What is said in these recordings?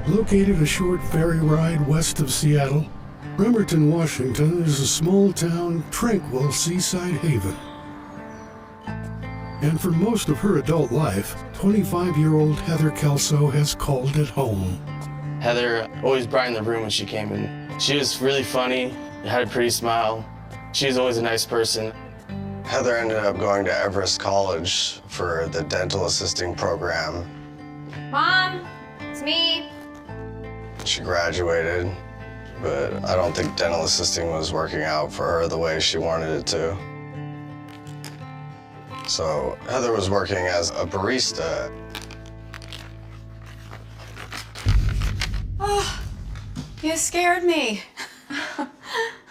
Located a short ferry ride west of Seattle, Bremerton, Washington is a small-town, tranquil seaside haven. And for most of her adult life, 25-year-old Heather Kelso has called it home. Heather always brightened the room when she came in. She was really funny, had a pretty smile. She was always a nice person. Heather ended up going to Everest College for the dental assisting program. Mom, it's me. She graduated, but I don't think dental assisting was working out for her the way she wanted it to. So Heather was working as a barista. Oh, you scared me.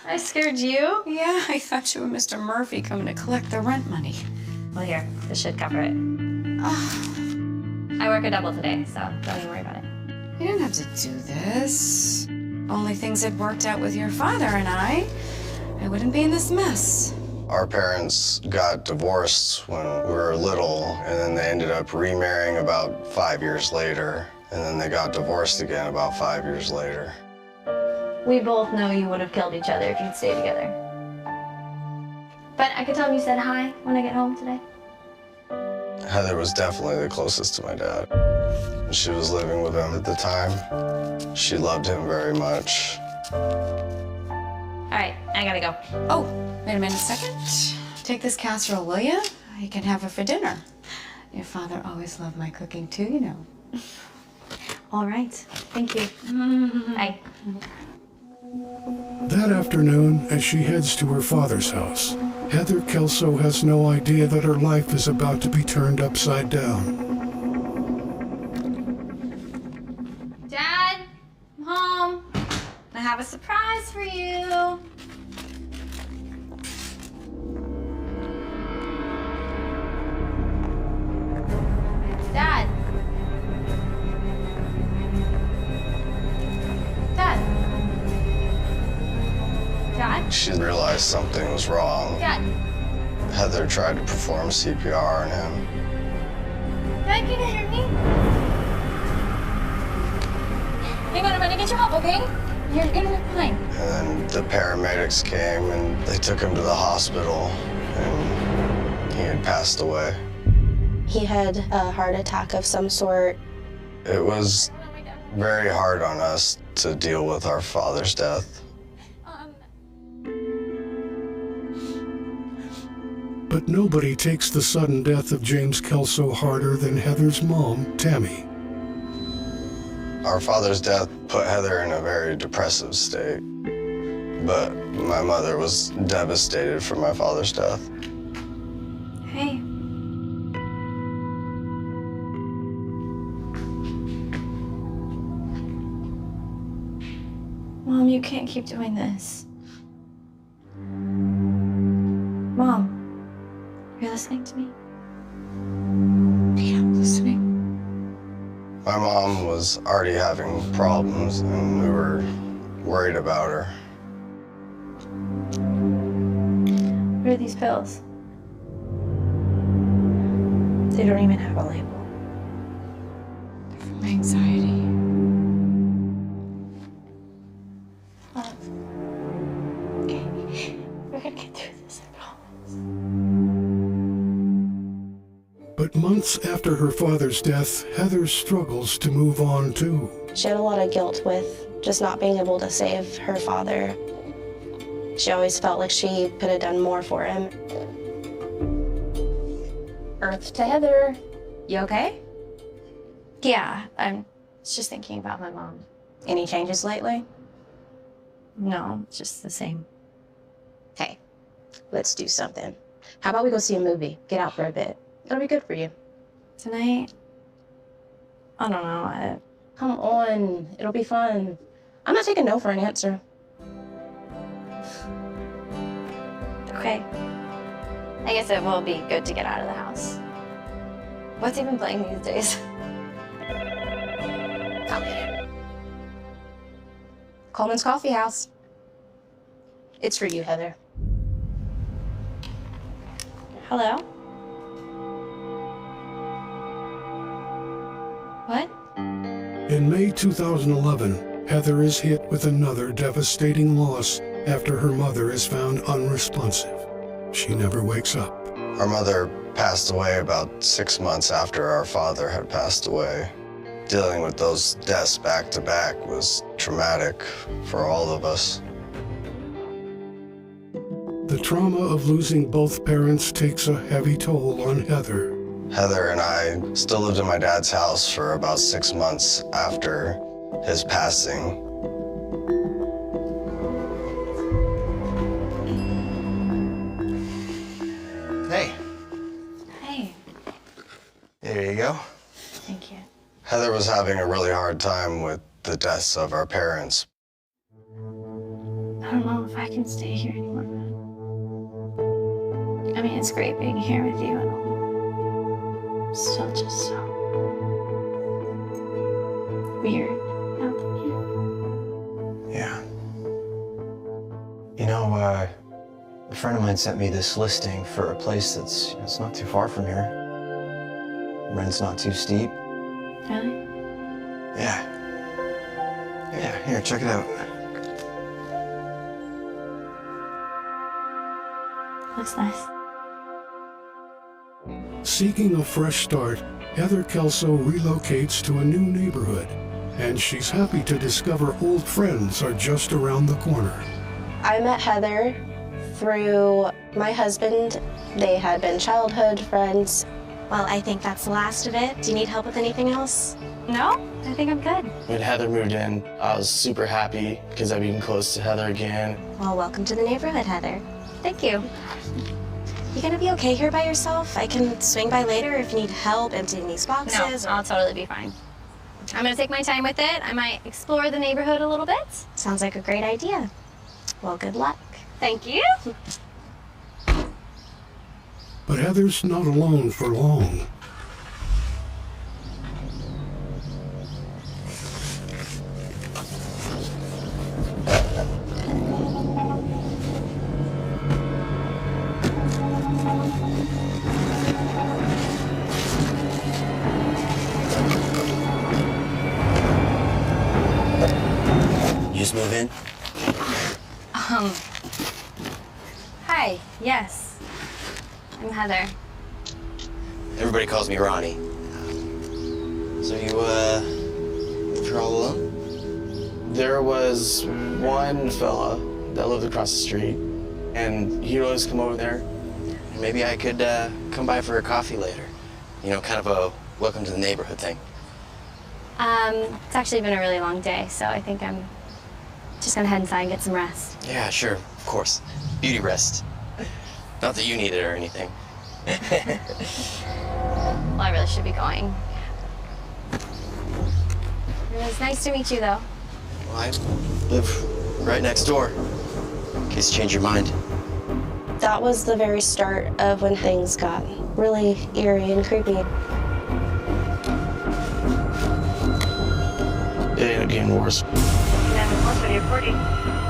I scared you? Yeah, I thought you were Mr. Murphy coming to collect the rent money. Well, here, this should cover it. Oh, I work a double today, so don't even worry about it. you didn't have to do this. Only things had worked out with your father and I wouldn't be in this mess. Our parents got divorced when we were little, and then they ended up remarrying about 5 years later, and then they got divorced again about 5 years later. We both know you would have killed each other if you'd stayed together. But I could tell him you said hi when I get home today. Heather was definitely the closest to my dad. She was living with him at the time. She loved him very much. All right, I gotta go. Oh, wait a minute, second. Take this casserole, will you? You can have it for dinner. Your father always loved my cooking too, you know. All right, thank you. Bye. That afternoon, as she heads to her father's house, Heather Kelso has no idea that her life is about to be turned upside down. Dad, I'm home. I have a surprise for you. Dad. Dad. Dad? She realized something was wrong. Dad. Heather tried to perform CPR on him. Dad, can you hear me? Hang on, I'm gonna get you help, okay? You're gonna be fine. And then the paramedics came and they took him to the hospital, and he had passed away. He had a heart attack of some sort. It was very hard on us to deal with our father's death. But nobody takes the sudden death of James Kelso harder than Heather's mom, Tammy. Our father's death put Heather in a very depressive state, but my mother was devastated for my father's death. Hey. Mom, you can't keep doing this. Mom, you're listening to me? Yeah, I'm listening. My mom was already having problems, and we were worried about her. What are these pills? They don't even have a label. From anxiety. Okay, we're gonna get through this, I promise. But months after her father's death, Heather struggles to move on too. She had a lot of guilt with just not being able to save her father. She always felt like she could have done more for him. Earth to Heather. You okay? Yeah, I'm just thinking about my mom. Any changes lately? No, it's just the same. Hey, let's do something. How about we go see a movie? Get out for a bit. It'll be good for you. Tonight? I don't know. Come on, it'll be fun. I'm not taking no for an answer. Okay. I guess it will be good to get out of the house. What's even playing these days? Coleman's Coffee House. It's for you, Heather. Hello? What? In May 2011, Heather is hit with another devastating loss after her mother is found unresponsive. She never wakes up. Our mother passed away about 6 months after our father had passed away. Dealing with those deaths back to back was traumatic for all of us. The trauma of losing both parents takes a heavy toll on Heather. Heather and I still lived in my dad's house for about 6 months after his passing. Hey. Hey, There you go. thank you. Heather was having a really hard time with the deaths of our parents. I don't know if I can stay here anymore. I mean, it's great being here with you and all. Still just so weird out here. Yeah. You know, a friend of mine sent me this listing for a place that's it's not too far from here. Rent's not too steep. Really? Yeah. Yeah, here, check it out. Looks nice. Seeking a fresh start, Heather Kelso relocates to a new neighborhood, and she's happy to discover old friends are just around the corner. I met Heather through my husband. They had been childhood friends. Well, I think that's the last of it. Do you need help with anything else? No, I think I'm good. When Heather moved in, I was super happy because I've been close to Heather again. Well, welcome to the neighborhood, Heather. Thank you. You gonna be okay here by yourself? I can swing by later if you need help emptying these No, boxes. I'll totally be fine. I'm gonna take my time with it. I might explore the neighborhood a little bit. Sounds like a great idea. Well, good luck. Thank you. But Heather's not alone for long. You just move in? Hi, yes. I'm Heather. Everybody calls me Ronnie. So you, live here all alone? There was one fella that lived across the street, and he'd always come over there. Maybe I could, come by for a coffee later. You know, kind of a welcome to the neighborhood thing. It's actually been a really long day, so I think I'm just gonna head inside and get some rest. Yeah, sure, of course. Beauty rest. Not that you need it or anything. Well, I really should be going. It was nice to meet you, though. Well, I live right next door, in case you change your mind. That was the very start of when things got really eerie and creepy. It ended up getting worse.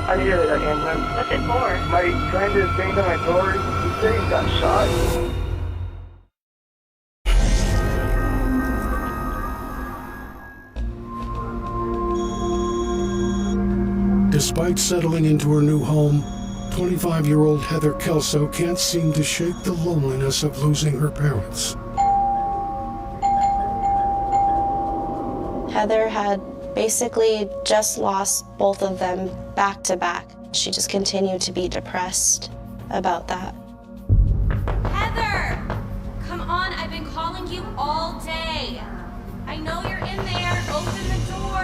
I hear that ambulance. What's it for? My friend is banged on my door. He said he got shot. Despite settling into her new home, 25-year-old Heather Kelso can't seem to shake the loneliness of losing her parents. Heather had basically just lost both of them back to back. She just continued to be depressed about that. Heather! Come on, I've been calling you all day. I know you're in there. Open the door.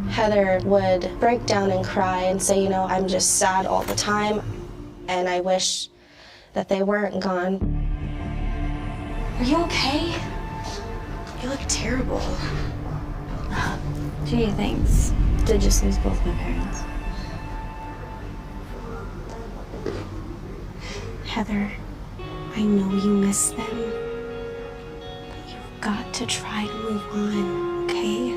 Heather would break down and cry and say, you know, I'm just sad all the time, and I wish that they weren't gone. Are you okay? You look terrible. Gee, thanks. Did just lose both my parents. Heather, I know you miss them, but you've got to try to move on, okay?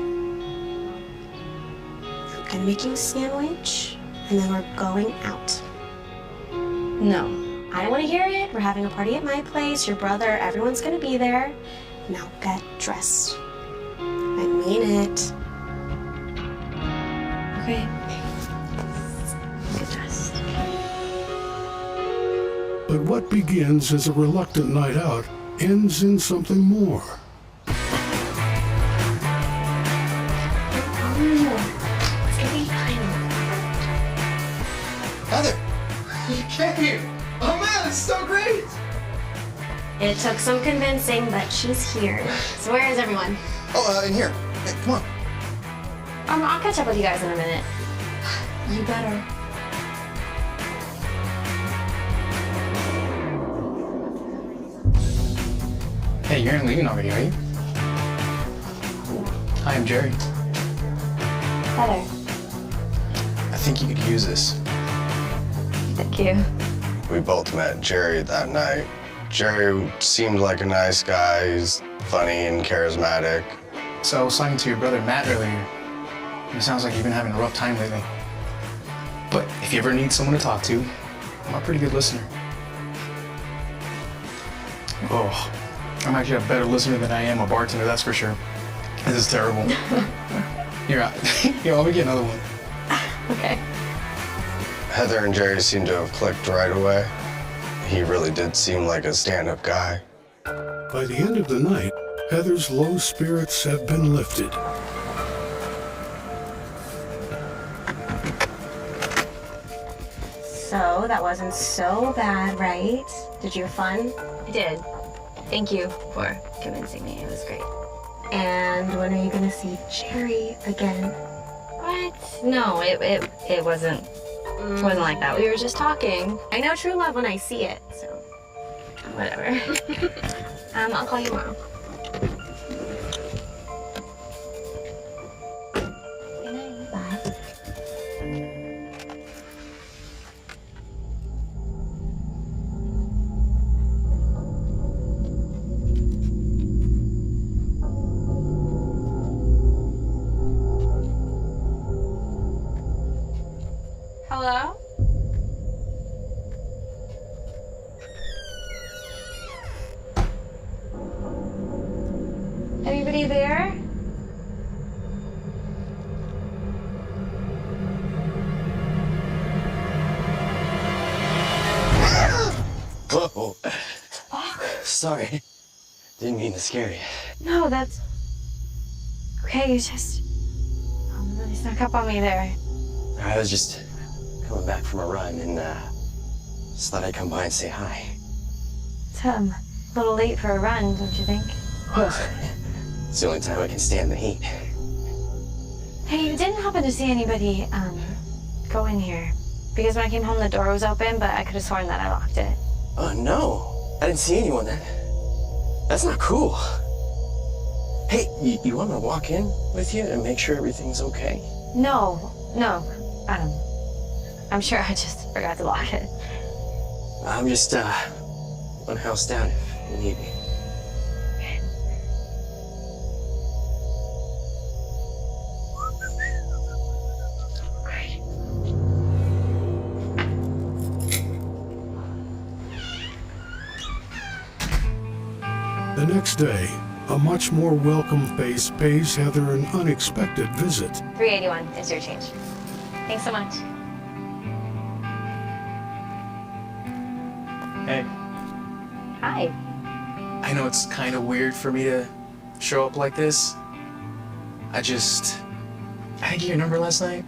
I'm gonna make you a sandwich, and then we're going out. No. I don't want to hear it. We're having a party at my place. Your brother, everyone's gonna be there. Now get dressed. mean it. Okay. Good rest. But what begins as a reluctant night out ends in something more. It's gonna be fine. Heather, you came! Oh man, it's so great! It took some convincing, but she's here. So where is everyone? Oh, in here. Hey, come on. I'll catch up with you guys in a minute. You better. Hey, you aren't leaving already, are you? Hi, I'm Jerry. Heather. I think you could use this. Thank you. We both met Jerry that night. Jerry seemed like a nice guy. He's funny and charismatic. So I was talking to your brother Matt earlier. It sounds like you've been having a rough time lately. But if you ever need someone to talk to, I'm a pretty good listener. Oh, I'm actually a better listener than I am a bartender, that's for sure. This is terrible. Here, let me get another one. Okay. Heather and Jerry seemed to have clicked right away. He really did seem like a stand-up guy. By the end of the night, Heather's low spirits have been lifted. So that wasn't so bad, right? Did you have fun? I did. Thank you for convincing me. It was great. And when are you gonna see Jerry again? What? No, it wasn't. It wasn't like that. We were just talking. I know true love when I see it, so. Whatever. I'll call you tomorrow. Good night. Bye. Hello? Anybody there? Whoa. Sorry. Didn't mean to scare you. No, that's okay. You just really snuck up on me there. I was just coming back from a run and just thought I'd come by and say hi. It's a little late for a run, don't you think? Well, it's the only time I can stand the heat. Hey, you didn't happen to see anybody go in here? Because when I came home, the door was open, but I could have sworn that I locked it. Oh, no. I didn't see anyone then. That's not cool. Hey, you want me to walk in with you and make sure everything's okay? No. I'm sure I just forgot to lock it. I'm just one house down if you need me. The next day, a much more welcome face pays Heather an unexpected visit. $3.81 is your change. Thanks so much. Hey, Hi. I know it's kind of weird for me to show up like this. I didn't get your number last night.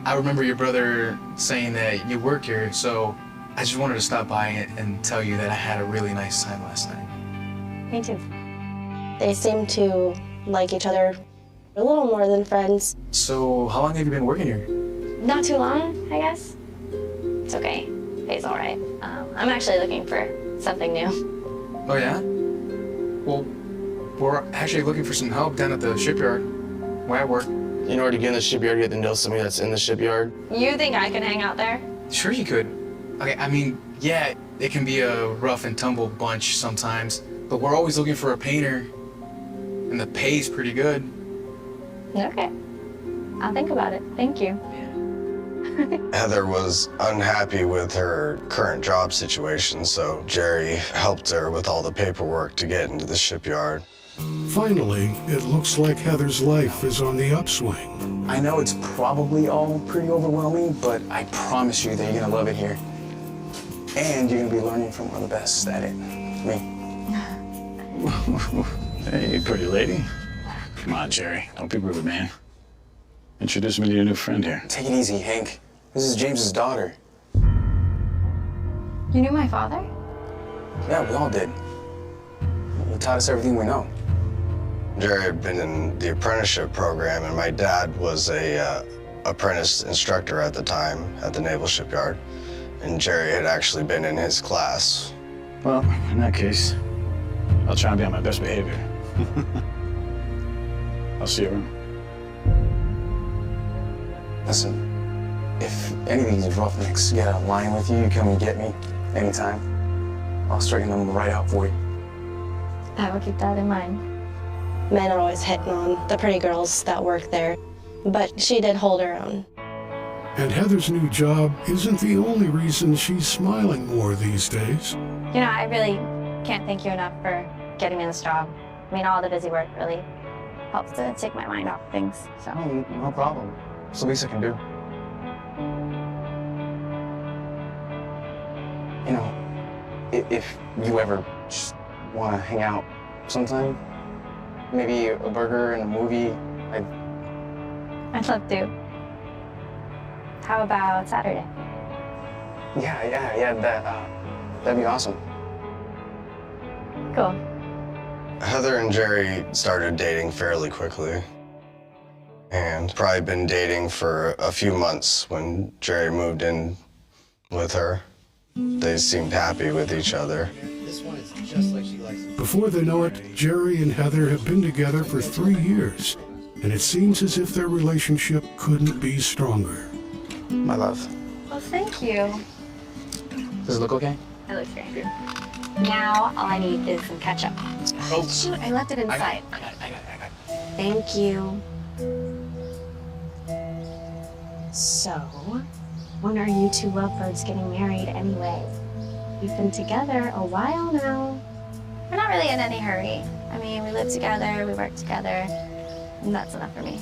I remember your brother saying that you work here, so I just wanted to stop by and tell you that I had a really nice time last night. Me too. They seem to like each other a little more than friends. So, how long have you been working here? Not too long, I guess. It's okay. Pays all right. I'm actually looking for something new. Oh, yeah? Well, we're actually looking for some help down at the shipyard where I work. In order to get in the shipyard, you have to know somebody that's in the shipyard. You think I can hang out there? Sure you could. Okay, I mean, yeah, it can be a rough and tumble bunch sometimes, but we're always looking for a painter, and the pay's pretty good. Okay. I'll think about it. Thank you. Heather was unhappy with her current job situation, so Jerry helped her with all the paperwork to get into the shipyard. Finally, it looks like Heather's life is on the upswing. I know it's probably all pretty overwhelming, but I promise you that you're gonna love it here. And you're gonna be learning from one of the best at it, me. Hey, pretty lady. Come on, Jerry. Don't be rude, man. Introduce me to your new friend here. Take it easy, Hank. This is James's daughter. You knew my father? Yeah, we all did. He taught us everything we know. Jerry had been in the apprenticeship program, and my dad was a apprentice instructor at the time at the Naval Shipyard. And Jerry had actually been in his class. Well, in that case, I'll try and be on my best behavior. I'll see you around. Listen, if any of these roughnecks get out of line with you, you come and get me anytime. I'll straighten them right out for you. I will keep that in mind. Men are always hitting on the pretty girls that work there, but she did hold her own. And Heather's new job isn't the only reason she's smiling more these days. You know, I really can't thank you enough for getting me this job. I mean, all the busy work really helps to take my mind off things, so. Oh, no problem. It's the least I can do. You know, if you ever just want to hang out sometime, maybe a burger and a movie, I'd love to. How about Saturday? Yeah, that'd be awesome. Cool. Heather and Jerry started dating fairly quickly, and probably been dating for a few months when Jerry moved in with her. They seemed happy with each other. This one is just like she likes it. Before they know it, Jerry and Heather have been together for 3 years, and it seems as if their relationship couldn't be stronger. My love. Well, thank you. Does it look okay? It looks great. Now, all I need is some ketchup. Oh. Shoot, I left it inside. I got it. Thank you. So, when are you two lovebirds getting married anyway? You've been together a while now. We're not really in any hurry. I mean, we live together, we work together, and that's enough for me.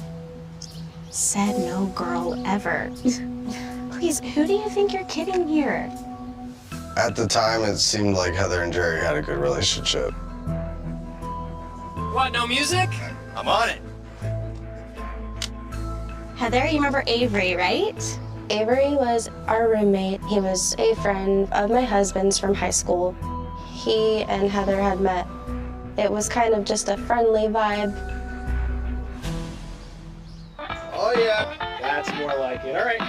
Said no girl ever. Please, who do you think you're kidding here? At the time, it seemed like Heather and Jerry had a good relationship. What, no music? I'm on it. Heather, you remember Avery, right? Avery was our roommate. He was a friend of my husband's from high school. He and Heather had met. It was kind of just a friendly vibe. Oh yeah, that's more like it. All right,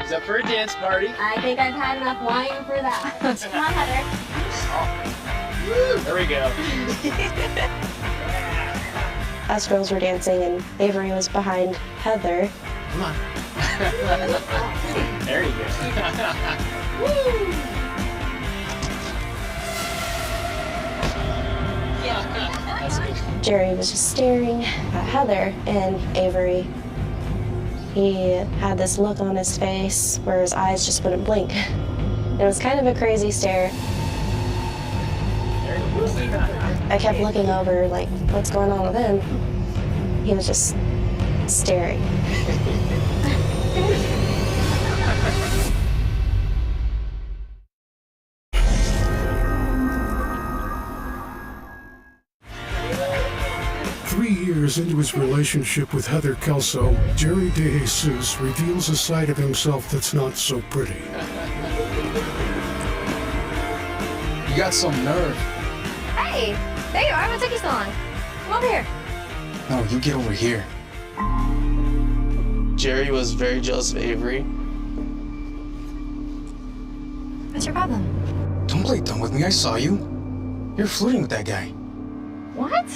is up for a dance party? I think I've had enough wine for that. Come on, Heather. There we go. Us girls were dancing and Avery was behind Heather. Come on. There you go. That's good. Jerry was just staring at Heather and Avery. He had this look on his face where his eyes just wouldn't blink. It was kind of a crazy stare. I kept looking over, like, what's going on with him? He was just staring. 3 years into his relationship with Heather Kelso, Jerry DeJesus reveals a side of himself that's not so pretty. You got some nerve. Hey, there you are. What took you so long? Come over here. No, you get over here. Jerry was very jealous of Avery. What's your problem? Don't play dumb with me. I saw you. You're flirting with that guy. What?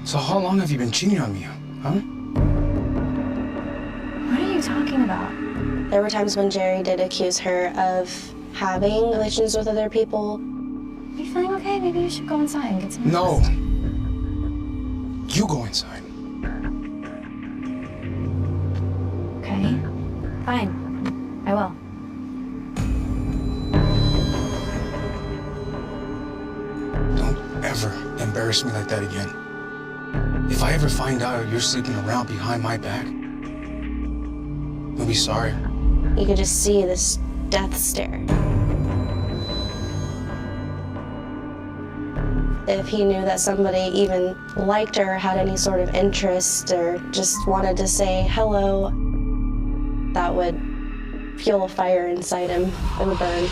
So how long have you been cheating on me, huh? What are you talking about? There were times when Jerry did accuse her of having relations with other people. Are you feeling okay? Maybe you should go inside and get some rest. No. You go inside. Okay. Fine. I will. Don't ever, embarrass me like that again. If I ever find out you're sleeping around behind my back, you'll be sorry. You could just see this death stare. If he knew that somebody even liked her, had any sort of interest, or just wanted to say hello, that would fuel a fire inside him. It would burn.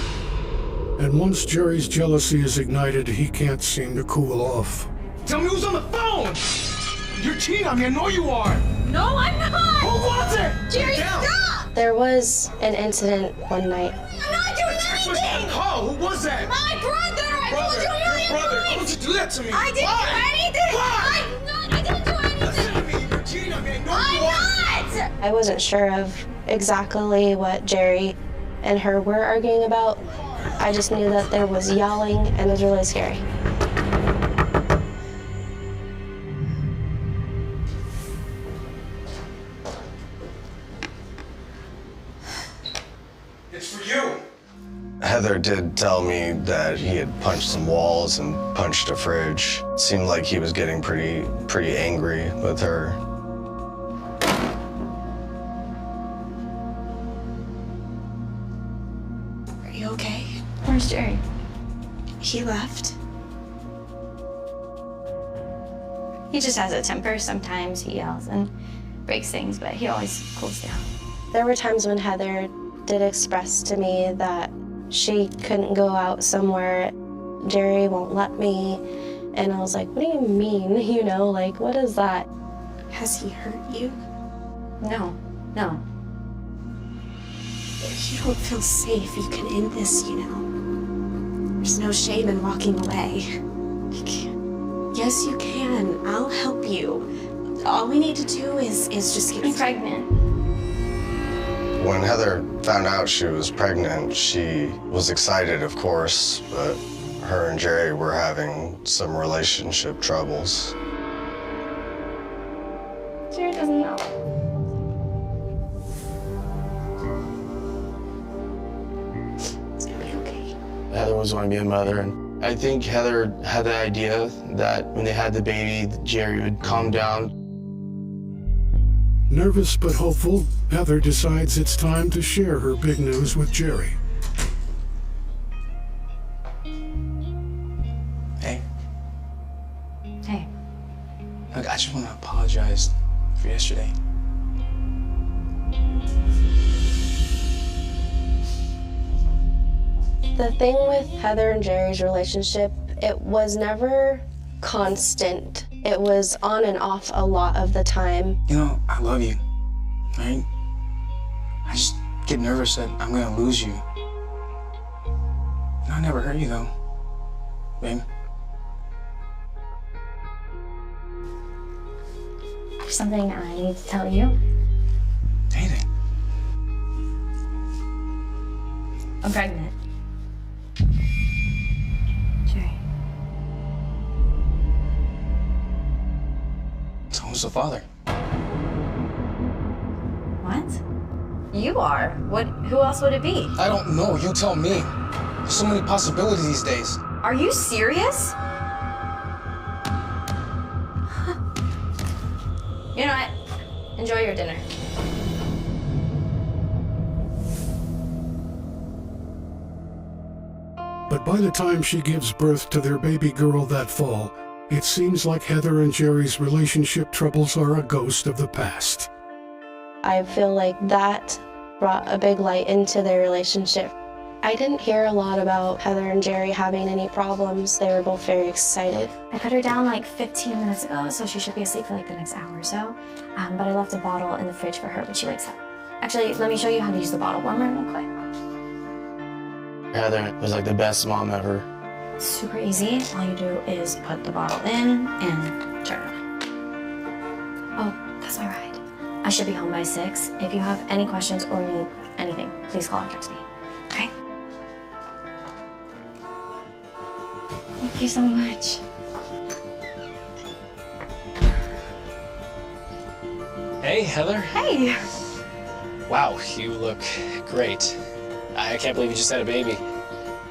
And once Jerry's jealousy is ignited, he can't seem to cool off. Tell me who's on the phone! You're cheating on me, I know you are! No, I'm not! Who was it? Jerry, stop! There was an incident one night. I'm not doing anything! Call, who was that? My brother! I told you a million Brother, times! why would you do that to me? I didn't Why? do anything! Why? I didn't do anything! Listen to me, you're cheating on me, I know I'm you are! not! I wasn't sure of exactly what Jerry and her were arguing about. I just knew that there was yelling and it was really scary. It's for you! Heather did tell me that he had punched some walls and punched a fridge. Seemed like he was getting pretty angry with her. Are you okay? Where's Jerry? He left. He just has a temper. Sometimes he yells and breaks things, but he always cools down. There were times when Heather did express to me that she couldn't go out somewhere. Jerry won't let me. And I was like, what do you mean? You know, like, what is that? Has he hurt you? No. If you don't feel safe, you can end this, you know. There's no shame in walking away. You can. Yes, you can. I'll help you. All we need to do is just get I'm pregnant. When Heather found out she was pregnant, she was excited, of course, but her and Jerry were having some relationship troubles. Jerry doesn't know. It's gonna be okay. Heather was going to be a mother, and I think Heather had the idea that when they had the baby, Jerry would calm down. Nervous but hopeful, Heather decides it's time to share her big news with Jerry. Hey, Hey, look, I just want to apologize for yesterday. The thing with Heather and Jerry's relationship, it was never constant. It was on and off a lot of the time. You know, I love you, right? I just get nervous that I'm gonna lose you. I never hurt you though, babe. there's something I need to tell you. Anything. I'm pregnant. Jerry. So who's the father? What? You are. What? Who else would it be? I don't know, you tell me. There's so many possibilities these days. Are you serious? You know what? Enjoy your dinner. But by the time she gives birth to their baby girl that fall, it seems like Heather and Jerry's relationship troubles are a ghost of the past. I feel like that brought a big light into their relationship. I didn't hear a lot about Heather and Jerry having any problems. They were both very excited. I put her down like 15 minutes ago, so she should be asleep for like the next hour or so. But I left a bottle in the fridge for her when she wakes up. Actually, let me show you how to use the bottle warmer real quick. Heather was like the best mom ever. It's super easy. All you do is put the bottle in and turn it on. Oh, that's my ride. I should be home by 6. If you have any questions or need anything, please call or text me. Okay? Thank you so much. Hey, Heather. Hey! Wow, you look great. I can't believe you just had a baby.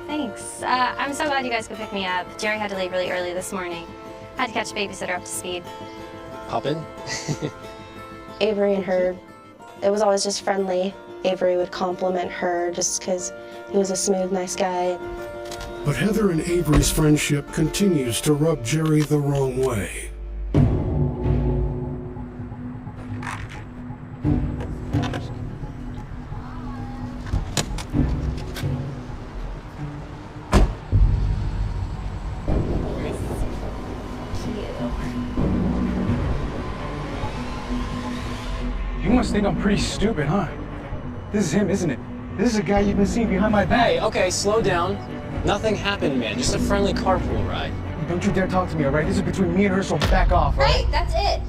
Thanks. I'm so glad you guys could pick me up. Jerry had to leave really early this morning. Had to catch a babysitter up to speed. Hop in? Avery and her, it was always just friendly. Avery would compliment her just because he was a smooth, nice guy. But Heather and Avery's friendship continues to rub Jerry the wrong way. You must think I'm pretty stupid, huh? This is him, isn't it? This is a guy you've been seeing behind my back. Hey, okay, slow down. Nothing happened, man. Just a friendly carpool ride. Don't you dare talk to me, all right? This is between me and her, so back off, all right? Right, that's it.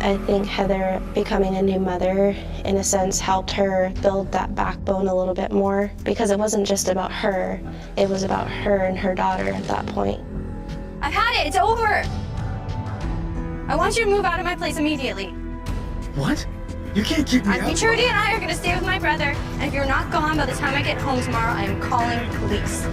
I think Heather becoming a new mother, in a sense, helped her build that backbone a little bit more, because it wasn't just about her. It was about her and her daughter at that point. I've had it. It's over. I want you to move out of my place immediately. What? You can't keep me out. Trudy and I are going to stay with my brother, and if you're not gone by the time I get home tomorrow, I am calling police.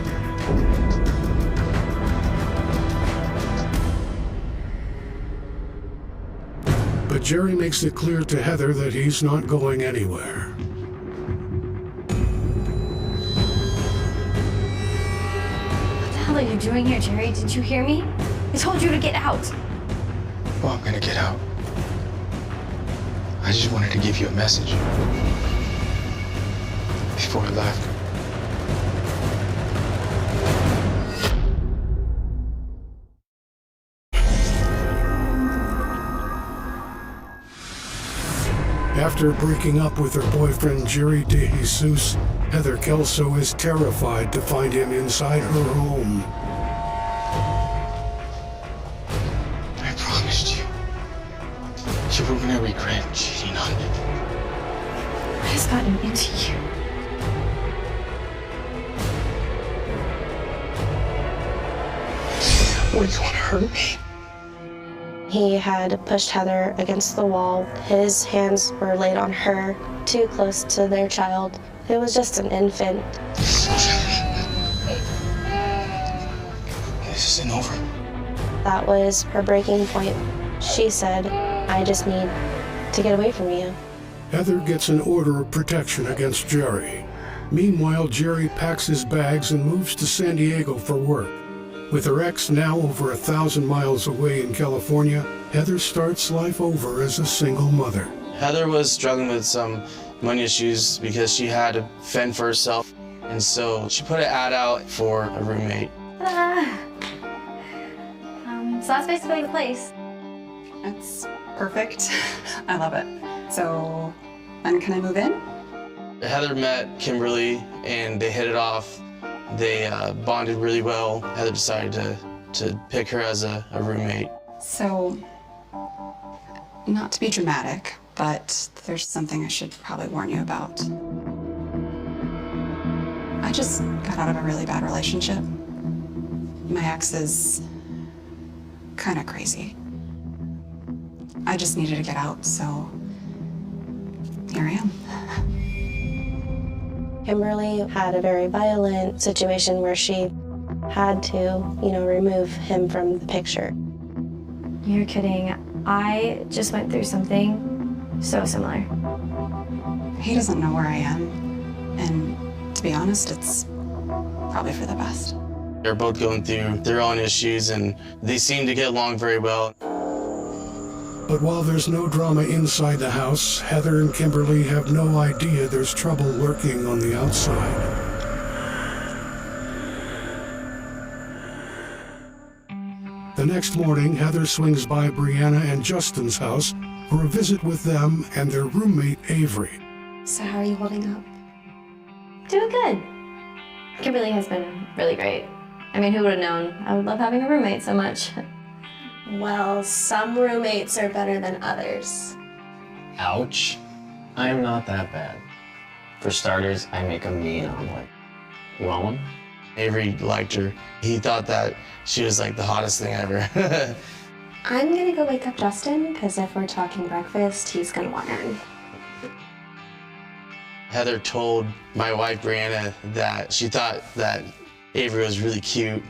But Jerry makes it clear to Heather that he's not going anywhere. What the hell are you doing here, Jerry? Did you hear me? I told you to get out. Well, I'm gonna get out. I just wanted to give you a message. Before I left. After breaking up with her boyfriend Jerry De Jesus, Heather Kelso is terrified to find him inside her home. I promised you. You were gonna regret cheating on me. What has gotten into you? What, you wanna hurt me? He had pushed Heather against the wall. His hands were laid on her, too close to their child, who was just an infant. This isn't over. That was her breaking point. She said, I just need to get away from you. Heather gets an order of protection against Jerry. Meanwhile, Jerry packs his bags and moves to San Diego for work. With her ex now over 1,000 miles away in California, Heather starts life over as a single mother. Heather was struggling with some money issues because she had to fend for herself, and so she put an ad out for a roommate. So that's basically the place. It's perfect. I love it. So, when can I move in? Heather met Kimberly and they hit it off. They bonded really well. Heather decided to pick her as a roommate. So, not to be dramatic, but there's something I should probably warn you about. I just got out of a really bad relationship. My ex is kind of crazy. I just needed to get out, so here I am. Kimberly had a very violent situation where she had to, remove him from the picture. You're kidding. I just went through something so similar. He doesn't know where I am, and to be honest, it's probably for the best. They're both going through their own issues and they seem to get along very well. But while there's no drama inside the house, Heather and Kimberly have no idea there's trouble lurking on the outside. The next morning, Heather swings by Brianna and Justin's house for a visit with them and their roommate, Avery. So how are you holding up? Doing good. Kimberly has been really great. I mean, who would have known? I would love having a roommate so much. Well, some roommates are better than others. Ouch. I am not that bad. For starters, I make a mean omelet. You want one? Avery liked her. He thought that she was like the hottest thing ever. I'm gonna go wake up Justin, because if we're talking breakfast, he's gonna want none. Heather told my wife, Brianna, that she thought that Avery was really cute.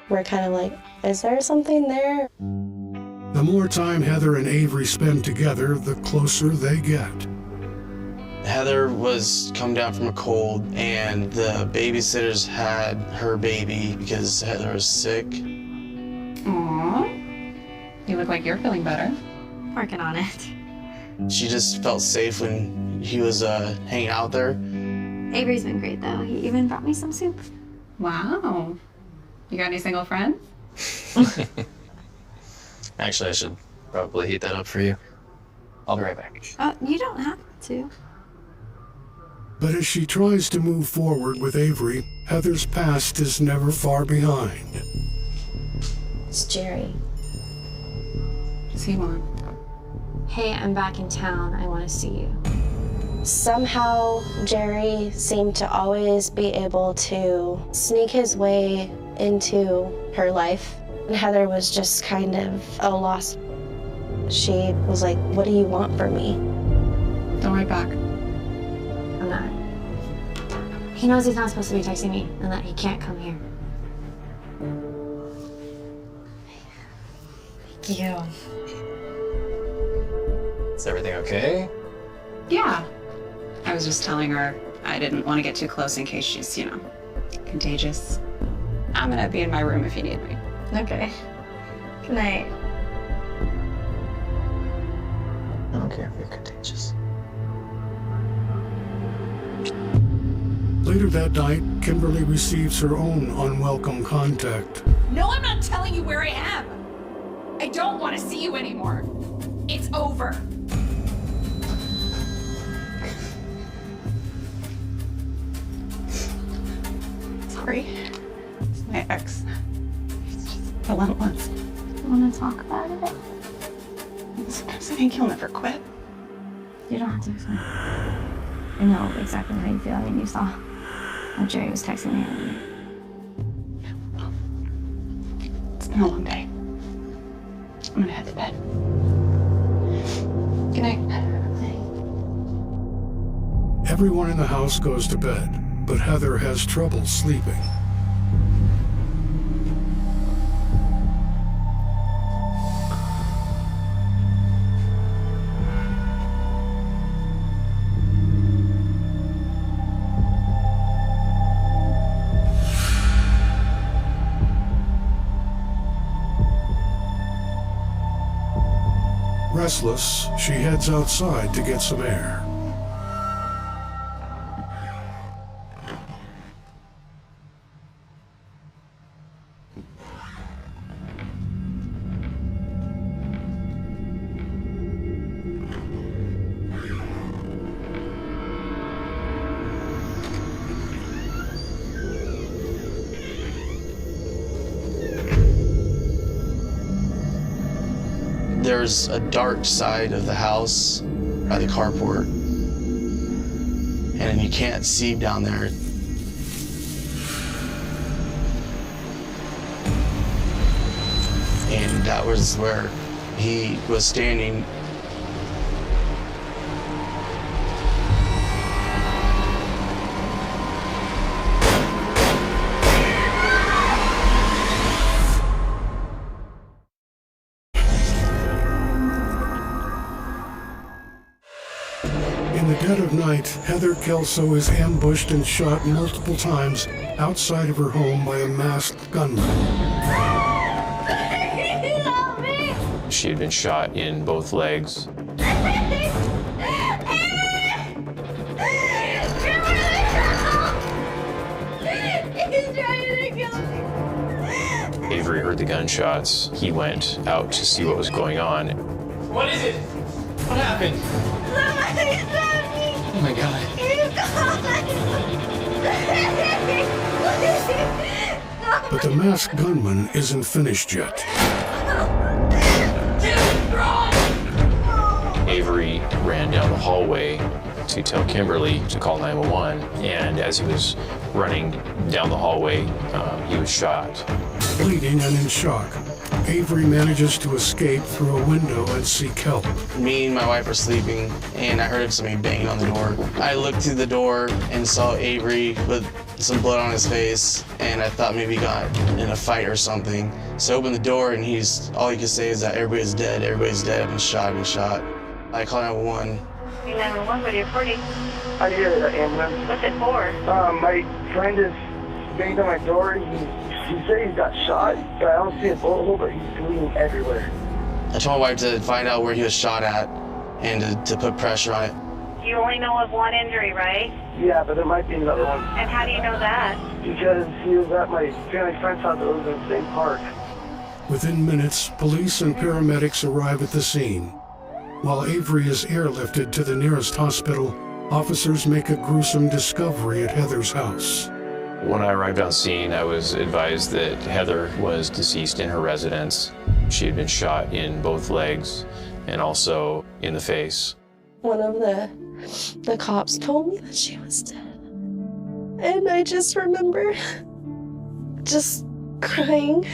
We're kind of like, is there something there? The more time Heather and Avery spend together, the closer they get. Heather was come down from a cold, and the babysitters had her baby because Heather was sick. Aww. You look like you're feeling better. Working on it. She just felt safe when he was hanging out there. Avery's been great though. He even brought me some soup. Wow. You got any single friends? Actually, I should probably heat that up for you. I'll be right back. You don't have to. But as she tries to move forward with Avery, Heather's past is never far behind. It's Jerry. What does he want? Hey, I'm back in town. I want to see you. Somehow, Jerry seemed to always be able to sneak his way into her life. And Heather was just kind of a loss. She was like, what do you want from me? Don't write back. I'm not. He knows he's not supposed to be texting me and that he can't come here. Thank you. Is everything okay? Yeah. I was just telling her I didn't want to get too close in case she's, contagious. I'm gonna be in my room if you need me. Okay. Good night. I don't care if you're contagious. Later that night, Kimberly receives her own unwelcome contact. No, I'm not telling you where I am. I don't want to see you anymore. It's over. Sorry. It's my ex. It's just relentless. You want to talk about it? Sometimes I think he'll never quit. You don't have to explain. I know exactly how you feel. I mean, you saw how Jerry was texting me earlier. It's been a long day. I'm gonna head to bed. Good night. Everyone in the house goes to bed, but Heather has trouble sleeping. Restless, she heads outside to get some air. There's a dark side of the house by the carport, and you can't see down there. And that was where he was standing. In the dead of night, Heather Kelso is ambushed and shot multiple times outside of her home by a masked gunman. She had been shot in both legs. Avery heard the gunshots. He went out to see what was going on. What is it? What happened? Oh my God. But the masked gunman isn't finished yet. Avery ran down the hallway to tell Kimberly to call 911, and as he was running down the hallway, he was shot. Bleeding and in shock, Avery manages to escape through a window and seek help. Me and my wife were sleeping, and I heard somebody banging on the door. I looked through the door and saw Avery with some blood on his face, and I thought maybe he got in a fight or something. So I opened the door, and all he could say is that everybody's dead, I've been shot, I called 911. 911, what are you reporting? I hear the ambulance. What's it for? My friend is banged on my door. He said he got shot, but I don't see a bullet hole, but he's bleeding everywhere. I told my wife to find out where he was shot at and to put pressure on it. You only know of one injury, right? Yeah, but there might be another one. And how do you know that? Because he was at my family friend's house that lives in the same park. Within minutes, police and paramedics arrive at the scene. While Avery is airlifted to the nearest hospital, officers make a gruesome discovery at Heather's house. When I arrived on scene, I was advised that Heather was deceased in her residence. She had been shot in both legs and also in the face. One of the cops told me that she was dead. And I just remember just crying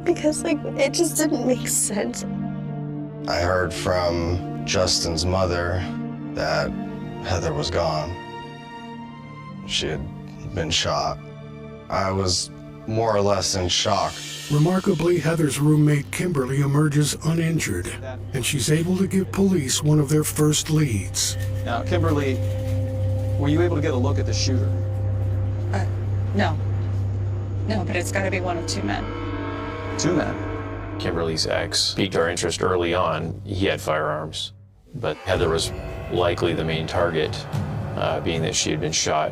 because it just didn't make sense. I heard from Justin's mother that Heather was gone. She had been shot. I was more or less in shock. Remarkably, Heather's roommate Kimberly emerges uninjured, and she's able to give police one of their first leads. Now, Kimberly, were you able to get a look at the shooter? No. No, but it's got to be one of two men. Two men? Kimberly's ex piqued our interest early on. He had firearms, but Heather was likely the main target, being that she had been shot.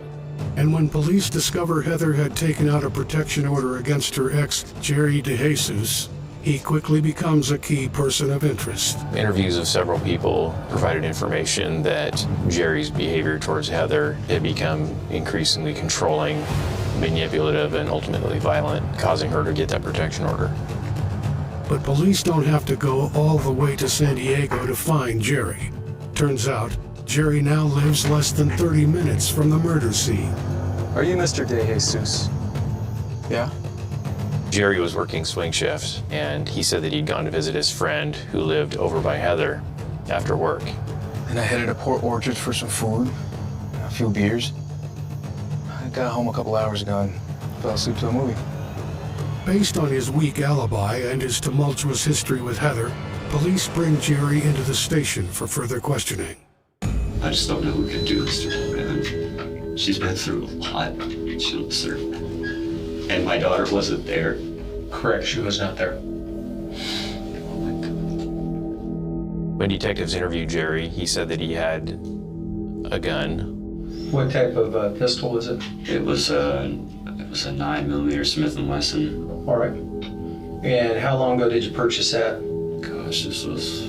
And when police discover Heather had taken out a protection order against her ex, Jerry DeJesus, he quickly becomes a key person of interest. Interviews of several people provided information that Jerry's behavior towards Heather had become increasingly controlling, manipulative, and ultimately violent, causing her to get that protection order. But police don't have to go all the way to San Diego to find Jerry. Turns out, Jerry now lives less than 30 minutes from the murder scene. Are you Mr. DeJesus? Yeah. Jerry was working swing shifts, and he said that he'd gone to visit his friend who lived over by Heather after work. And I headed to Port Orchard for some food, a few beers. I got home a couple hours ago and fell asleep to a movie. Based on his weak alibi and his tumultuous history with Heather, police bring Jerry into the station for further questioning. I just don't know who could do this to her, man. She's been through a lot. She loves her. And my daughter wasn't there. Correct, she was not there. When detectives interviewed Jerry, he said that he had a gun. What type of pistol was it? It was a 9mm Smith & Wesson. All right. And how long ago did you purchase that? Gosh, this was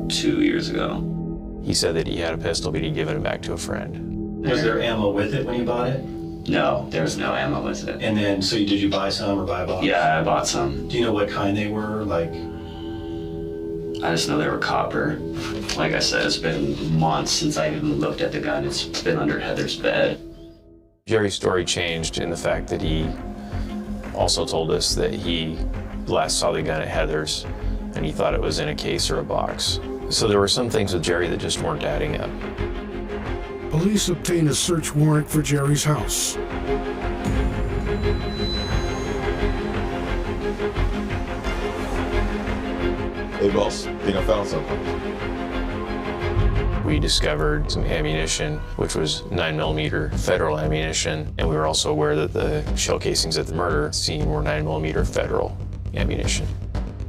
2 years ago. He said that he had a pistol, but he'd given it back to a friend. Was there ammo with it when you bought it? No, there was no ammo with it. And then, so did you buy some or buy a box? Yeah, I bought some. Do you know what kind they were? Like, I just know they were copper. Like I said, it's been months since I even looked at the gun. It's been under Heather's bed. Jerry's story changed in the fact that he also told us that he last saw the gun at Heather's and he thought it was in a case or a box. So there were some things with Jerry that just weren't adding up. Police obtain a search warrant for Jerry's house. Hey boss, think I found something. We discovered some ammunition, which was 9mm federal ammunition, and we were also aware that the shell casings at the murder scene were 9mm federal ammunition.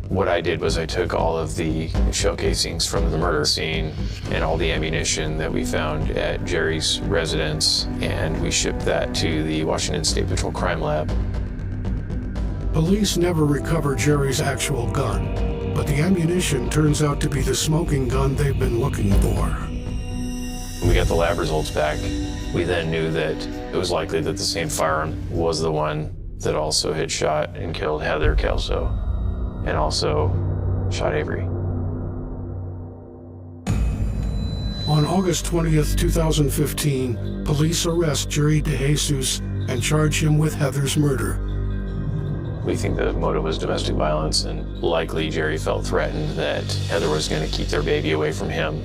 What I did was I took all of the shell casings from the murder scene and all the ammunition that we found at Jerry's residence, and we shipped that to the Washington State Patrol Crime Lab. Police never recover Jerry's actual gun, but the ammunition turns out to be the smoking gun they've been looking for. When we got the lab results back, we then knew that it was likely that the same firearm was the one that also had shot and killed Heather Kelso, and also shot Avery. On August 20th, 2015, police arrest Jerry DeJesus and charge him with Heather's murder. We think the motive was domestic violence, and likely Jerry felt threatened that Heather was going to keep their baby away from him.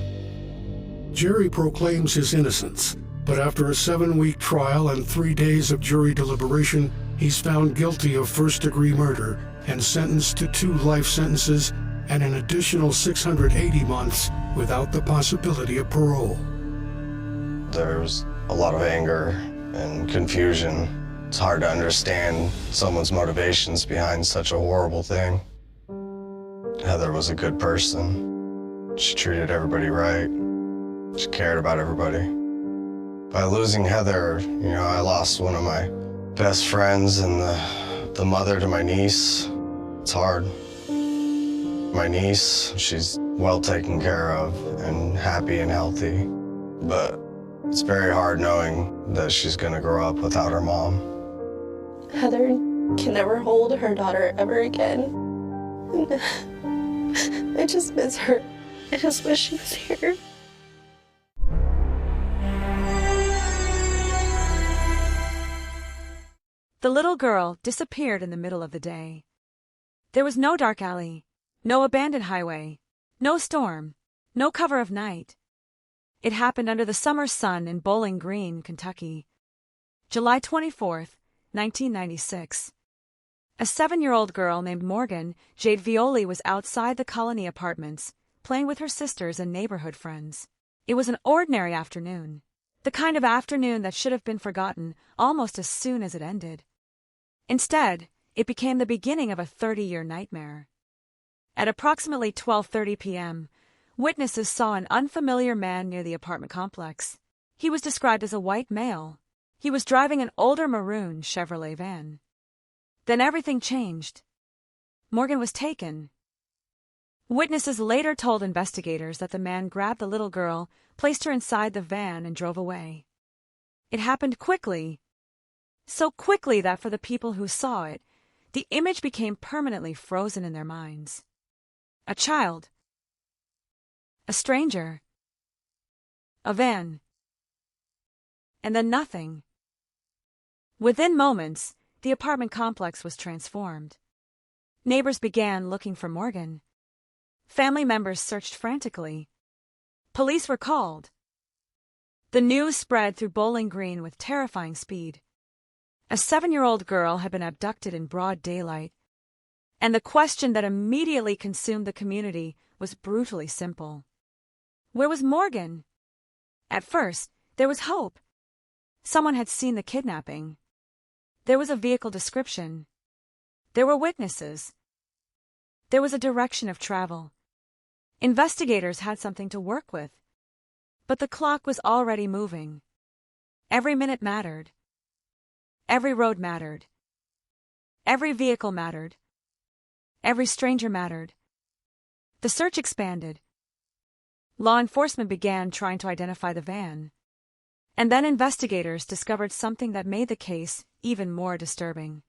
Jerry proclaims his innocence, But after a 7-week trial and 3 days of jury deliberation, he's found guilty of first-degree murder and sentenced to 2 life sentences and an additional 680 months without the possibility of parole. There's a lot of anger and confusion. It's hard to understand someone's motivations behind such a horrible thing. Heather was a good person. She treated everybody right. She cared about everybody. By losing Heather, I lost one of my best friends and the mother to my niece. It's hard. My niece, she's well taken care of and happy and healthy. But it's very hard knowing that she's gonna grow up without her mom. Heather can never hold her daughter ever again. I just miss her. I just wish she was here. The little girl disappeared in the middle of the day. There was no dark alley, no abandoned highway, no storm, no cover of night. It happened under the summer sun in Bowling Green, Kentucky. July 24th, 1996. A 7-year-old girl named Morgan Jade Violi was outside the Colony Apartments, playing with her sisters and neighborhood friends. It was an ordinary afternoon, the kind of afternoon that should have been forgotten almost as soon as it ended. Instead, it became the beginning of a 30-year nightmare. At approximately 12:30 p.m., witnesses saw an unfamiliar man near the apartment complex. He was described as a white male. He was driving an older maroon Chevrolet van. Then everything changed. Morgan was taken. Witnesses later told investigators that the man grabbed the little girl, placed her inside the van, and drove away. It happened quickly, so quickly that for the people who saw it, the image became permanently frozen in their minds. A child. A stranger. A van. And then nothing. Within moments, the apartment complex was transformed. Neighbors began looking for Morgan. Family members searched frantically. Police were called. The news spread through Bowling Green with terrifying speed. A 7-year-old girl had been abducted in broad daylight, and the question that immediately consumed the community was brutally simple. Where was Morgan? At first, there was hope. Someone had seen the kidnapping. There was a vehicle description. There were witnesses. There was a direction of travel. Investigators had something to work with. But the clock was already moving. Every minute mattered. Every road mattered. Every vehicle mattered. Every stranger mattered. The search expanded. Law enforcement began trying to identify the van. And then investigators discovered something that made the case even more disturbing.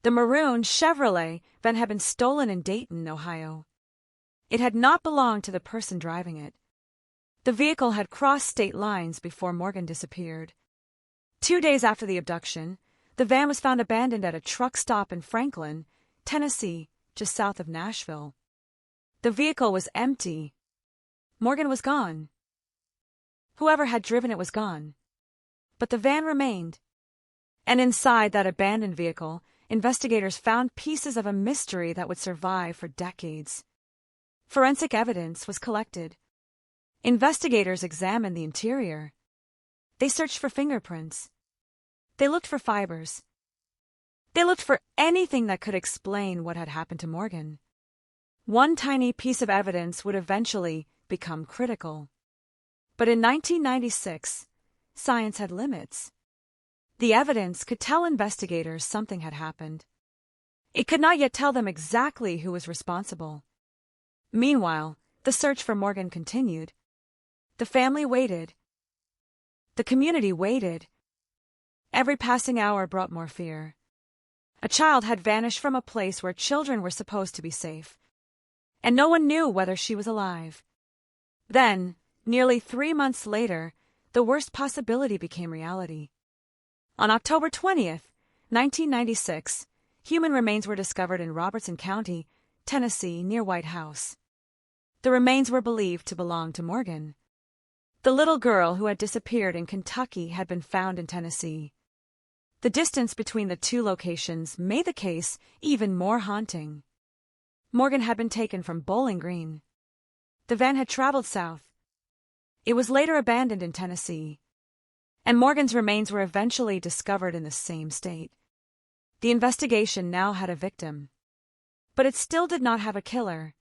The maroon Chevrolet van had been stolen in Dayton, Ohio. It had not belonged to the person driving it. The vehicle had crossed state lines before Morgan disappeared. 2 days after the abduction, the van was found abandoned at a truck stop in Franklin, Tennessee, just south of Nashville. The vehicle was empty. Morgan was gone. Whoever had driven it was gone. But the van remained. And inside that abandoned vehicle, investigators found pieces of a mystery that would survive for decades. Forensic evidence was collected. Investigators examined the interior. They searched for fingerprints. They looked for fibers. They looked for anything that could explain what had happened to Morgan. One tiny piece of evidence would eventually become critical. But in 1996, science had limits. The evidence could tell investigators something had happened. It could not yet tell them exactly who was responsible. Meanwhile, the search for Morgan continued. The family waited. The community waited. Every passing hour brought more fear. A child had vanished from a place where children were supposed to be safe, and no one knew whether she was alive. Then, nearly 3 months later, the worst possibility became reality. On October 20th, 1996, human remains were discovered in Robertson County, Tennessee, near White House. The remains were believed to belong to Morgan. The little girl who had disappeared in Kentucky had been found in Tennessee. The distance between the two locations made the case even more haunting. Morgan had been taken from Bowling Green. The van had traveled south. It was later abandoned in Tennessee, and Morgan's remains were eventually discovered in the same state. The investigation now had a victim, but it still did not have a killer.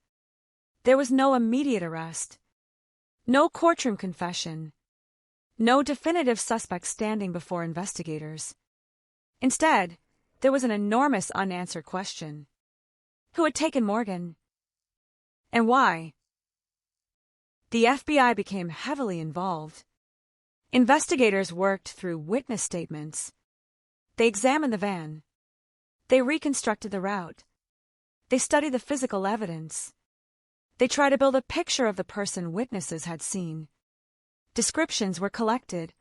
There was no immediate arrest, no courtroom confession, no definitive suspect standing before investigators. Instead, there was an enormous unanswered question. Who had taken Morgan? And why? The FBI became heavily involved. Investigators worked through witness statements. They examined the van. They reconstructed the route. They studied the physical evidence. They tried to build a picture of the person witnesses had seen. Descriptions were collected.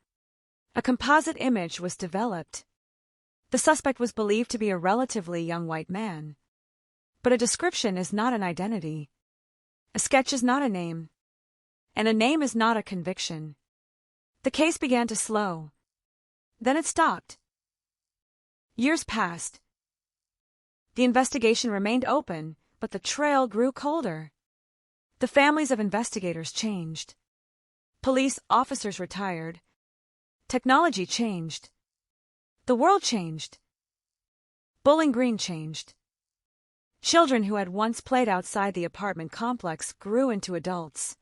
A composite image was developed. The suspect was believed to be a relatively young white man. But a description is not an identity. A sketch is not a name. And a name is not a conviction. The case began to slow. Then it stopped. Years passed. The investigation remained open, but the trail grew colder. The families of investigators changed. Police officers retired. Technology changed. The world changed. Bowling Green changed. Children who had once played outside the apartment complex grew into adults.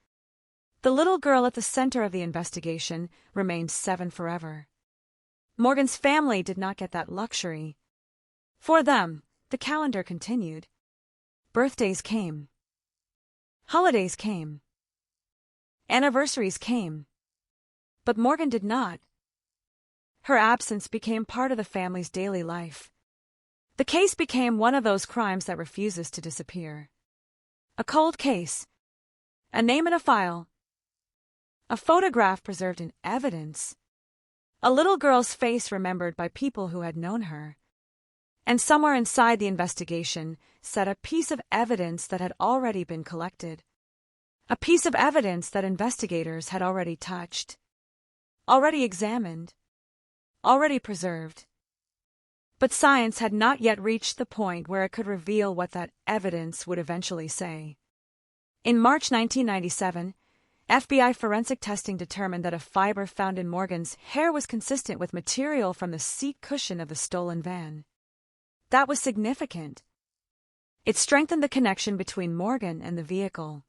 The little girl at the center of the investigation remained 7 forever. Morgan's family did not get that luxury. For them, the calendar continued. Birthdays came. Holidays came. Anniversaries came. But Morgan did not. Her absence became part of the family's daily life. The case became one of those crimes that refuses to disappear. A cold case. A name in a file. A photograph preserved in evidence. A little girl's face remembered by people who had known her. And somewhere inside the investigation sat a piece of evidence that had already been collected. A piece of evidence that investigators had already touched, already examined, already preserved. But science had not yet reached the point where it could reveal what that evidence would eventually say. In March 1997, FBI forensic testing determined that a fiber found in Morgan's hair was consistent with material from the seat cushion of the stolen van. That was significant. It strengthened the connection between Morgan and the vehicle.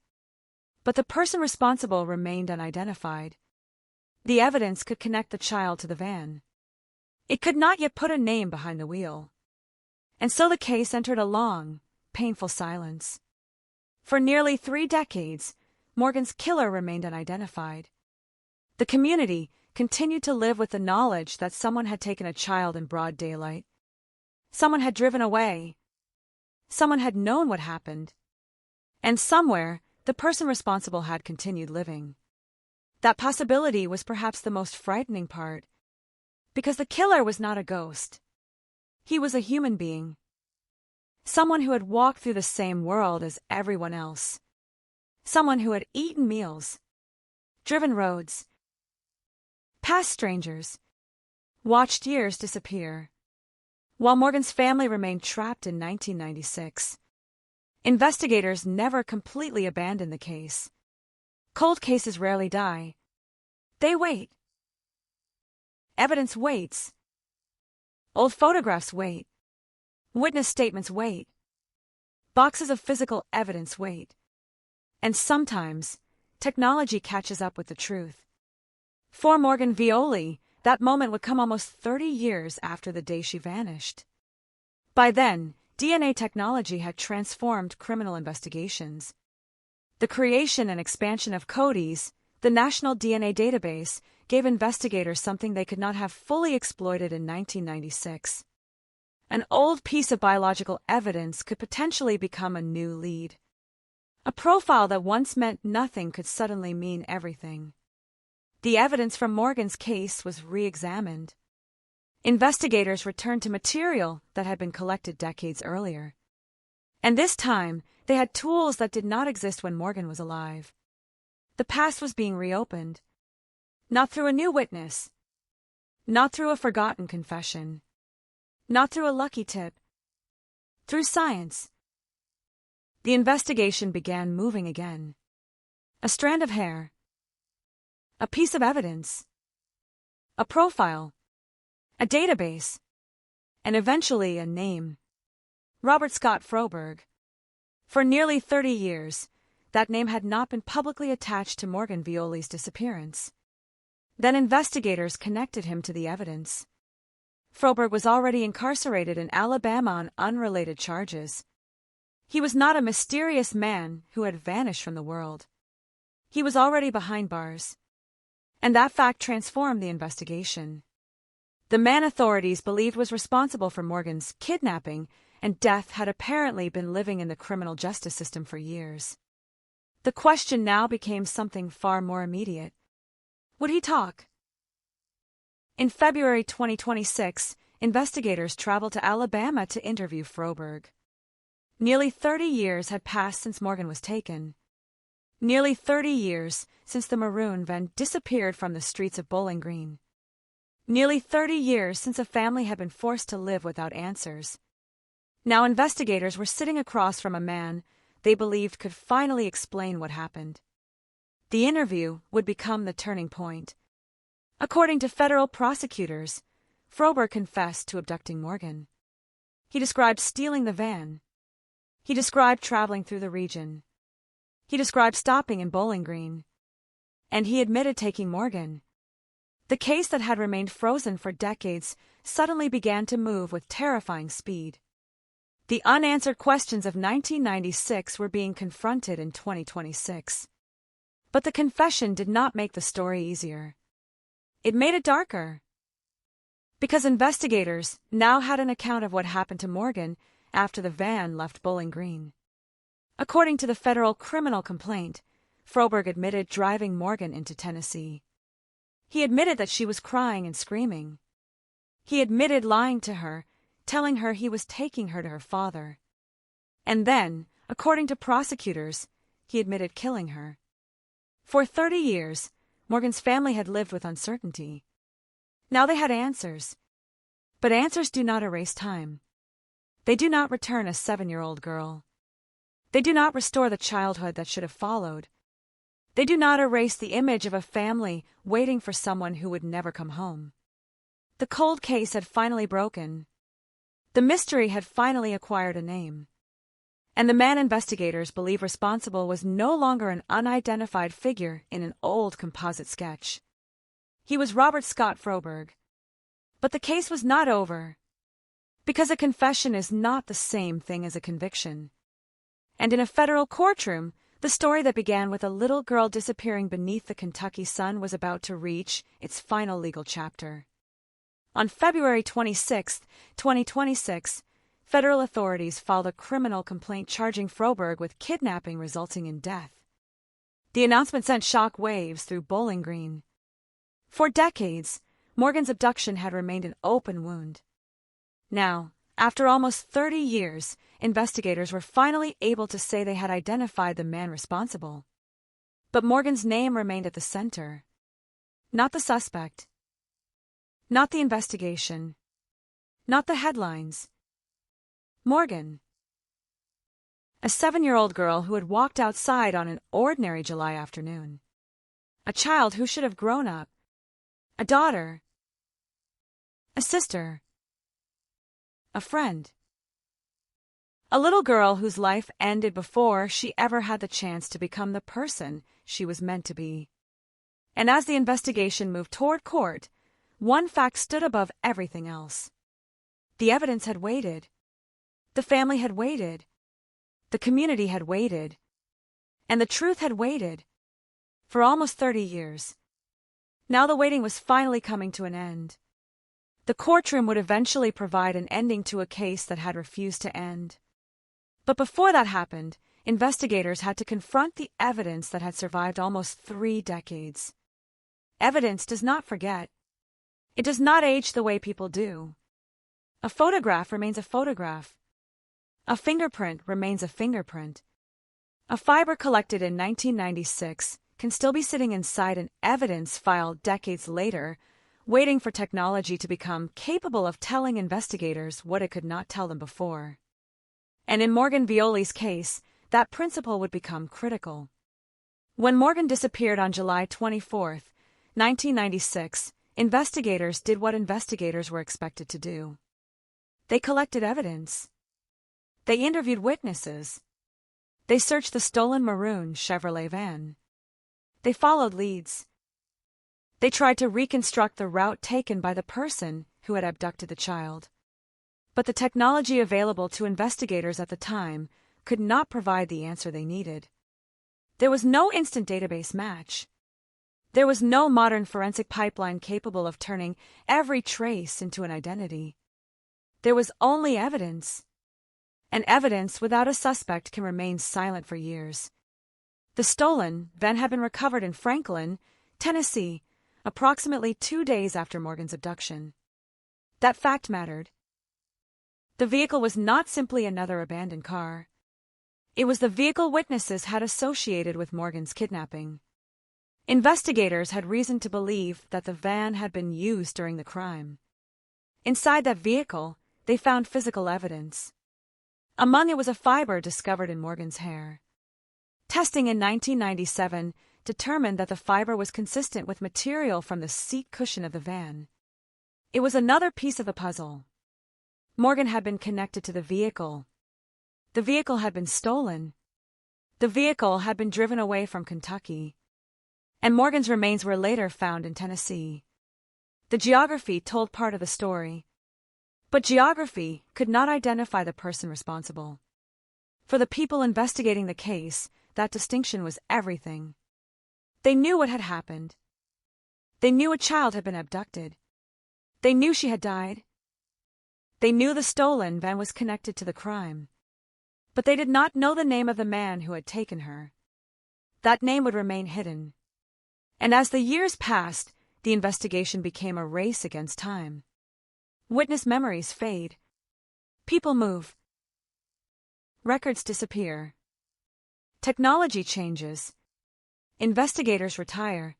But the person responsible remained unidentified. The evidence could connect the child to the van. It could not yet put a name behind the wheel. And so the case entered a long, painful silence. For nearly 3 decades, Morgan's killer remained unidentified. The community continued to live with the knowledge that someone had taken a child in broad daylight. Someone had driven away. Someone had known what happened. And somewhere, the person responsible had continued living. That possibility was perhaps the most frightening part, because the killer was not a ghost. He was a human being. Someone who had walked through the same world as everyone else. Someone who had eaten meals, driven roads, passed strangers, watched years disappear. While Morgan's family remained trapped in 1996, investigators never completely abandoned the case. Cold cases rarely die. They wait. Evidence waits. Old photographs wait. Witness statements wait. Boxes of physical evidence wait. And sometimes, technology catches up with the truth. For Morgan Violi, that moment would come almost 30 years after the day she vanished. By then, DNA technology had transformed criminal investigations. The creation and expansion of CODIS, the National DNA Database, gave investigators something they could not have fully exploited in 1996. An old piece of biological evidence could potentially become a new lead. A profile that once meant nothing could suddenly mean everything. The evidence from Morgan's case was re-examined. Investigators returned to material that had been collected decades earlier. And this time, they had tools that did not exist when Morgan was alive. The past was being reopened. Not through a new witness. Not through a forgotten confession. Not through a lucky tip. Through science. The investigation began moving again. A strand of hair. A piece of evidence. A profile. A database. And eventually a name. Robert Scott Froberg. For nearly 30 years, that name had not been publicly attached to Morgan Violi's disappearance. Then investigators connected him to the evidence. Froberg was already incarcerated in Alabama on unrelated charges. He was not a mysterious man who had vanished from the world. He was already behind bars. And that fact transformed the investigation. The man authorities believed was responsible for Morgan's kidnapping and death had apparently been living in the criminal justice system for years. The question now became something far more immediate. Would he talk? In February 2026, investigators traveled to Alabama to interview Froberg. Nearly 30 years had passed since Morgan was taken. Nearly 30 years since the maroon van disappeared from the streets of Bowling Green. Nearly 30 years since a family had been forced to live without answers. Now investigators were sitting across from a man they believed could finally explain what happened. The interview would become the turning point. According to federal prosecutors, Froberg confessed to abducting Morgan. He described stealing the van. He described traveling through the region. He described stopping in Bowling Green. And he admitted taking Morgan. The case that had remained frozen for decades suddenly began to move with terrifying speed. The unanswered questions of 1996 were being confronted in 2026. But the confession did not make the story easier. It made it darker. Because investigators now had an account of what happened to Morgan after the van left Bowling Green. According to the federal criminal complaint, Froberg admitted driving Morgan into Tennessee. He admitted that she was crying and screaming. He admitted lying to her, telling her he was taking her to her father. And then, according to prosecutors, he admitted killing her. For 30 years, Morgan's family had lived with uncertainty. Now they had answers. But answers do not erase time. They do not return a 7-year-old girl. They do not restore the childhood that should have followed. They do not erase the image of a family waiting for someone who would never come home. The cold case had finally broken. The mystery had finally acquired a name. And the man investigators believe responsible was no longer an unidentified figure in an old composite sketch. He was Robert Scott Froberg. But the case was not over. Because a confession is not the same thing as a conviction. And in a federal courtroom, the story that began with a little girl disappearing beneath the Kentucky sun was about to reach its final legal chapter. On February 26, 2026, federal authorities filed a criminal complaint charging Froberg with kidnapping resulting in death. The announcement sent shock waves through Bowling Green. For decades, Morgan's abduction had remained an open wound. Now, after almost 30 years, investigators were finally able to say they had identified the man responsible. But Morgan's name remained at the center. Not the suspect. Not the investigation. Not the headlines. Morgan. A 7-year-old girl who had walked outside on an ordinary July afternoon. A child who should have grown up. A daughter. A sister. A friend. A little girl whose life ended before she ever had the chance to become the person she was meant to be. And as the investigation moved toward court, one fact stood above everything else. The evidence had waited. The family had waited. The community had waited. And the truth had waited. For almost 30 years. Now the waiting was finally coming to an end. The courtroom would eventually provide an ending to a case that had refused to end. But before that happened, investigators had to confront the evidence that had survived almost 3 decades. Evidence does not forget. It does not age the way people do. A photograph remains a photograph. A fingerprint remains a fingerprint. A fiber collected in 1996 can still be sitting inside an evidence file decades later, waiting for technology to become capable of telling investigators what it could not tell them before. And in Morgan Violi's case, that principle would become critical. When Morgan disappeared on July 24, 1996, investigators did what investigators were expected to do. They collected evidence. They interviewed witnesses. They searched the stolen maroon Chevrolet van. They followed leads. They tried to reconstruct the route taken by the person who had abducted the child. But the technology available to investigators at the time could not provide the answer they needed. There was no instant database match. There was no modern forensic pipeline capable of turning every trace into an identity. There was only evidence. And evidence without a suspect can remain silent for years. The stolen van had been recovered in Franklin, Tennessee, approximately 2 days after Morgan's abduction. That fact mattered. The vehicle was not simply another abandoned car. It was the vehicle witnesses had associated with Morgan's kidnapping. Investigators had reason to believe that the van had been used during the crime. Inside that vehicle, they found physical evidence. Among it was a fiber discovered in Morgan's hair. Testing in 1997 determined that the fiber was consistent with material from the seat cushion of the van. It was another piece of the puzzle. Morgan had been connected to the vehicle. The vehicle had been stolen. The vehicle had been driven away from Kentucky. And Morgan's remains were later found in Tennessee. The geography told part of the story. But geography could not identify the person responsible. For the people investigating the case, that distinction was everything. They knew what had happened. They knew a child had been abducted. They knew she had died. They knew the stolen van was connected to the crime. But they did not know the name of the man who had taken her. That name would remain hidden. And as the years passed, the investigation became a race against time. Witness memories fade. People move. Records disappear. Technology changes. Investigators retire.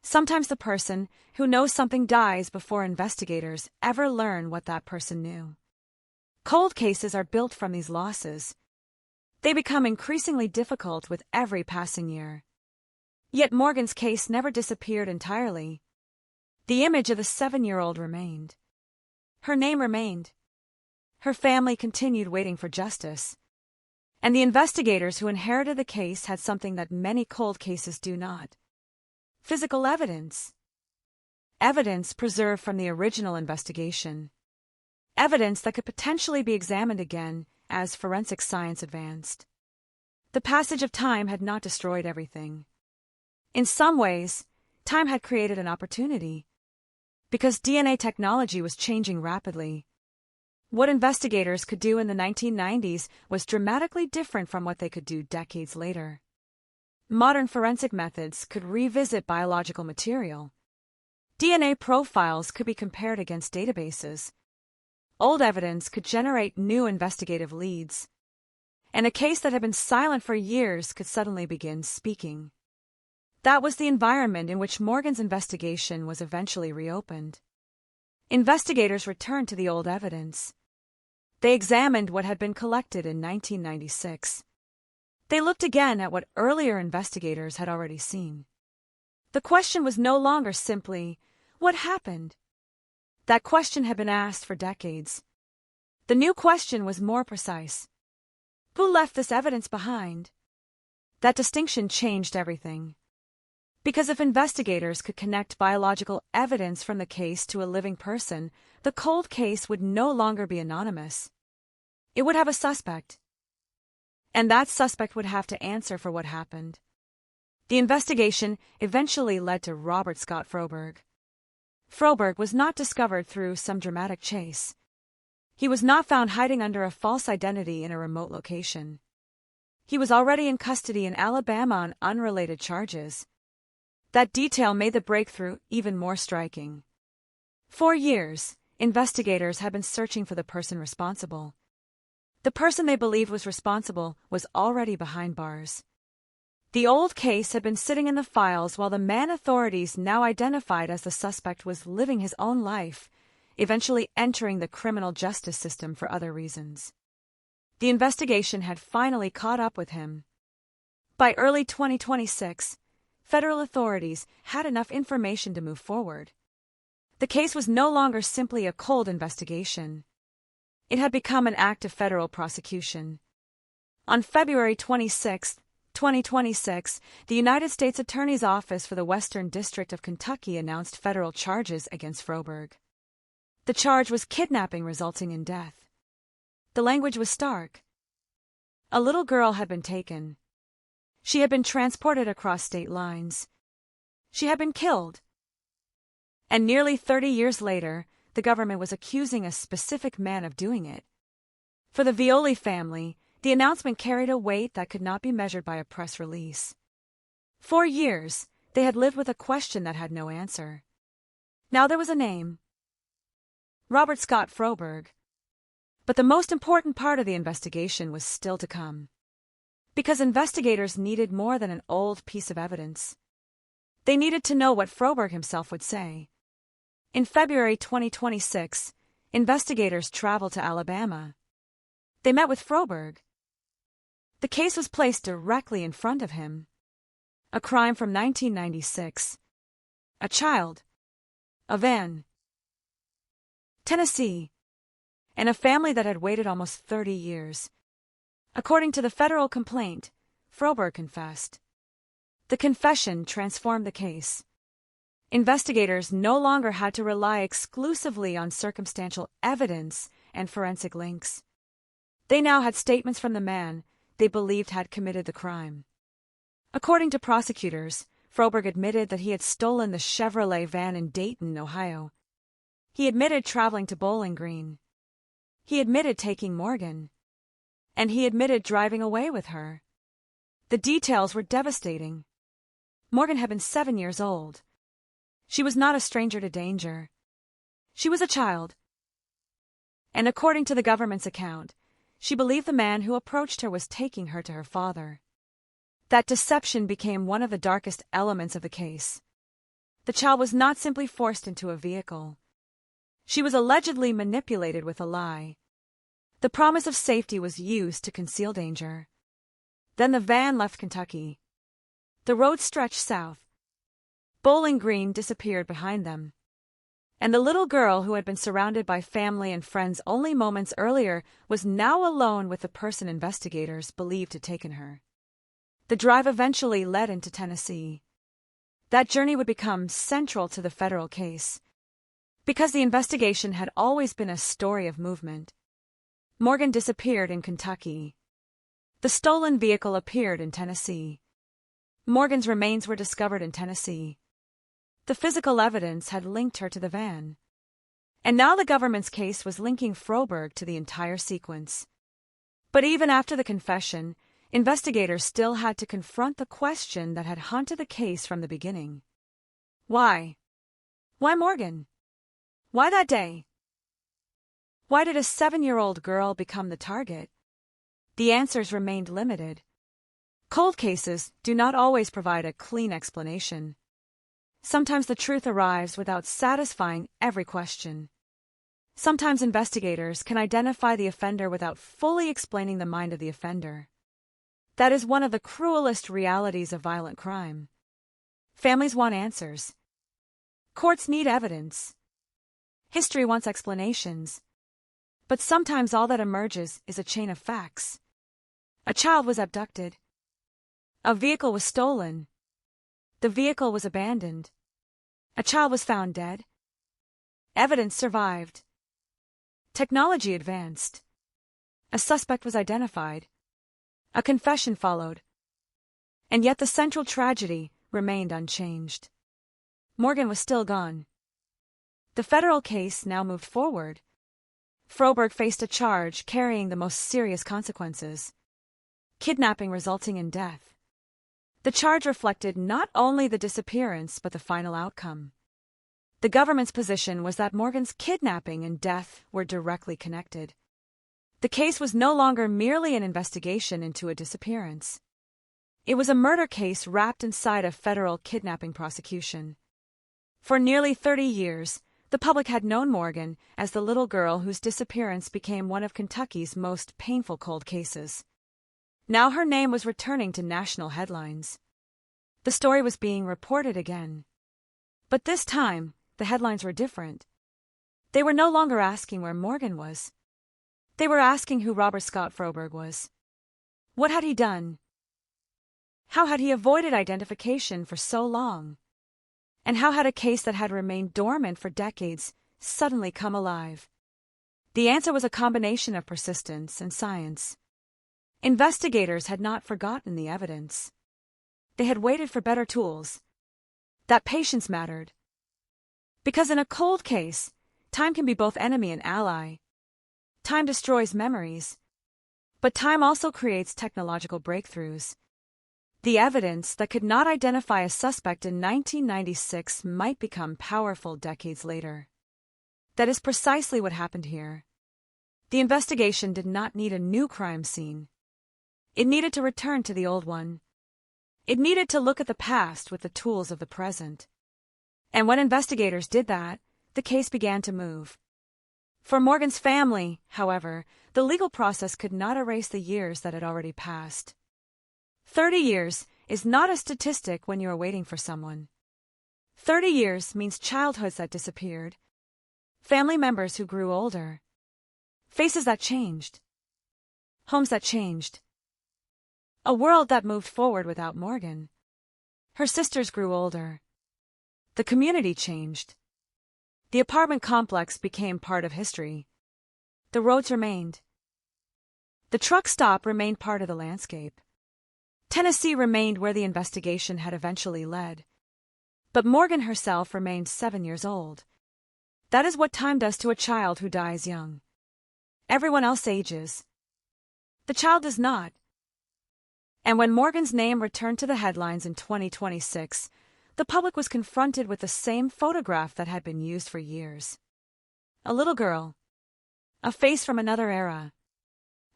Sometimes the person who knows something dies before investigators ever learn what that person knew. Cold cases are built from these losses. They become increasingly difficult with every passing year. Yet Morgan's case never disappeared entirely. The image of the 7-year-old remained. Her name remained. Her family continued waiting for justice. And the investigators who inherited the case had something that many cold cases do not. Physical evidence. Evidence preserved from the original investigation. Evidence that could potentially be examined again as forensic science advanced. The passage of time had not destroyed everything. In some ways, time had created an opportunity. Because DNA technology was changing rapidly. What investigators could do in the 1990s was dramatically different from what they could do decades later. Modern forensic methods could revisit biological material. DNA profiles could be compared against databases. Old evidence could generate new investigative leads. And a case that had been silent for years could suddenly begin speaking. That was the environment in which Morgan's investigation was eventually reopened. Investigators returned to the old evidence. They examined what had been collected in 1996. They looked again at what earlier investigators had already seen. The question was no longer simply, what happened? That question had been asked for decades. The new question was more precise. Who left this evidence behind? That distinction changed everything. Because if investigators could connect biological evidence from the case to a living person, the cold case would no longer be anonymous. It would have a suspect. And that suspect would have to answer for what happened. The investigation eventually led to Robert Scott Froberg. Froberg was not discovered through some dramatic chase. He was not found hiding under a false identity in a remote location. He was already in custody in Alabama on unrelated charges. That detail made the breakthrough even more striking. For years, investigators had been searching for the person responsible. The person they believed was responsible was already behind bars. The old case had been sitting in the files while the man authorities now identified as the suspect was living his own life, eventually entering the criminal justice system for other reasons. The investigation had finally caught up with him. By early 2026, federal authorities had enough information to move forward. The case was no longer simply a cold investigation. It had become an active federal prosecution. On February 26, 2026, the United States Attorney's Office for the Western District of Kentucky announced federal charges against Froberg. The charge was kidnapping resulting in death. The language was stark. A little girl had been taken. She had been transported across state lines. She had been killed. And nearly 30 years later, the government was accusing a specific man of doing it. For the Violi family, the announcement carried a weight that could not be measured by a press release. For years, they had lived with a question that had no answer. Now there was a name: Robert Scott Froberg. But the most important part of the investigation was still to come. Because investigators needed more than an old piece of evidence. They needed to know what Froberg himself would say. In February 2026, investigators traveled to Alabama. They met with Froberg. The case was placed directly in front of him. A crime from 1996. A child. A van. Tennessee. And a family that had waited almost 30 years. According to the federal complaint, Froberg confessed. The confession transformed the case. Investigators no longer had to rely exclusively on circumstantial evidence and forensic links. They now had statements from the man they believed had committed the crime. According to prosecutors, Froberg admitted that he had stolen the Chevrolet van in Dayton, Ohio. He admitted traveling to Bowling Green. He admitted taking Morgan. And he admitted driving away with her. The details were devastating. Morgan had been 7 years old. She was not a stranger to danger. She was a child. And according to the government's account, she believed the man who approached her was taking her to her father. That deception became one of the darkest elements of the case. The child was not simply forced into a vehicle. She was allegedly manipulated with a lie. The promise of safety was used to conceal danger. Then the van left Kentucky. The road stretched south. Bowling Green disappeared behind them. And the little girl who had been surrounded by family and friends only moments earlier was now alone with the person investigators believed had taken her. The drive eventually led into Tennessee. That journey would become central to the federal case. Because the investigation had always been a story of movement. Morgan disappeared in Kentucky. The stolen vehicle appeared in Tennessee. Morgan's remains were discovered in Tennessee. The physical evidence had linked her to the van. And now the government's case was linking Froberg to the entire sequence. But even after the confession, investigators still had to confront the question that had haunted the case from the beginning. Why? Why Morgan? Why that day? Why did a 7-year-old girl become the target? The answers remained limited. Cold cases do not always provide a clean explanation. Sometimes the truth arrives without satisfying every question. Sometimes investigators can identify the offender without fully explaining the mind of the offender. That is one of the cruelest realities of violent crime. Families want answers. Courts need evidence. History wants explanations. But sometimes all that emerges is a chain of facts. A child was abducted. A vehicle was stolen. The vehicle was abandoned. A child was found dead. Evidence survived. Technology advanced. A suspect was identified. A confession followed. And yet the central tragedy remained unchanged. Morgan was still gone. The federal case now moved forward. Froberg faced a charge carrying the most serious consequences: kidnapping resulting in death. The charge reflected not only the disappearance but the final outcome. The government's position was that Morgan's kidnapping and death were directly connected. The case was no longer merely an investigation into a disappearance. It was a murder case wrapped inside a federal kidnapping prosecution. For nearly 30 years, the public had known Morgan as the little girl whose disappearance became one of Kentucky's most painful cold cases. Now her name was returning to national headlines. The story was being reported again. But this time, the headlines were different. They were no longer asking where Morgan was. They were asking who Robert Scott Froberg was. What had he done? How had he avoided identification for so long? And how had a case that had remained dormant for decades suddenly come alive? The answer was a combination of persistence and science. Investigators had not forgotten the evidence. They had waited for better tools. That patience mattered. Because in a cold case, time can be both enemy and ally. Time destroys memories. But time also creates technological breakthroughs. The evidence that could not identify a suspect in 1996 might become powerful decades later. That is precisely what happened here. The investigation did not need a new crime scene. It needed to return to the old one. It needed to look at the past with the tools of the present. And when investigators did that, the case began to move. For Morgan's family, however, the legal process could not erase the years that had already passed. 30 years is not a statistic when you are waiting for someone. 30 years means childhoods that disappeared, family members who grew older, faces that changed, homes that changed, a world that moved forward without Morgan. Her sisters grew older. The community changed. The apartment complex became part of history. The roads remained. The truck stop remained part of the landscape. Tennessee remained where the investigation had eventually led. But Morgan herself remained 7 years old. That is what time does to a child who dies young. Everyone else ages. The child does not. And when Morgan's name returned to the headlines in 2026, the public was confronted with the same photograph that had been used for years. A little girl. A face from another era.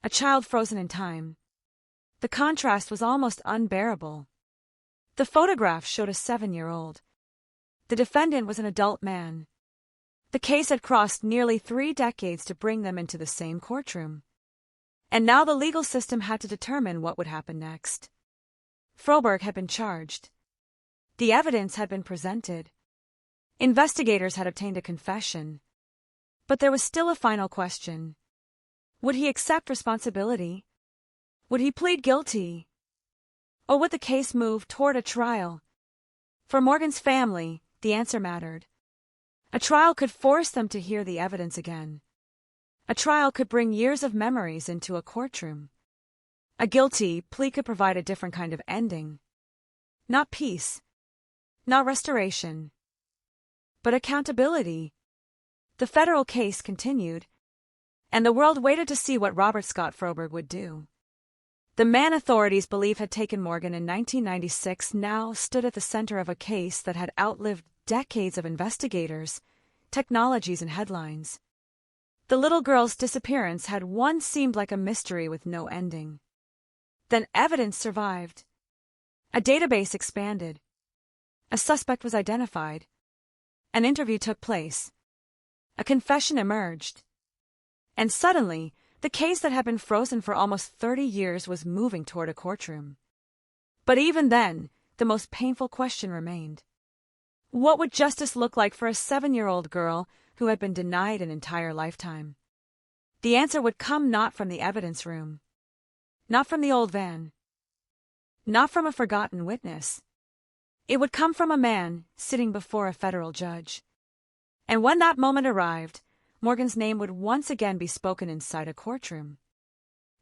A child frozen in time. The contrast was almost unbearable. The photograph showed a 7-year-old. The defendant was an adult man. The case had crossed nearly 3 decades to bring them into the same courtroom. And now the legal system had to determine what would happen next. Froberg had been charged. The evidence had been presented. Investigators had obtained a confession. But there was still a final question. Would he accept responsibility? Would he plead guilty? Or would the case move toward a trial? For Morgan's family, the answer mattered. A trial could force them to hear the evidence again. A trial could bring years of memories into a courtroom. A guilty plea could provide a different kind of ending. Not peace. Not restoration. But accountability. The federal case continued, and the world waited to see what Robert Scott Froberg would do. The man authorities believe had taken Morgan in 1996 now stood at the center of a case that had outlived decades of investigators, technologies, and headlines. The little girl's disappearance had once seemed like a mystery with no ending. Then evidence survived. A database expanded. A suspect was identified. An interview took place. A confession emerged. And suddenly, the case that had been frozen for almost 30 years was moving toward a courtroom. But even then, the most painful question remained. What would justice look like for a 7-year-old girl who had been denied an entire lifetime? The answer would come not from the evidence room, not from the old van, not from a forgotten witness. It would come from a man sitting before a federal judge. And when that moment arrived, Morgan's name would once again be spoken inside a courtroom.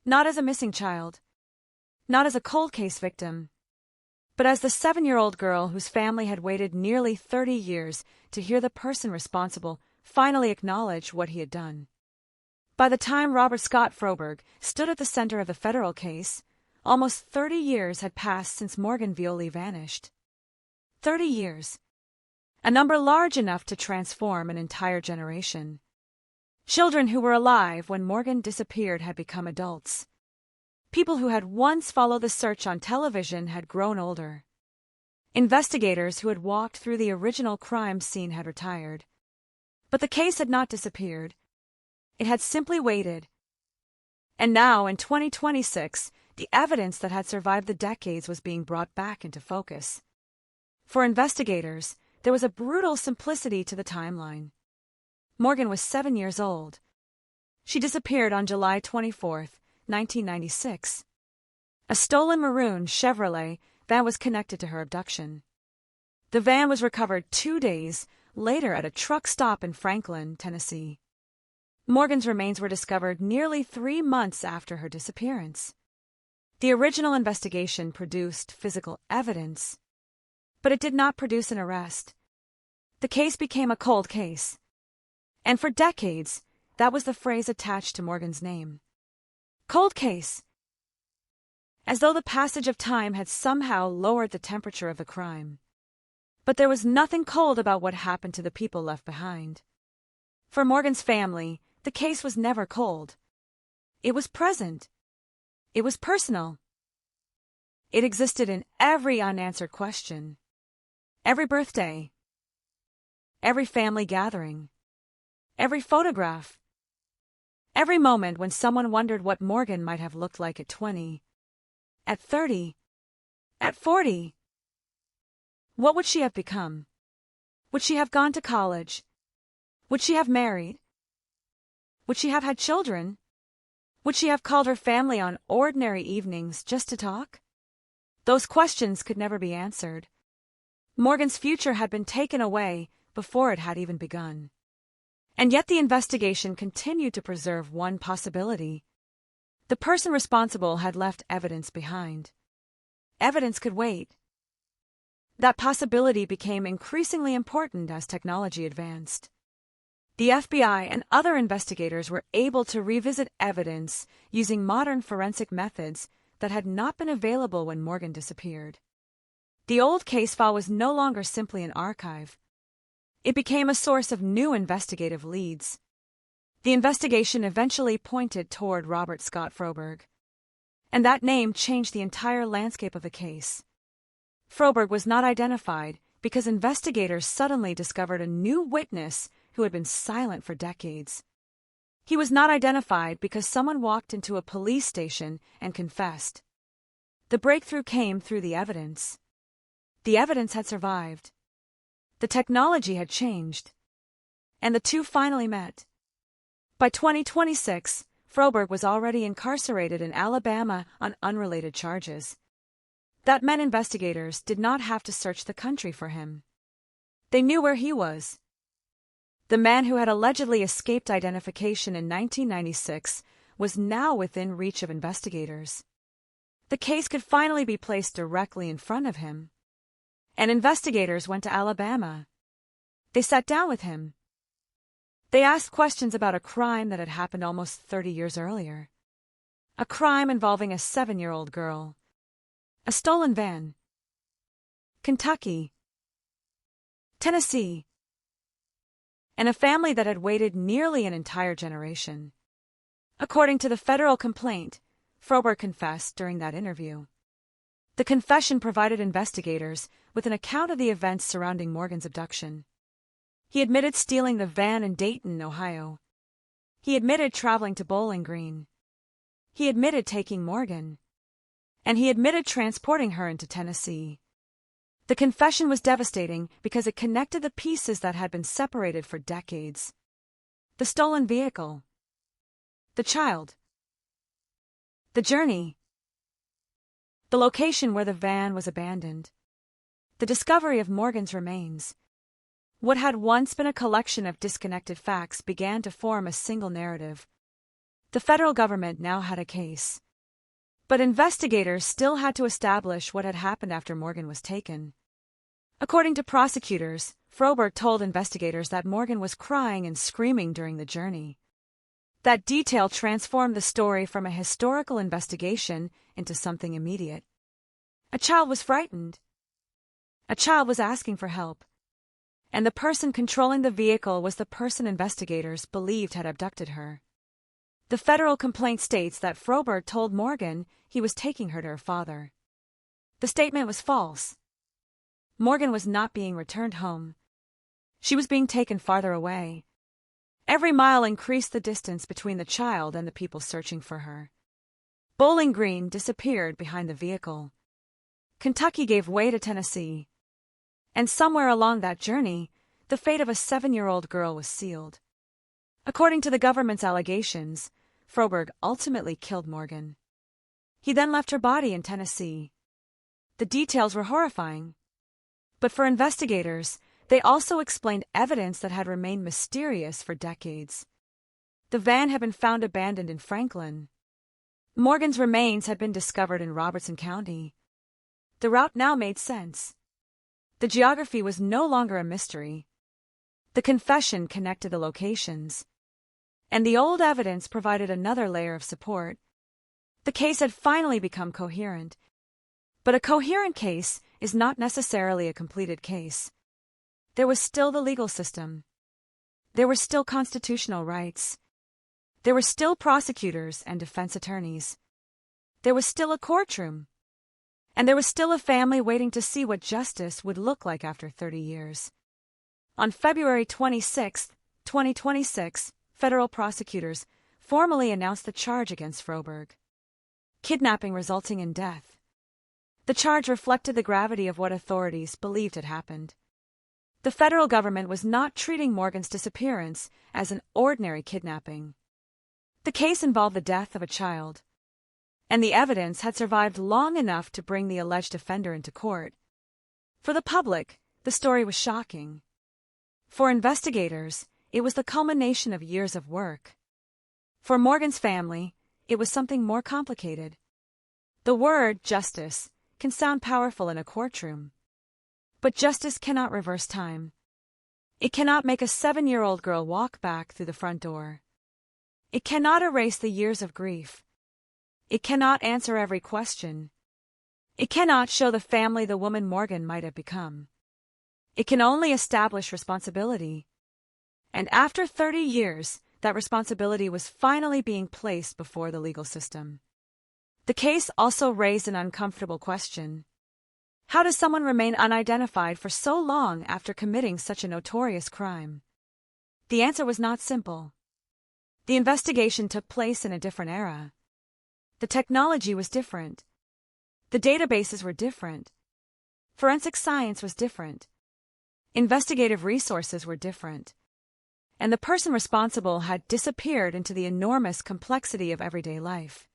Not as a missing child, not as a cold case victim, but as the 7-year-old girl whose family had waited nearly 30 years to hear the person responsible finally acknowledge what he had done. By the time Robert Scott Froberg stood at the center of the federal case, almost 30 years had passed since Morgan Violi vanished. 30 years. A number large enough to transform an entire generation. Children who were alive when Morgan disappeared had become adults. People who had once followed the search on television had grown older. Investigators who had walked through the original crime scene had retired. But the case had not disappeared. It had simply waited. And now, in 2026, the evidence that had survived the decades was being brought back into focus. For investigators, there was a brutal simplicity to the timeline. Morgan was 7 years old. She disappeared on July 24, 1996. A stolen maroon Chevrolet van was connected to her abduction. The van was recovered 2 days later at a truck stop in Franklin, Tennessee. Morgan's remains were discovered nearly 3 months after her disappearance. The original investigation produced physical evidence, but it did not produce an arrest. The case became a cold case. And for decades, that was the phrase attached to Morgan's name. Cold case. As though the passage of time had somehow lowered the temperature of the crime. But there was nothing cold about what happened to the people left behind. For Morgan's family, the case was never cold. It was present. It was personal. It existed in every unanswered question. Every birthday. Every family gathering. Every photograph. Every moment when someone wondered what Morgan might have looked like at 20. At 30. At 40. What would she have become? Would she have gone to college? Would she have married? Would she have had children? Would she have called her family on ordinary evenings just to talk? Those questions could never be answered. Morgan's future had been taken away before it had even begun. And yet the investigation continued to preserve one possibility. The person responsible had left evidence behind. Evidence could wait. That possibility became increasingly important as technology advanced. The FBI and other investigators were able to revisit evidence using modern forensic methods that had not been available when Morgan disappeared. The old case file was no longer simply an archive. It became a source of new investigative leads. The investigation eventually pointed toward Robert Scott Froberg. And that name changed the entire landscape of the case. Froberg was not identified because investigators suddenly discovered a new witness who had been silent for decades. He was not identified because someone walked into a police station and confessed. The breakthrough came through the evidence. The evidence had survived. The technology had changed. And the two finally met. By 2026, Froberg was already incarcerated in Alabama on unrelated charges. That meant investigators did not have to search the country for him. They knew where he was. The man who had allegedly escaped identification in 1996 was now within reach of investigators. The case could finally be placed directly in front of him. And investigators went to Alabama. They sat down with him. They asked questions about a crime that had happened almost 30 years earlier. A crime involving a 7-year-old girl. A stolen van. Kentucky. Tennessee. And a family that had waited nearly an entire generation. According to the federal complaint, Froberg confessed during that interview. The confession provided investigators with an account of the events surrounding Morgan's abduction. He admitted stealing the van in Dayton, Ohio. He admitted traveling to Bowling Green. He admitted taking Morgan. And he admitted transporting her into Tennessee. The confession was devastating because it connected the pieces that had been separated for decades. The stolen vehicle. The child. The journey. The location where the van was abandoned. The discovery of Morgan's remains. What had once been a collection of disconnected facts began to form a single narrative. The federal government now had a case. But investigators still had to establish what had happened after Morgan was taken. According to prosecutors, Froberg told investigators that Morgan was crying and screaming during the journey. That detail transformed the story from a historical investigation into something immediate. A child was frightened. A child was asking for help. And the person controlling the vehicle was the person investigators believed had abducted her. The federal complaint states that Froberg told Morgan he was taking her to her father. The statement was false. Morgan was not being returned home. She was being taken farther away. Every mile increased the distance between the child and the people searching for her. Bowling Green disappeared behind the vehicle. Kentucky gave way to Tennessee. And somewhere along that journey, the fate of a 7-year-old girl was sealed. According to the government's allegations, Froberg ultimately killed Morgan. He then left her body in Tennessee. The details were horrifying. But for investigators, they also explained evidence that had remained mysterious for decades. The van had been found abandoned in Franklin. Morgan's remains had been discovered in Robertson County. The route now made sense. The geography was no longer a mystery. The confession connected the locations. And the old evidence provided another layer of support. The case had finally become coherent. But a coherent case is not necessarily a completed case. There was still the legal system. There were still constitutional rights. There were still prosecutors and defense attorneys. There was still a courtroom. And there was still a family waiting to see what justice would look like after 30 years. On February 26, 2026, federal prosecutors formally announced the charge against Froberg. Kidnapping resulting in death. The charge reflected the gravity of what authorities believed had happened. The federal government was not treating Morgan's disappearance as an ordinary kidnapping. The case involved the death of a child, and the evidence had survived long enough to bring the alleged offender into court. For the public, the story was shocking. For investigators, it was the culmination of years of work. For Morgan's family, it was something more complicated. The word justice can sound powerful in a courtroom. But justice cannot reverse time. It cannot make a 7-year-old girl walk back through the front door. It cannot erase the years of grief. It cannot answer every question. It cannot show the family the woman Morgan might have become. It can only establish responsibility. And after 30 years, that responsibility was finally being placed before the legal system. The case also raised an uncomfortable question. How does someone remain unidentified for so long after committing such a notorious crime? The answer was not simple. The investigation took place in a different era. The technology was different. The databases were different. Forensic science was different. Investigative resources were different. And the person responsible had disappeared into the enormous complexity of everyday life.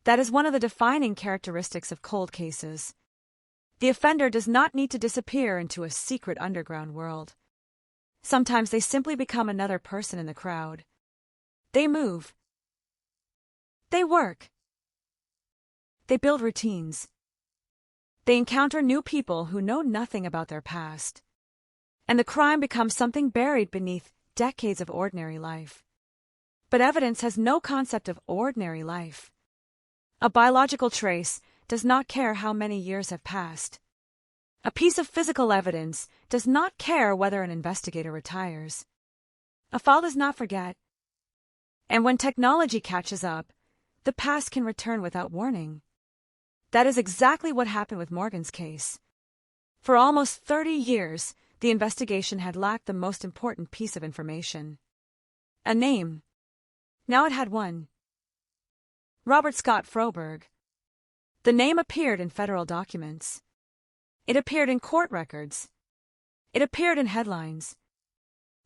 That is one of the defining characteristics of cold cases. The offender does not need to disappear into a secret underground world. Sometimes they simply become another person in the crowd. They move. They work. They build routines. They encounter new people who know nothing about their past. And the crime becomes something buried beneath decades of ordinary life. But evidence has no concept of ordinary life. A biological trace does not care how many years have passed. A piece of physical evidence does not care whether an investigator retires. A file does not forget. And when technology catches up, the past can return without warning. That is exactly what happened with Morgan's case. For almost 30 years, the investigation had lacked the most important piece of information. A name. Now it had one. Robert Scott Froberg. The name appeared in federal documents. It appeared in court records. It appeared in headlines.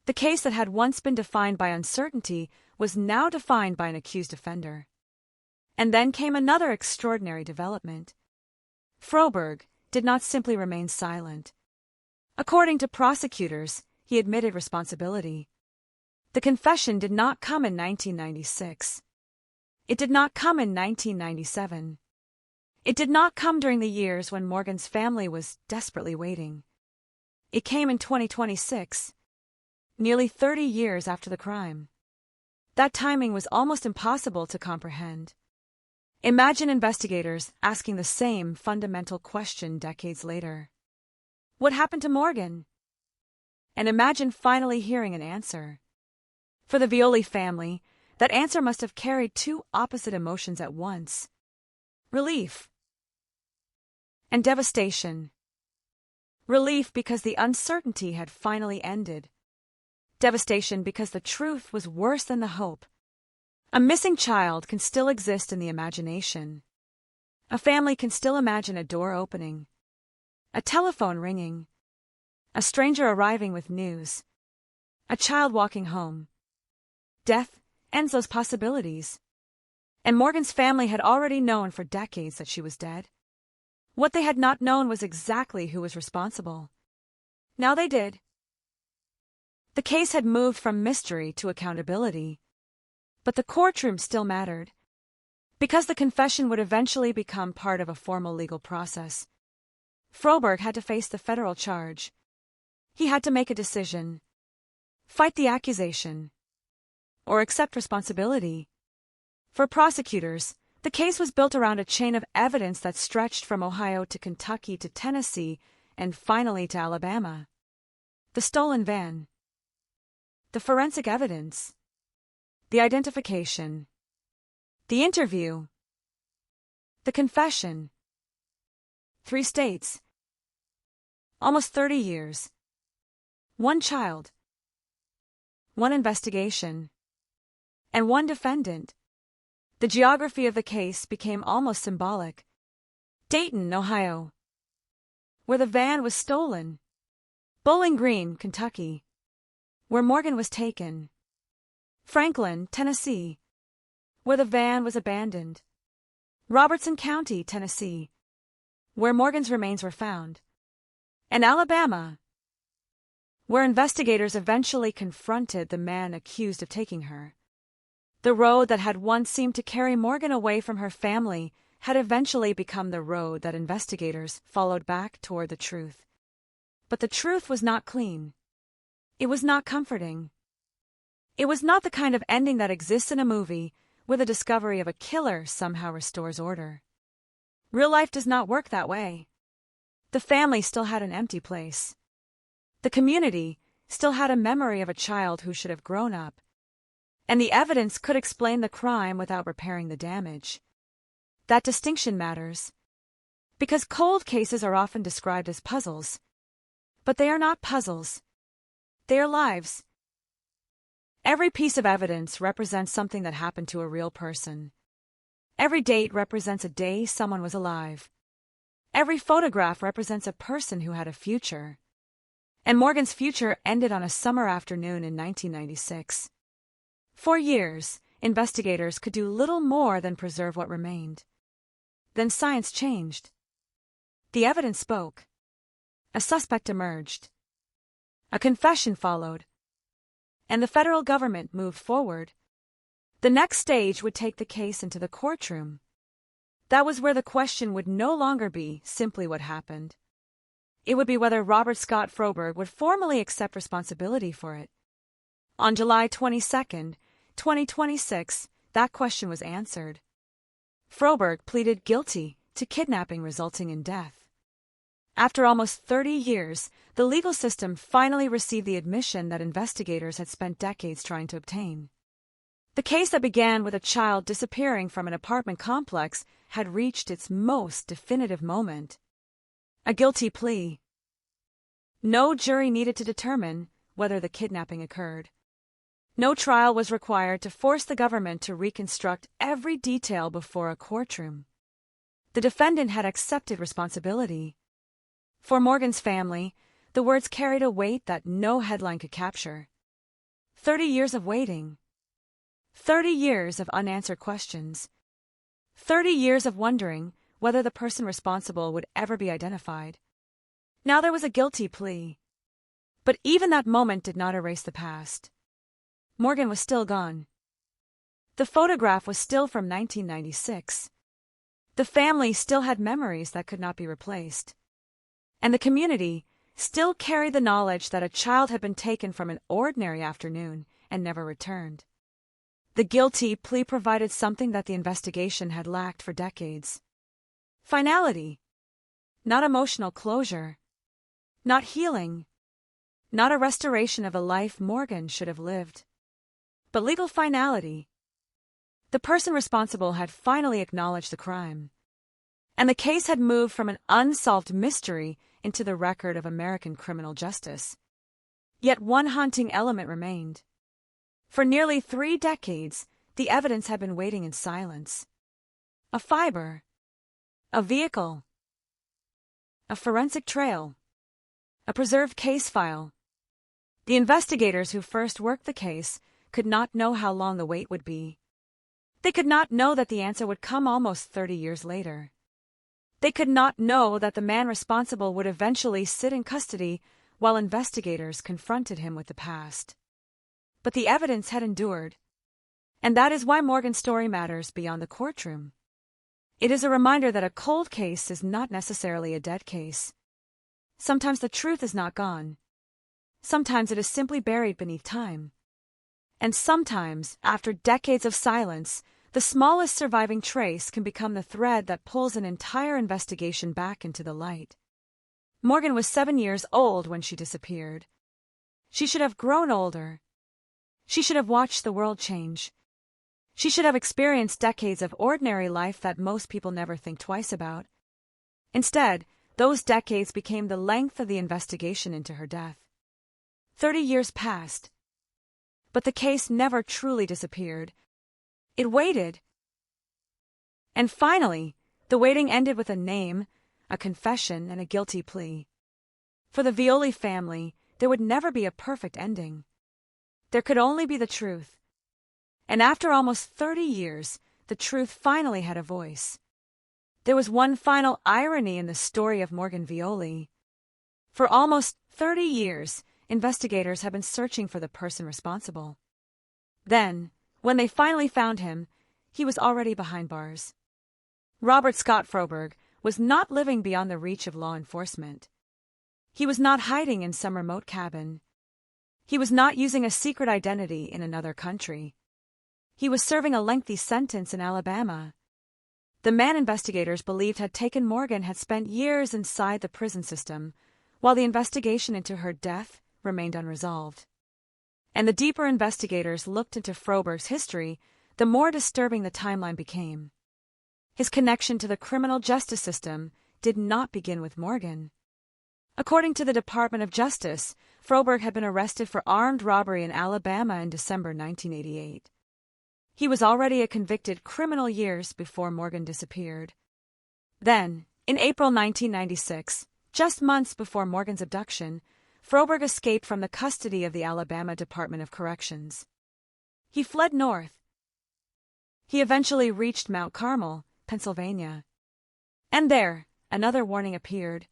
The case that had once been defined by uncertainty was now defined by an accused offender. And then came another extraordinary development. Froberg did not simply remain silent. According to prosecutors, he admitted responsibility. The confession did not come in 1996. It did not come in 1997. It did not come during the years when Morgan's family was desperately waiting. It came in 2026, nearly 30 years after the crime. That timing was almost impossible to comprehend. Imagine investigators asking the same fundamental question decades later. What happened to Morgan? And imagine finally hearing an answer. For the Violi family, That answer must have carried two opposite emotions at once: relief and devastation. Relief because the uncertainty had finally ended. Devastation because the truth was worse than the hope. A missing child can still exist in the imagination. A family can still imagine a door opening, a telephone ringing, a stranger arriving with news, a child walking home. Death ends those possibilities. And Morgan's family had already known for decades that she was dead. What they had not known was exactly who was responsible. Now they did. The case had moved from mystery to accountability. But the courtroom still mattered, because the confession would eventually become part of a formal legal process. Froberg had to face the federal charge. He had to make a decision: fight the accusation, or accept responsibility. For prosecutors, the case was built around a chain of evidence that stretched from Ohio to Kentucky to Tennessee and finally to Alabama. The stolen van, the forensic evidence, the identification, the interview, the confession. 3 states, almost 30 years, 1 child, 1 investigation, and 1 defendant. The geography of the case became almost symbolic. Dayton, Ohio, where the van was stolen. Bowling Green, Kentucky, where Morgan was taken. Franklin, Tennessee, where the van was abandoned. Robertson County, Tennessee, where Morgan's remains were found. And Alabama, where investigators eventually confronted the man accused of taking her. The road that had once seemed to carry Morgan away from her family had eventually become the road that investigators followed back toward the truth. But the truth was not clean. It was not comforting. It was not the kind of ending that exists in a movie where the discovery of a killer somehow restores order. Real life does not work that way. The family still had an empty place. The community still had a memory of a child who should have grown up. And the evidence could explain the crime without repairing the damage. That distinction matters, because cold cases are often described as puzzles. But they are not puzzles. They are lives. Every piece of evidence represents something that happened to a real person. Every date represents a day someone was alive. Every photograph represents a person who had a future. And Morgan's future ended on a summer afternoon in 1996. For years, investigators could do little more than preserve what remained. Then science changed. The evidence spoke. A suspect emerged. A confession followed. And the federal government moved forward. The next stage would take the case into the courtroom. That was where the question would no longer be simply what happened. It would be whether Robert Scott Froberg would formally accept responsibility for it. On July 22, 2026, that question was answered. Froberg pleaded guilty to kidnapping resulting in death. After almost 30 years, the legal system finally received the admission that investigators had spent decades trying to obtain. The case that began with a child disappearing from an apartment complex had reached its most definitive moment. A guilty plea. No jury needed to determine whether the kidnapping occurred. No trial was required to force the government to reconstruct every detail before a courtroom. The defendant had accepted responsibility. For Morgan's family, the words carried a weight that no headline could capture. 30 years of waiting. 30 years of unanswered questions. 30 years of wondering whether the person responsible would ever be identified. Now there was a guilty plea. But even that moment did not erase the past. Morgan was still gone. The photograph was still from 1996. The family still had memories that could not be replaced. And the community still carried the knowledge that a child had been taken from an ordinary afternoon and never returned. The guilty plea provided something that the investigation had lacked for decades. Finality. Not emotional closure. Not healing. Not a restoration of a life Morgan should have lived. But legal finality. The person responsible had finally acknowledged the crime, and the case had moved from an unsolved mystery into the record of American criminal justice. Yet one haunting element remained. For nearly 3 decades, the evidence had been waiting in silence. A fiber, a vehicle, a forensic trail, a preserved case file. The investigators who first worked the case could not know how long the wait would be. They could not know that the answer would come almost 30 years later. They could not know that the man responsible would eventually sit in custody while investigators confronted him with the past. But the evidence had endured, and that is why Morgan's story matters beyond the courtroom. It is a reminder that a cold case is not necessarily a dead case. Sometimes the truth is not gone. Sometimes it is simply buried beneath time. And sometimes, after decades of silence, the smallest surviving trace can become the thread that pulls an entire investigation back into the light. Morgan was 7 years old when she disappeared. She should have grown older. She should have watched the world change. She should have experienced decades of ordinary life that most people never think twice about. Instead, those decades became the length of the investigation into her death. 30 years passed. But the case never truly disappeared. It waited. And finally, the waiting ended with a name, a confession, and a guilty plea. For the Violi family, there would never be a perfect ending. There could only be the truth. And after almost 30 years, the truth finally had a voice. There was one final irony in the story of Morgan Violi. For almost 30 years, investigators have been searching for the person responsible. Then, when they finally found him, he was already behind bars. Robert Scott Froberg was not living beyond the reach of law enforcement. He was not hiding in some remote cabin. He was not using a secret identity in another country. He was serving a lengthy sentence in Alabama. The man investigators believed had taken Morgan had spent years inside the prison system, while the investigation into her death remained unresolved. And the deeper investigators looked into Froberg's history, the more disturbing the timeline became. His connection to the criminal justice system did not begin with Morgan. According to the Department of Justice, Froberg had been arrested for armed robbery in Alabama in December 1988. He was already a convicted criminal years before Morgan disappeared. Then, in April 1996, just months before Morgan's abduction, Froberg escaped from the custody of the Alabama Department of Corrections. He fled north. He eventually reached Mount Carmel, Pennsylvania. And there, another warning appeared.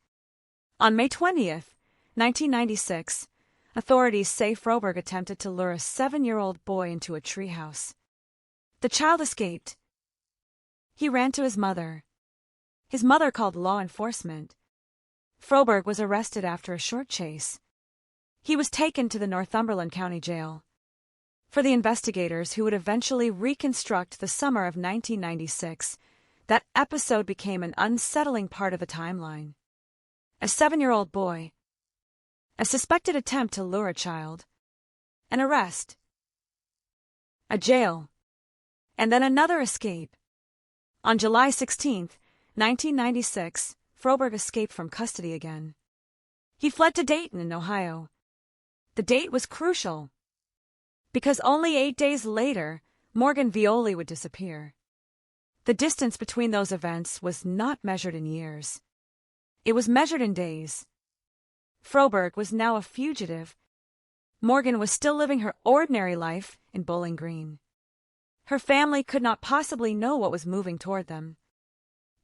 On May 20th, 1996, authorities say Froberg attempted to lure a 7-year-old boy into a treehouse. The child escaped. He ran to his mother. His mother called law enforcement. Froberg was arrested after a short chase. He was taken to the Northumberland County Jail. For the investigators who would eventually reconstruct the summer of 1996, that episode became an unsettling part of the timeline. A 7-year-old boy. A suspected attempt to lure a child. An arrest. A jail. And then another escape. On July 16, 1996, Froberg escaped from custody again. He fled to Dayton in Ohio. The date was crucial, because only 8 days later, Morgan Violi would disappear. The distance between those events was not measured in years. It was measured in days. Froberg was now a fugitive. Morgan was still living her ordinary life in Bowling Green. Her family could not possibly know what was moving toward them.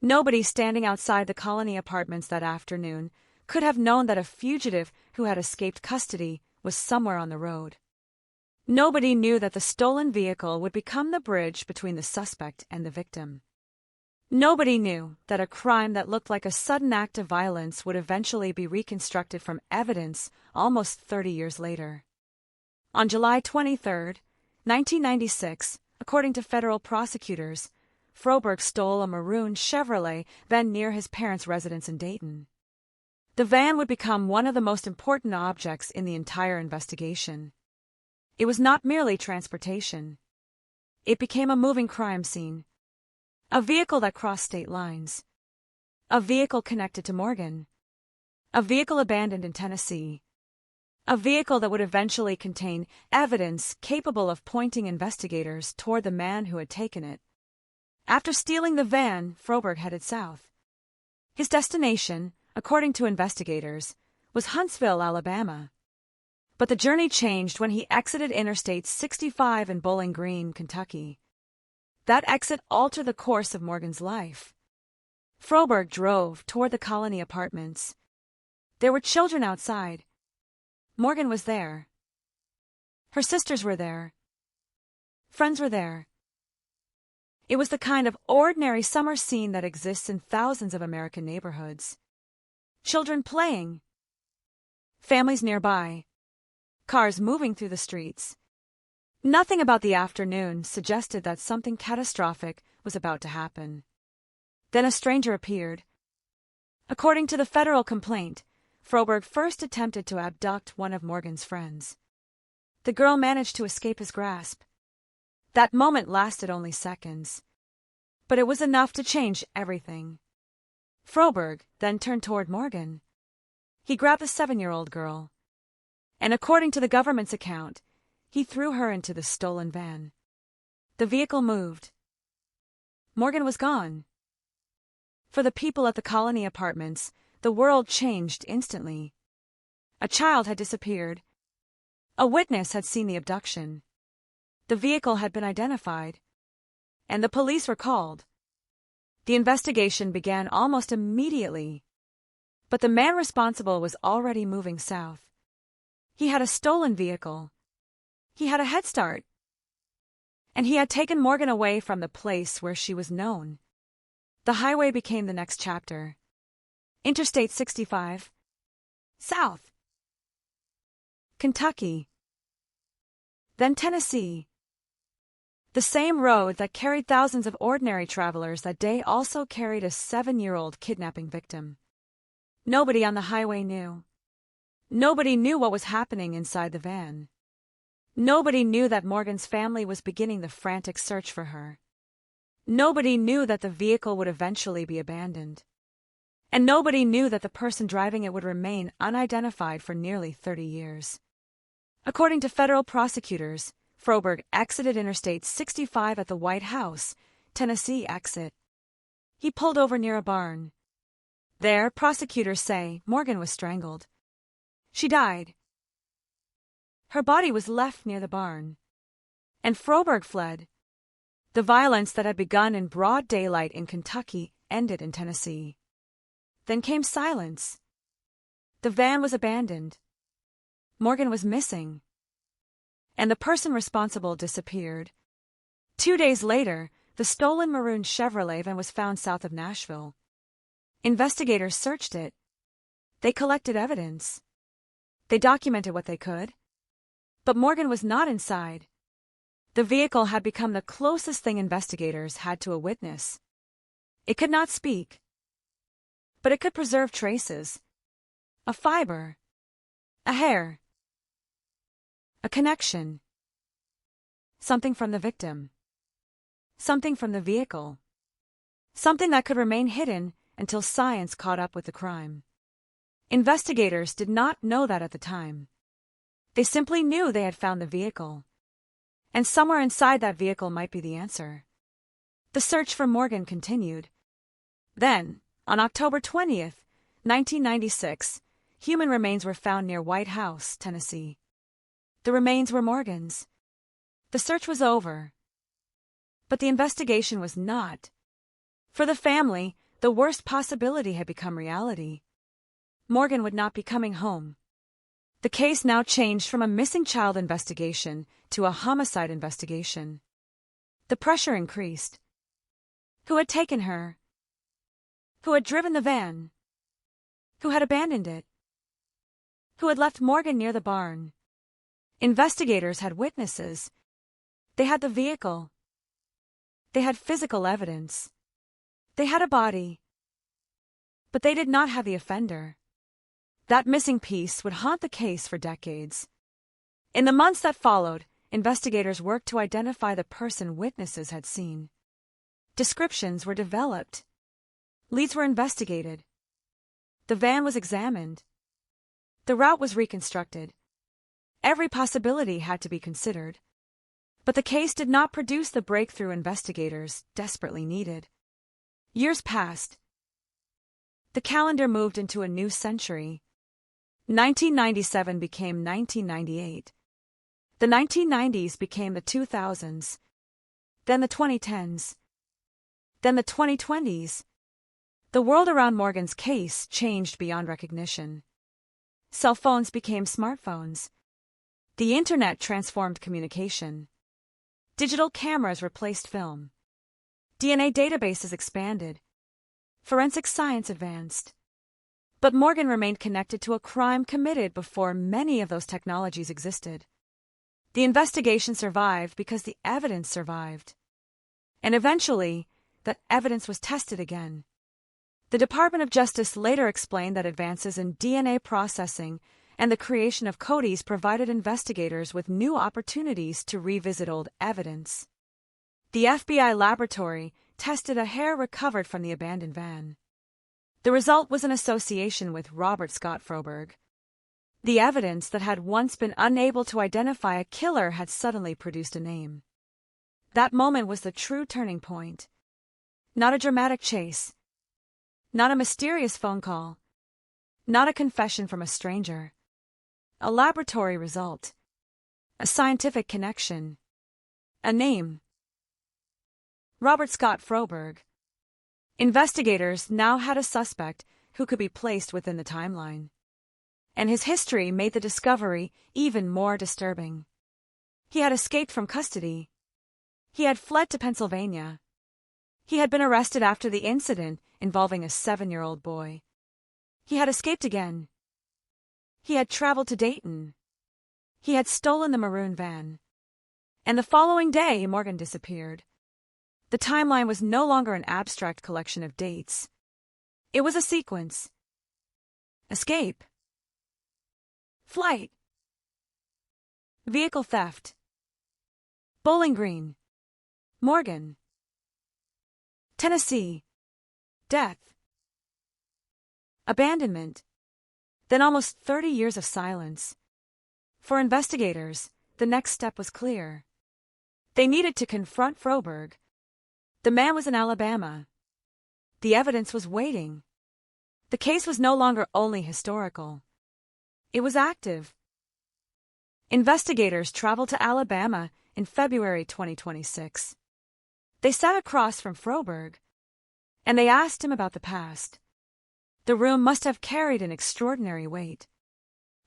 Nobody standing outside the Colony Apartments that afternoon could have known that a fugitive who had escaped custody was somewhere on the road. Nobody knew that the stolen vehicle would become the bridge between the suspect and the victim. Nobody knew that a crime that looked like a sudden act of violence would eventually be reconstructed from evidence almost 30 years later. On July 23, 1996, according to federal prosecutors, Froberg stole a maroon Chevrolet van near his parents' residence in Dayton. The van would become one of the most important objects in the entire investigation. It was not merely transportation. It became a moving crime scene. A vehicle that crossed state lines. A vehicle connected to Morgan. A vehicle abandoned in Tennessee. A vehicle that would eventually contain evidence capable of pointing investigators toward the man who had taken it. After stealing the van, Froberg headed south. His destination, according to investigators, was Huntsville, Alabama. But the journey changed when he exited Interstate 65 in Bowling Green, Kentucky. That exit altered the course of Morgan's life. Froberg drove toward the Colony Apartments. There were children outside. Morgan was there. Her sisters were there. Friends were there. It was the kind of ordinary summer scene that exists in thousands of American neighborhoods. Children playing. Families nearby. Cars moving through the streets. Nothing about the afternoon suggested that something catastrophic was about to happen. Then a stranger appeared. According to the federal complaint, Froberg first attempted to abduct one of Morgan's friends. The girl managed to escape his grasp. That moment lasted only seconds. But it was enough to change everything. Froberg then turned toward Morgan. He grabbed the 7-year-old girl. And according to the government's account, he threw her into the stolen van. The vehicle moved. Morgan was gone. For the people at the Colony Apartments, the world changed instantly. A child had disappeared. A witness had seen the abduction. The vehicle had been identified. And the police were called. The investigation began almost immediately. But the man responsible was already moving south. He had a stolen vehicle. He had a head start. And he had taken Morgan away from the place where she was known. The highway became the next chapter. Interstate 65. South. Kentucky. Then Tennessee. The same road that carried thousands of ordinary travelers that day also carried a 7-year-old kidnapping victim. Nobody on the highway knew. Nobody knew what was happening inside the van. Nobody knew that Morgan's family was beginning the frantic search for her. Nobody knew that the vehicle would eventually be abandoned. And nobody knew that the person driving it would remain unidentified for nearly 30 years. According to federal prosecutors, Froberg exited Interstate 65 at the White House, Tennessee exit. He pulled over near a barn. There, prosecutors say, Morgan was strangled. She died. Her body was left near the barn. And Froberg fled. The violence that had begun in broad daylight in Kentucky ended in Tennessee. Then came silence. The van was abandoned. Morgan was missing. And the person responsible disappeared. 2 days later, the stolen maroon Chevrolet van was found south of Nashville. Investigators searched it. They collected evidence. They documented what they could. But Morgan was not inside. The vehicle had become the closest thing investigators had to a witness. It could not speak. But it could preserve traces. A fiber. A hair. A connection. Something from the victim. Something from the vehicle. Something that could remain hidden until science caught up with the crime. Investigators did not know that at the time. They simply knew they had found the vehicle. And somewhere inside that vehicle might be the answer. The search for Morgan continued. Then, on October 20th, 1996, human remains were found near White House, Tennessee. The remains were Morgan's. The search was over. But the investigation was not. For the family, the worst possibility had become reality. Morgan would not be coming home. The case now changed from a missing child investigation to a homicide investigation. The pressure increased. Who had taken her? Who had driven the van? Who had abandoned it? Who had left Morgan near the barn? Investigators had witnesses. They had the vehicle. They had physical evidence. They had a body. But they did not have the offender. That missing piece would haunt the case for decades. In the months that followed, investigators worked to identify the person witnesses had seen. Descriptions were developed. Leads were investigated. The van was examined. The route was reconstructed. Every possibility had to be considered. But the case did not produce the breakthrough investigators desperately needed. Years passed. The calendar moved into a new century. 1997 became 1998. The 1990s became the 2000s. Then the 2010s. Then the 2020s. The world around Morgan's case changed beyond recognition. Cell phones became smartphones. The internet transformed communication. Digital cameras replaced film. DNA databases expanded. Forensic science advanced. But Morgan remained connected to a crime committed before many of those technologies existed. The investigation survived because the evidence survived. And eventually, that evidence was tested again. The Department of Justice later explained that advances in DNA processing and the creation of CODIs provided investigators with new opportunities to revisit old evidence. The FBI laboratory tested a hair recovered from the abandoned van. The result was an association with Robert Scott Froberg. The evidence that had once been unable to identify a killer had suddenly produced a name. That moment was the true turning point. Not a dramatic chase. Not a mysterious phone call. Not a confession from a stranger. A laboratory result. A scientific connection. A name. Robert Scott Froberg. Investigators now had a suspect who could be placed within the timeline. And his history made the discovery even more disturbing. He had escaped from custody. He had fled to Pennsylvania. He had been arrested after the incident involving a 7-year-old boy. He had escaped again. He had traveled to Dayton. He had stolen the maroon van. And the following day, Morgan disappeared. The timeline was no longer an abstract collection of dates. It was a sequence. Escape. Flight. Vehicle theft. Bowling Green. Morgan. Tennessee. Death. Abandonment. Then almost 30 years of silence. For investigators, the next step was clear. They needed to confront Froberg. The man was in Alabama. The evidence was waiting. The case was no longer only historical. It was active. Investigators traveled to Alabama in February 2026. They sat across from Froberg, and they asked him about the past. The room must have carried an extraordinary weight.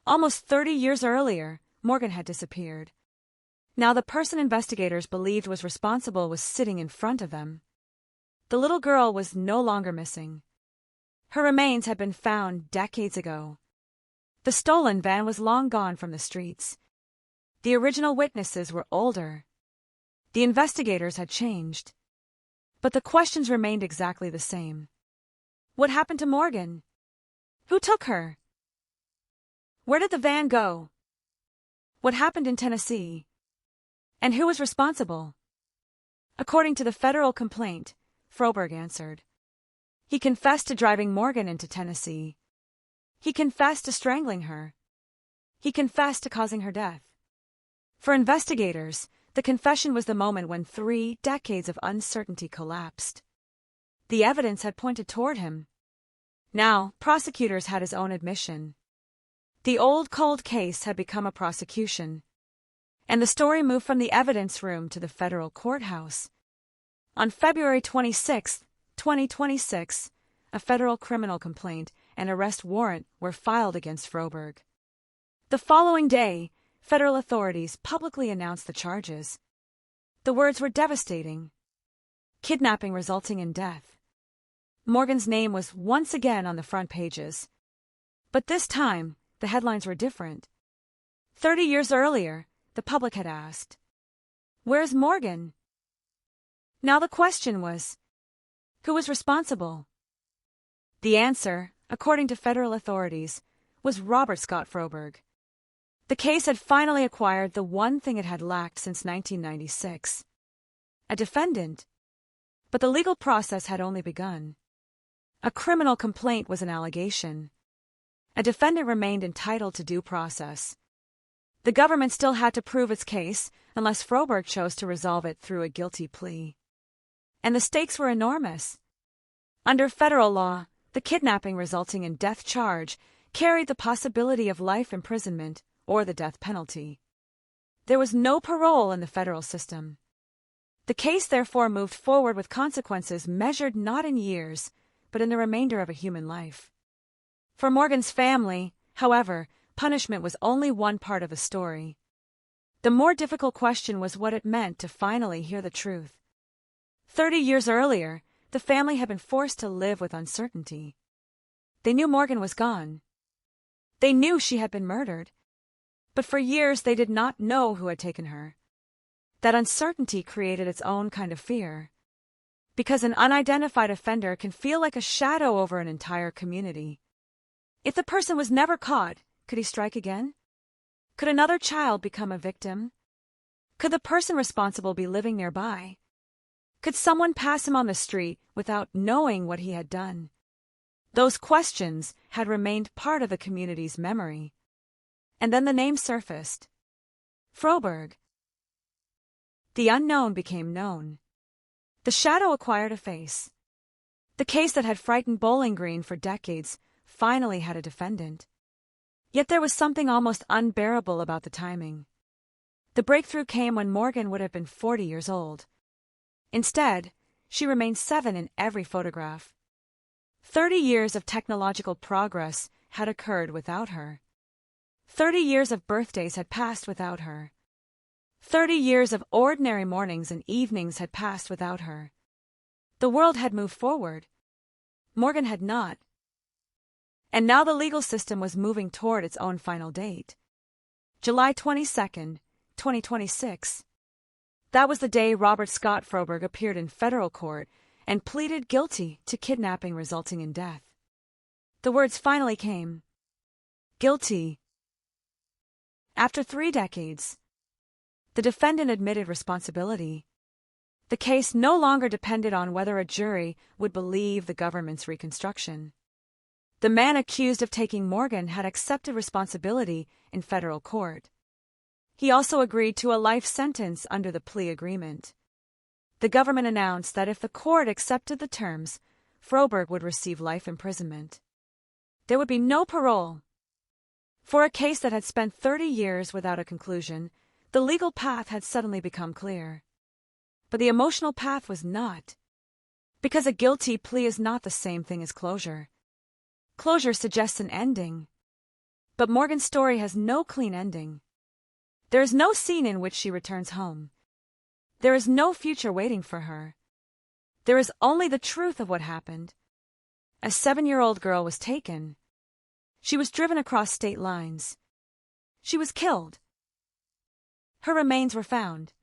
Almost 30 years earlier, Morgan had disappeared. Now the person investigators believed was responsible was sitting in front of them. The little girl was no longer missing. Her remains had been found decades ago. The stolen van was long gone from the streets. The original witnesses were older. The investigators had changed. But the questions remained exactly the same. What happened to Morgan? Who took her? Where did the van go? What happened in Tennessee? And who was responsible? According to the federal complaint, Froberg answered. He confessed to driving Morgan into Tennessee. He confessed to strangling her. He confessed to causing her death. For investigators, the confession was the moment when 3 decades of uncertainty collapsed. The evidence had pointed toward him. Now, prosecutors had his own admission. The old cold case had become a prosecution. And the story moved from the evidence room to the federal courthouse. On February 26, 2026, a federal criminal complaint and arrest warrant were filed against Froberg. The following day, federal authorities publicly announced the charges. The words were devastating. Kidnapping resulting in death. Morgan's name was once again on the front pages. But this time, the headlines were different. 30 years earlier, the public had asked, "Where's Morgan?" Now the question was, who was responsible? The answer, according to federal authorities, was Robert Scott Froberg. The case had finally acquired the one thing it had lacked since 1996. A defendant. But the legal process had only begun. A criminal complaint was an allegation. A defendant remained entitled to due process. The government still had to prove its case unless Froberg chose to resolve it through a guilty plea. And the stakes were enormous. Under federal law, the kidnapping resulting in death charge carried the possibility of life imprisonment or the death penalty. There was no parole in the federal system. The case therefore moved forward with consequences measured not in years, but in the remainder of a human life. For Morgan's family, however, punishment was only one part of the story. The more difficult question was what it meant to finally hear the truth. 30 years earlier, the family had been forced to live with uncertainty. They knew Morgan was gone. They knew she had been murdered. But for years they did not know who had taken her. That uncertainty created its own kind of fear. Because an unidentified offender can feel like a shadow over an entire community. If the person was never caught, could he strike again? Could another child become a victim? Could the person responsible be living nearby? Could someone pass him on the street without knowing what he had done? Those questions had remained part of the community's memory. And then the name surfaced. Froberg. The unknown became known. The shadow acquired a face. The case that had frightened Bowling Green for decades finally had a defendant. Yet there was something almost unbearable about the timing. The breakthrough came when Morgan would have been 40 years old. Instead, she remained 7 in every photograph. 30 years of technological progress had occurred without her. 30 years of birthdays had passed without her. 30 years of ordinary mornings and evenings had passed without her. The world had moved forward. Morgan had not. And now the legal system was moving toward its own final date. July 22nd, 2026. That was the day Robert Scott Froberg appeared in federal court and pleaded guilty to kidnapping resulting in death. The words finally came. Guilty. After 3 decades, the defendant admitted responsibility. The case no longer depended on whether a jury would believe the government's reconstruction. The man accused of taking Morgan had accepted responsibility in federal court. He also agreed to a life sentence under the plea agreement. The government announced that if the court accepted the terms, Froberg would receive life imprisonment. There would be no parole. For a case that had spent 30 years without a conclusion, the legal path had suddenly become clear. But the emotional path was not. Because a guilty plea is not the same thing as closure. Closure suggests an ending. But Morgan's story has no clean ending. There is no scene in which she returns home. There is no future waiting for her. There is only the truth of what happened. A 7-year-old girl was taken. She was driven across state lines. She was killed. Her remains were found.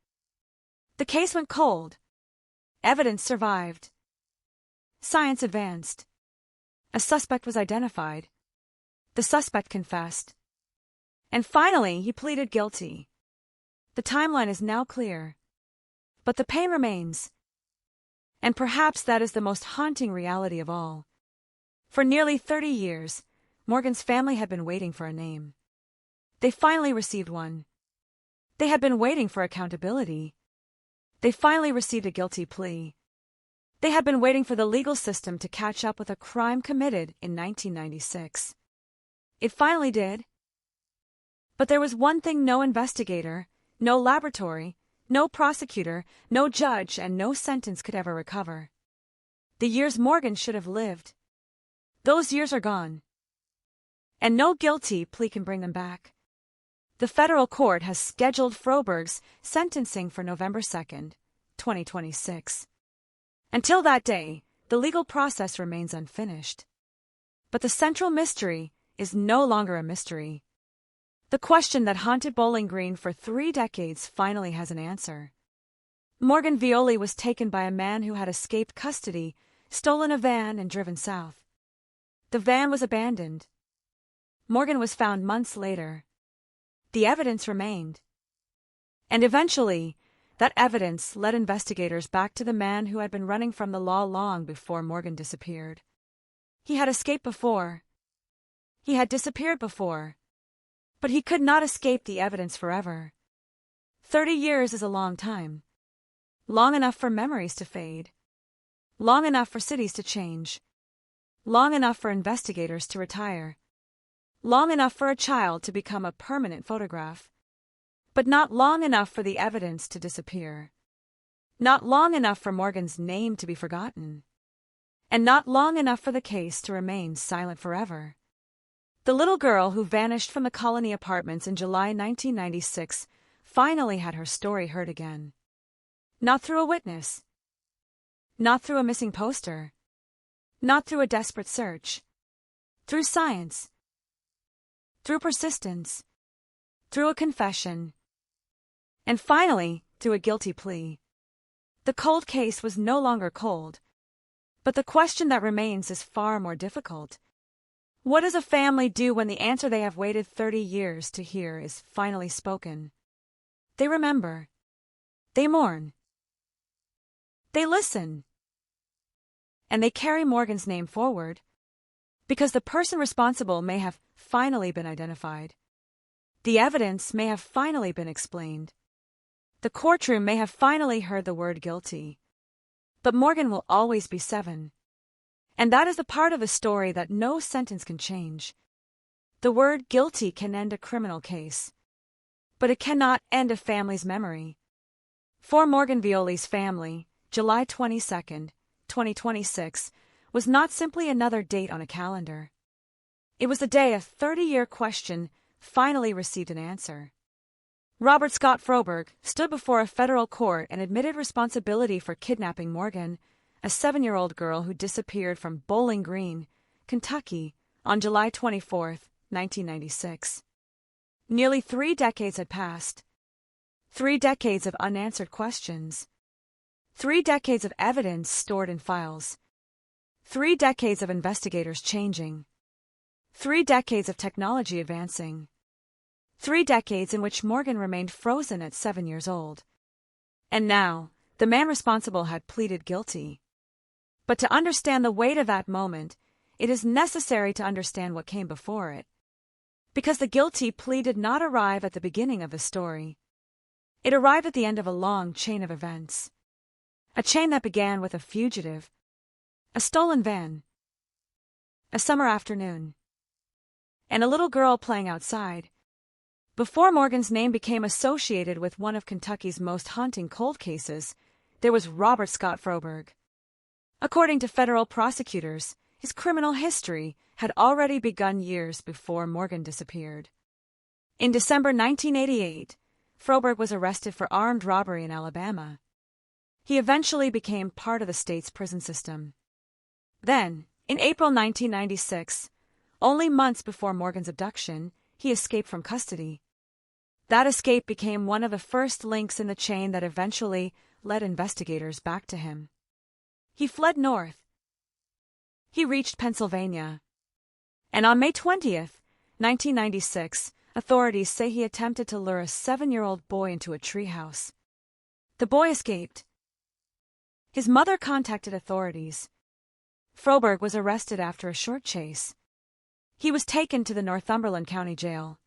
The case went cold. Evidence survived. Science advanced. A suspect was identified. The suspect confessed. And finally, he pleaded guilty. The timeline is now clear. But the pain remains. And perhaps that is the most haunting reality of all. For nearly 30 years, Morgan's family had been waiting for a name. They finally received one. They had been waiting for accountability. They finally received a guilty plea. They had been waiting for the legal system to catch up with a crime committed in 1996. It finally did. But there was one thing no investigator, no laboratory, no prosecutor, no judge, and no sentence could ever recover. The years Morgan should have lived. Those years are gone. And no guilty plea can bring them back. The federal court has scheduled Froberg's sentencing for November 2nd, 2026. Until that day, the legal process remains unfinished. But the central mystery is no longer a mystery. The question that haunted Bowling Green for 3 decades finally has an answer. Morgan Violi was taken by a man who had escaped custody, stolen a van, and driven south. The van was abandoned. Morgan was found months later. the evidence remained. And eventually, that evidence led investigators back to the man who had been running from the law long before Morgan disappeared. He had escaped before. He had disappeared before. But he could not escape the evidence forever. 30 years is a long time. Long enough for memories to fade. Long enough for cities to change. Long enough for investigators to retire. Long enough for a child to become a permanent photograph. But not long enough for the evidence to disappear. Not long enough for Morgan's name to be forgotten. And not long enough for the case to remain silent forever. The little girl who vanished from the Colony Apartments in July 1996 finally had her story heard again. Not through a witness. Not through a missing poster. Not through a desperate search. Through science. Through persistence. Through a confession. And finally, through a guilty plea. The cold case was no longer cold. But the question that remains is far more difficult. What does a family do when the answer they have waited 30 years to hear is finally spoken? They remember. They mourn. They listen. And they carry Morgan's name forward, because the person responsible may have finally been identified. The evidence may have finally been explained. The courtroom may have finally heard the word guilty. But Morgan will always be 7. And that is the part of the story that no sentence can change. The word guilty can end a criminal case. But it cannot end a family's memory. For Morgan Violi's family, July 22, 2026, was not simply another date on a calendar. It was the day a 30-year question finally received an answer. Robert Scott Froberg stood before a federal court and admitted responsibility for kidnapping Morgan, a 7-year-old girl who disappeared from Bowling Green, Kentucky, on July 24, 1996. Nearly 3 decades had passed. 3 decades of unanswered questions. 3 decades of evidence stored in files. 3 decades of investigators changing. 3 decades of technology advancing. 3 decades in which Morgan remained frozen at 7 years old. And now, the man responsible had pleaded guilty. But to understand the weight of that moment, it is necessary to understand what came before it. Because the guilty plea did not arrive at the beginning of the story. It arrived at the end of a long chain of events. A chain that began with a fugitive, a stolen van, a summer afternoon, and a little girl playing outside. Before Morgan's name became associated with one of Kentucky's most haunting cold cases, there was Robert Scott Froberg. According to federal prosecutors, his criminal history had already begun years before Morgan disappeared. In December 1988, Froberg was arrested for armed robbery in Alabama. He eventually became part of the state's prison system. Then, in April 1996, only months before Morgan's abduction, he escaped from custody. That escape became one of the first links in the chain that eventually led investigators back to him. He fled north. He reached Pennsylvania. And on May 20th, 1996, authorities say he attempted to lure a 7-year-old boy into a treehouse. The boy escaped. His mother contacted authorities. Froberg was arrested after a short chase. He was taken to the Northumberland County Jail.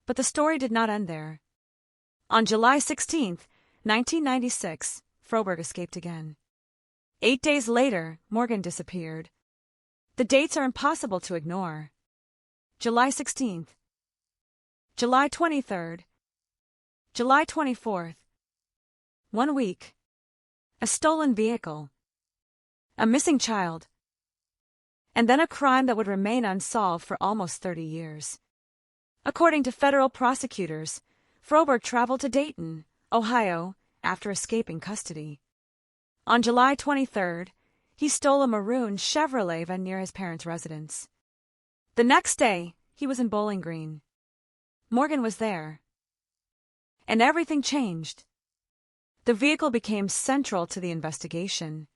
But the story did not end there. On July 16, 1996, Froberg escaped again. 8 days later, Morgan disappeared. The dates are impossible to ignore. July 16th, July 23rd, July 24th. 1 week. A stolen vehicle. A missing child. And then a crime that would remain unsolved for almost 30 years. According to federal prosecutors, Froberg traveled to Dayton, Ohio, after escaping custody. On July 23rd, he stole a maroon Chevrolet van near his parents' residence. The next day, he was in Bowling Green. Morgan was there. And everything changed. The vehicle became central to the investigation.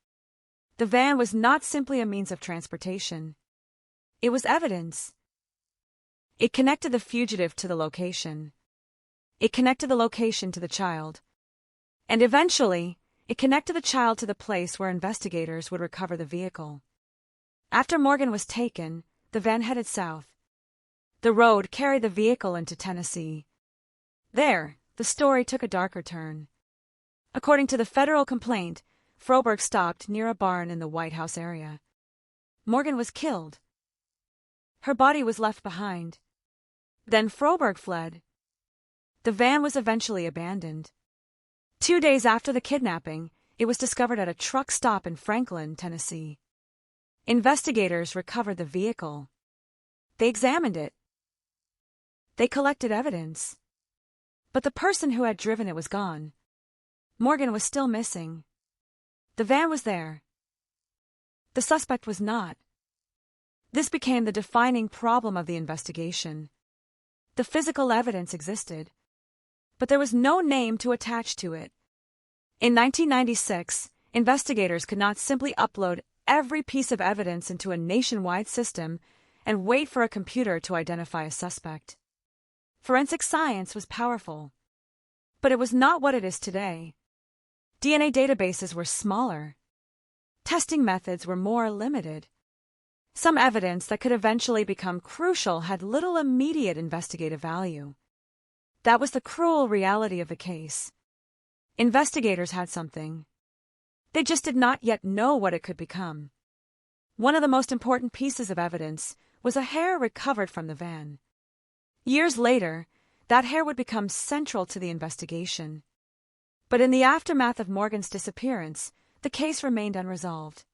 The van was not simply a means of transportation. It was evidence. It connected the fugitive to the location, It connected the location to the child. And eventually, it connected the child to the place where investigators would recover the vehicle. After Morgan was taken, the van headed south. The road carried the vehicle into Tennessee. There, the story took a darker turn. According to the federal complaint, Froberg stopped near a barn in the White House area. Morgan was killed. Her body was left behind. Then Froberg fled. The van was eventually abandoned. 2 days after the kidnapping, it was discovered at a truck stop in Franklin, Tennessee. Investigators recovered the vehicle. They examined it. They collected evidence. But the person who had driven it was gone. Morgan was still missing. The van was there. The suspect was not. This became the defining problem of the investigation. The physical evidence existed, but there was no name to attach to it. In 1996, investigators could not simply upload every piece of evidence into a nationwide system and wait for a computer to identify a suspect. Forensic science was powerful, but it was not what it is today. DNA databases were smaller. Testing methods were more limited. Some evidence that could eventually become crucial had little immediate investigative value. That was the cruel reality of the case. Investigators had something. They just did not yet know what it could become. One of the most important pieces of evidence was a hair recovered from the van. Years later, that hair would become central to the investigation. But in the aftermath of Morgan's disappearance, the case remained unresolved.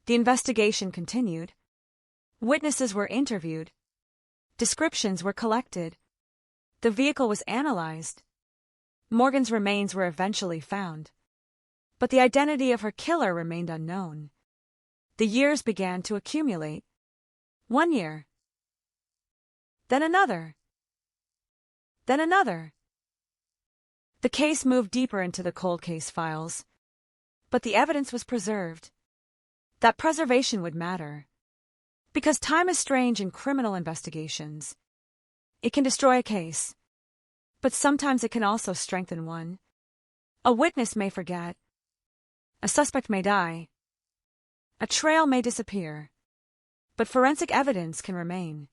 The investigation continued. Witnesses were interviewed. Descriptions were collected. The vehicle was analyzed. Morgan's remains were eventually found. But the identity of her killer remained unknown. The years began to accumulate. 1 year. Then another. Then another. The case moved deeper into the cold case files. But the evidence was preserved. That preservation would matter. Because time is strange in criminal investigations. It can destroy a case. But sometimes it can also strengthen one. A witness may forget. A suspect may die. A trail may disappear. But forensic evidence can remain.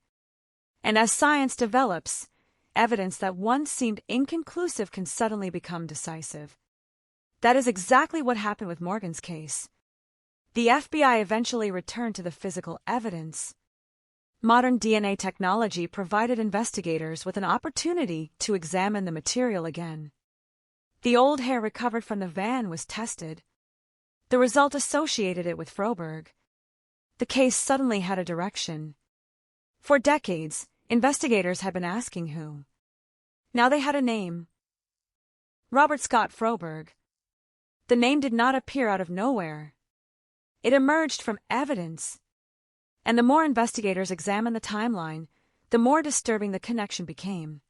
And as science develops, evidence that once seemed inconclusive can suddenly become decisive. That is exactly what happened with Morgan's case. The FBI eventually returned to the physical evidence. Modern DNA technology provided investigators with an opportunity to examine the material again. The old hair recovered from the van was tested. The result associated it with Froberg. The case suddenly had a direction. For decades, investigators had been asking who. Now they had a name. Robert Scott Froberg. The name did not appear out of nowhere. It emerged from evidence. And the more investigators examined the timeline, the more disturbing the connection became.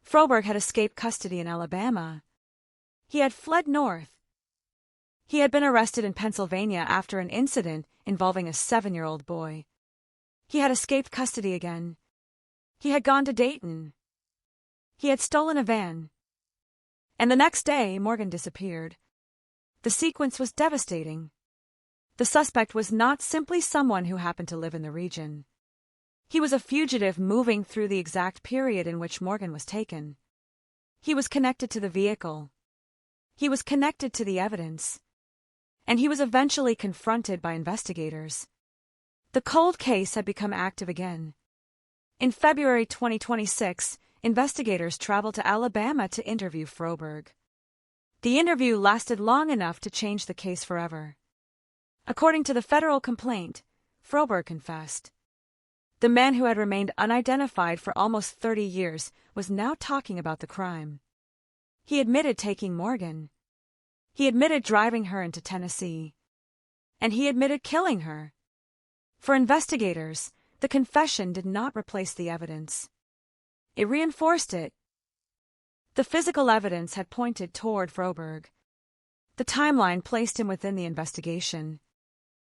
Froberg had escaped custody in Alabama. He had fled north. He had been arrested in Pennsylvania after an incident involving a 7-year-old boy. He had escaped custody again. He had gone to Dayton. He had stolen a van. And the next day, Morgan disappeared. The sequence was devastating. The suspect was not simply someone who happened to live in the region. He was a fugitive moving through the exact period in which Morgan was taken. He was connected to the vehicle. He was connected to the evidence. And he was eventually confronted by investigators. The cold case had become active again. In February 2026, investigators traveled to Alabama to interview Froberg. The interview lasted long enough to change the case forever. According to the federal complaint, Froberg confessed. The man who had remained unidentified for almost 30 years was now talking about the crime. He admitted taking Morgan. He admitted driving her into Tennessee. And he admitted killing her. For investigators, the confession did not replace the evidence. It reinforced it. The physical evidence had pointed toward Froberg. The timeline placed him within the investigation.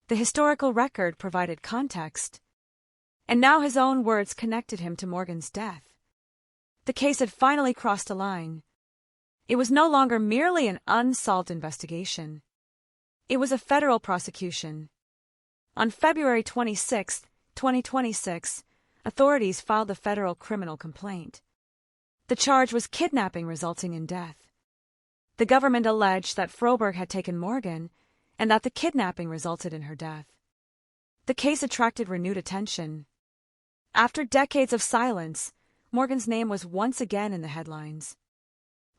The historical record provided context. And now his own words connected him to Morgan's death. The case had finally crossed a line. It was no longer merely an unsolved investigation. It was a federal prosecution. On February 26, 2026, authorities filed the federal criminal complaint. The charge was kidnapping resulting in death. The government alleged that Froberg had taken Morgan and that the kidnapping resulted in her death. The case attracted renewed attention. After decades of silence, Morgan's name was once again in the headlines.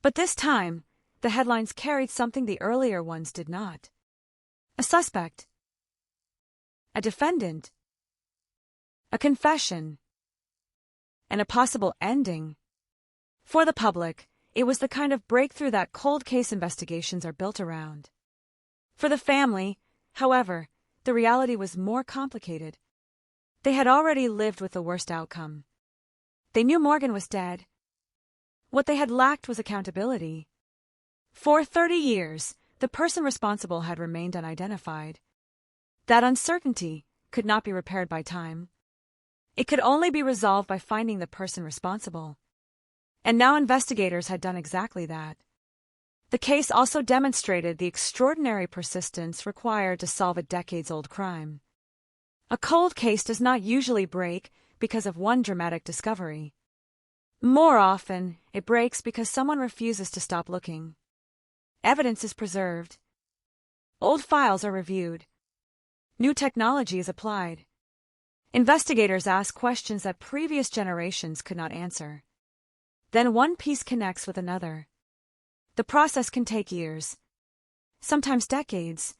But this time, the headlines carried something the earlier ones did not. A suspect. A defendant. A confession. And a possible ending. For the public, it was the kind of breakthrough that cold case investigations are built around. For the family, however, the reality was more complicated. They had already lived with the worst outcome. They knew Morgan was dead. What they had lacked was accountability. For 30 years, the person responsible had remained unidentified. That uncertainty could not be repaired by time. It could only be resolved by finding the person responsible. And now investigators had done exactly that. The case also demonstrated the extraordinary persistence required to solve a decades-old crime. A cold case does not usually break because of one dramatic discovery. More often, it breaks because someone refuses to stop looking. Evidence is preserved. Old files are reviewed. New technology is applied. Investigators ask questions that previous generations could not answer. Then one piece connects with another. The process can take years, sometimes decades.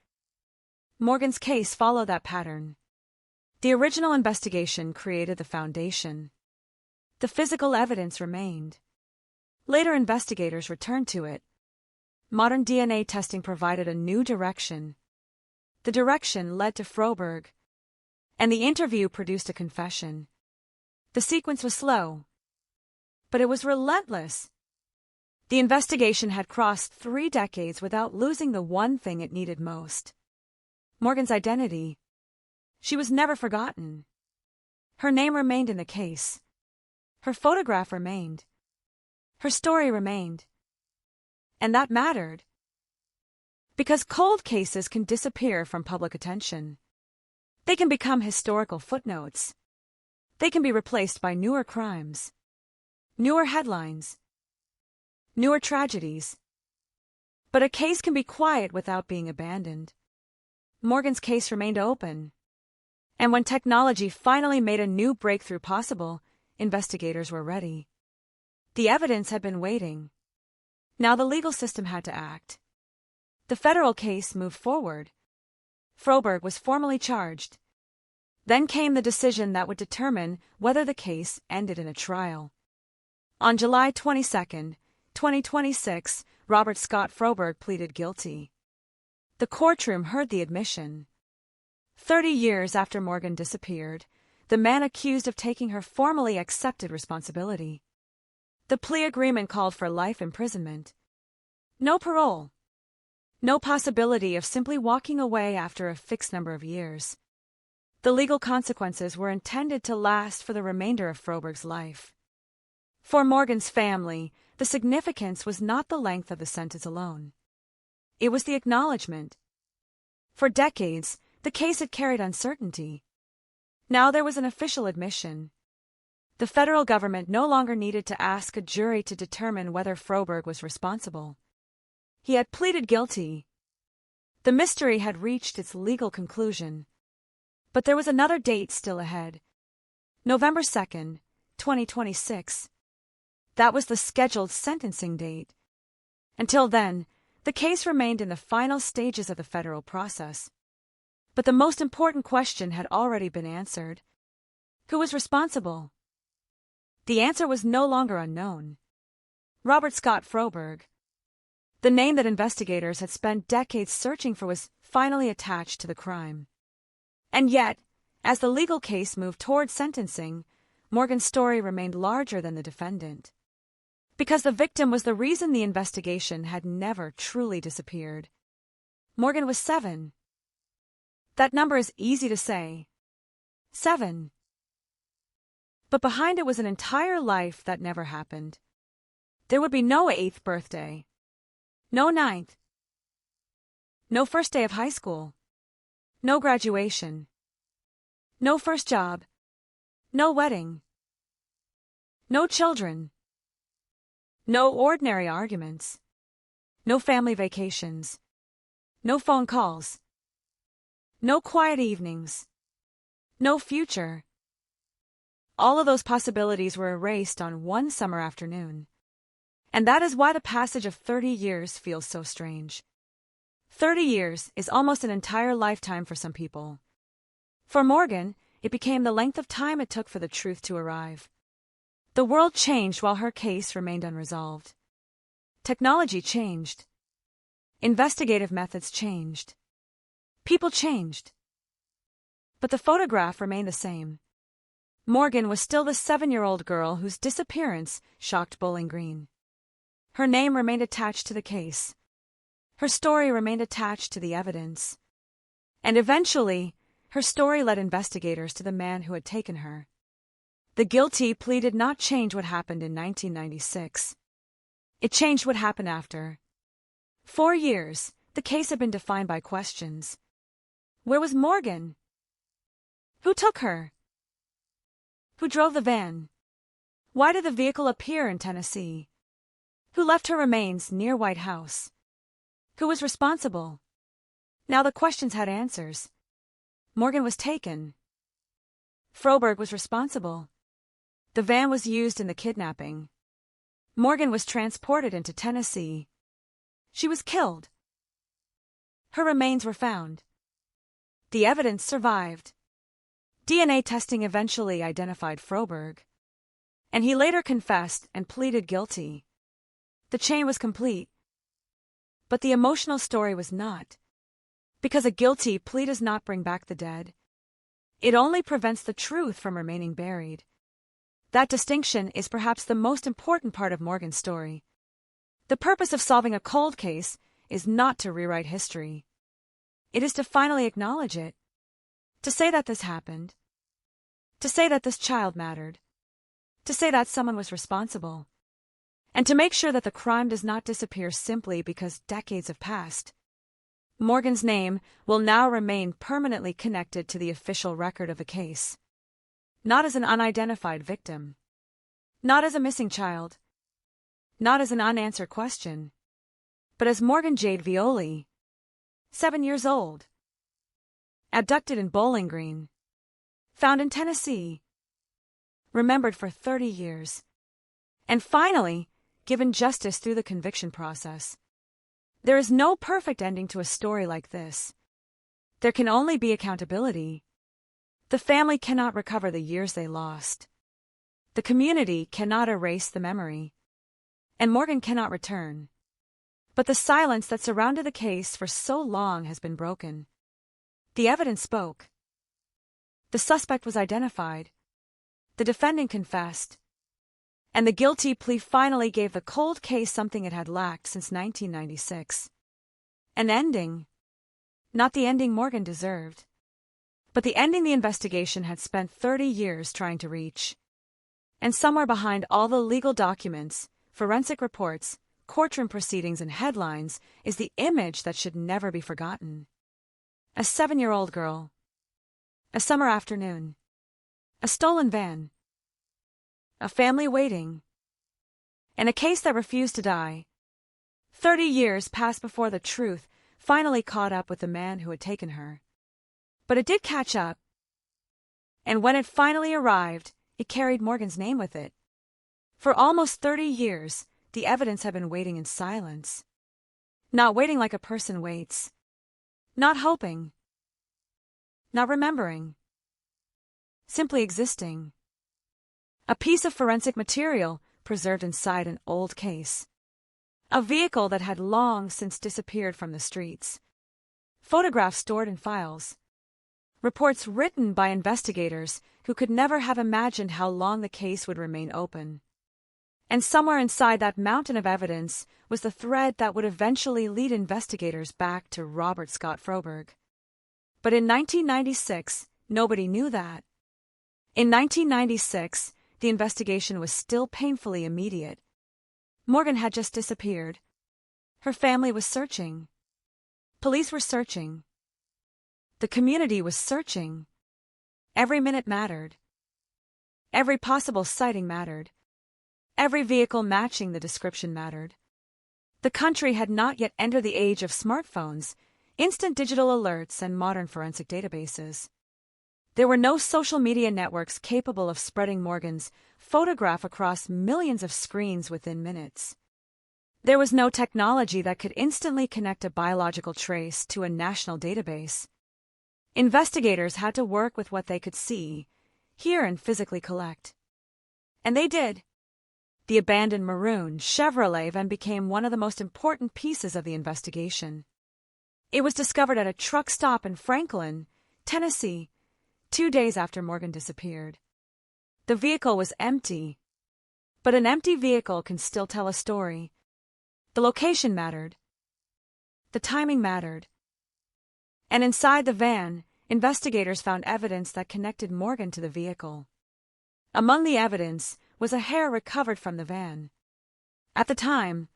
Morgan's case followed that pattern. The original investigation created the foundation. The physical evidence remained. Later investigators returned to it. Modern DNA testing provided a new direction. The direction led to Froberg, and the interview produced a confession. The sequence was slow, but it was relentless. The investigation had crossed 3 decades without losing the one thing it needed most: Morgan's identity. She was never forgotten. Her name remained in the case. Her photograph remained. Her story remained. And that mattered. Because cold cases can disappear from public attention. They can become historical footnotes. They can be replaced by newer crimes, newer headlines, newer tragedies. But a case can be quiet without being abandoned. Morgan's case remained open. And when technology finally made a new breakthrough possible, investigators were ready. The evidence had been waiting. Now the legal system had to act. The federal case moved forward. Froberg was formally charged. Then came the decision that would determine whether the case ended in a trial. On July 22, 2026, Robert Scott Froberg pleaded guilty. The courtroom heard the admission. 30 years after Morgan disappeared, the man accused of taking her formally accepted responsibility. The plea agreement called for life imprisonment. No parole. No possibility of simply walking away after a fixed number of years. The legal consequences were intended to last for the remainder of Froberg's life. For Morgan's family, the significance was not the length of the sentence alone. It was the acknowledgement. For decades, the case had carried uncertainty. Now there was an official admission. The federal government no longer needed to ask a jury to determine whether Froberg was responsible. He had pleaded guilty. The mystery had reached its legal conclusion. But there was another date still ahead. November 2nd, 2026. That was the scheduled sentencing date. Until then, the case remained in the final stages of the federal process. But the most important question had already been answered. Who was responsible? The answer was no longer unknown. Robert Scott Froberg. The name that investigators had spent decades searching for was finally attached to the crime. And yet, as the legal case moved toward sentencing, Morgan's story remained larger than the defendant. Because the victim was the reason the investigation had never truly disappeared. Morgan was 7. That number is easy to say. 7. But behind it was an entire life that never happened. There would be no 8th birthday, no 9th, no first day of high school, no graduation, no first job, no wedding, no children, no ordinary arguments, no family vacations, no phone calls, no quiet evenings, no future. All of those possibilities were erased on one summer afternoon. And that is why the passage of 30 years feels so strange. 30 years is almost an entire lifetime for some people. For Morgan, it became the length of time it took for the truth to arrive. The world changed while her case remained unresolved. Technology changed. Investigative methods changed. People changed. But the photograph remained the same. Morgan was still the 7-year-old girl whose disappearance shocked Bowling Green. Her name remained attached to the case. Her story remained attached to the evidence. And eventually, her story led investigators to the man who had taken her. The guilty plea did not change what happened in 1996. It changed what happened after. 4 years, the case had been defined by questions. Where was Morgan? Who took her? Who drove the van? Why did the vehicle appear in Tennessee? Who left her remains near White House? Who was responsible? Now the questions had answers. Morgan was taken. Froberg was responsible. The van was used in the kidnapping. Morgan was transported into Tennessee. She was killed. Her remains were found. The evidence survived. DNA testing eventually identified Froberg, and he later confessed and pleaded guilty. The chain was complete. But the emotional story was not. Because a guilty plea does not bring back the dead. It only prevents the truth from remaining buried. That distinction is perhaps the most important part of Morgan's story. The purpose of solving a cold case is not to rewrite history. It is to finally acknowledge it. To say that this happened. To say that this child mattered. To say that someone was responsible. And to make sure that the crime does not disappear simply because decades have passed. Morgan's name will now remain permanently connected to the official record of the case. Not as an unidentified victim. Not as a missing child. Not as an unanswered question. But as Morgan Jade Violi, 7 years old. Abducted in Bowling Green. Found in Tennessee. Remembered for 30 years. And finally, given justice through the conviction process. There is no perfect ending to a story like this. There can only be accountability. The family cannot recover the years they lost. The community cannot erase the memory. And Morgan cannot return. But the silence that surrounded the case for so long has been broken. The evidence spoke. The suspect was identified. The defendant confessed. And the guilty plea finally gave the cold case something it had lacked since 1996. An ending. Not the ending Morgan deserved. But the ending the investigation had spent 30 years trying to reach. And somewhere behind all the legal documents, forensic reports, courtroom proceedings, and headlines is the image that should never be forgotten. A 7-year-old girl. A summer afternoon. A stolen van. A family waiting. And a case that refused to die. 30 years passed before the truth finally caught up with the man who had taken her. But it did catch up. And when it finally arrived, it carried Morgan's name with it. For almost 30 years, the evidence had been waiting in silence. Not waiting like a person waits. Not hoping. Not remembering. Simply existing. A piece of forensic material preserved inside an old case. A vehicle that had long since disappeared from the streets. Photographs stored in files. Reports written by investigators who could never have imagined how long the case would remain open. And somewhere inside that mountain of evidence was the thread that would eventually lead investigators back to Robert Scott Froberg. But in 1996, nobody knew that. In 1996, the investigation was still painfully immediate. Morgan had just disappeared. Her family was searching. Police were searching. The community was searching. Every minute mattered. Every possible sighting mattered. Every vehicle matching the description mattered. The country had not yet entered the age of smartphones, instant digital alerts, and modern forensic databases. There were no social media networks capable of spreading Morgan's photograph across millions of screens within minutes. There was no technology that could instantly connect a biological trace to a national database. Investigators had to work with what they could see, hear, and physically collect. And they did. The abandoned maroon Chevrolet van became one of the most important pieces of the investigation. It was discovered at a truck stop in Franklin, Tennessee, 2 days after Morgan disappeared. The vehicle was empty, but an empty vehicle can still tell a story. The location mattered. The timing mattered. And inside the van, investigators found evidence that connected Morgan to the vehicle. Among the evidence was a hair recovered from the van. At the time,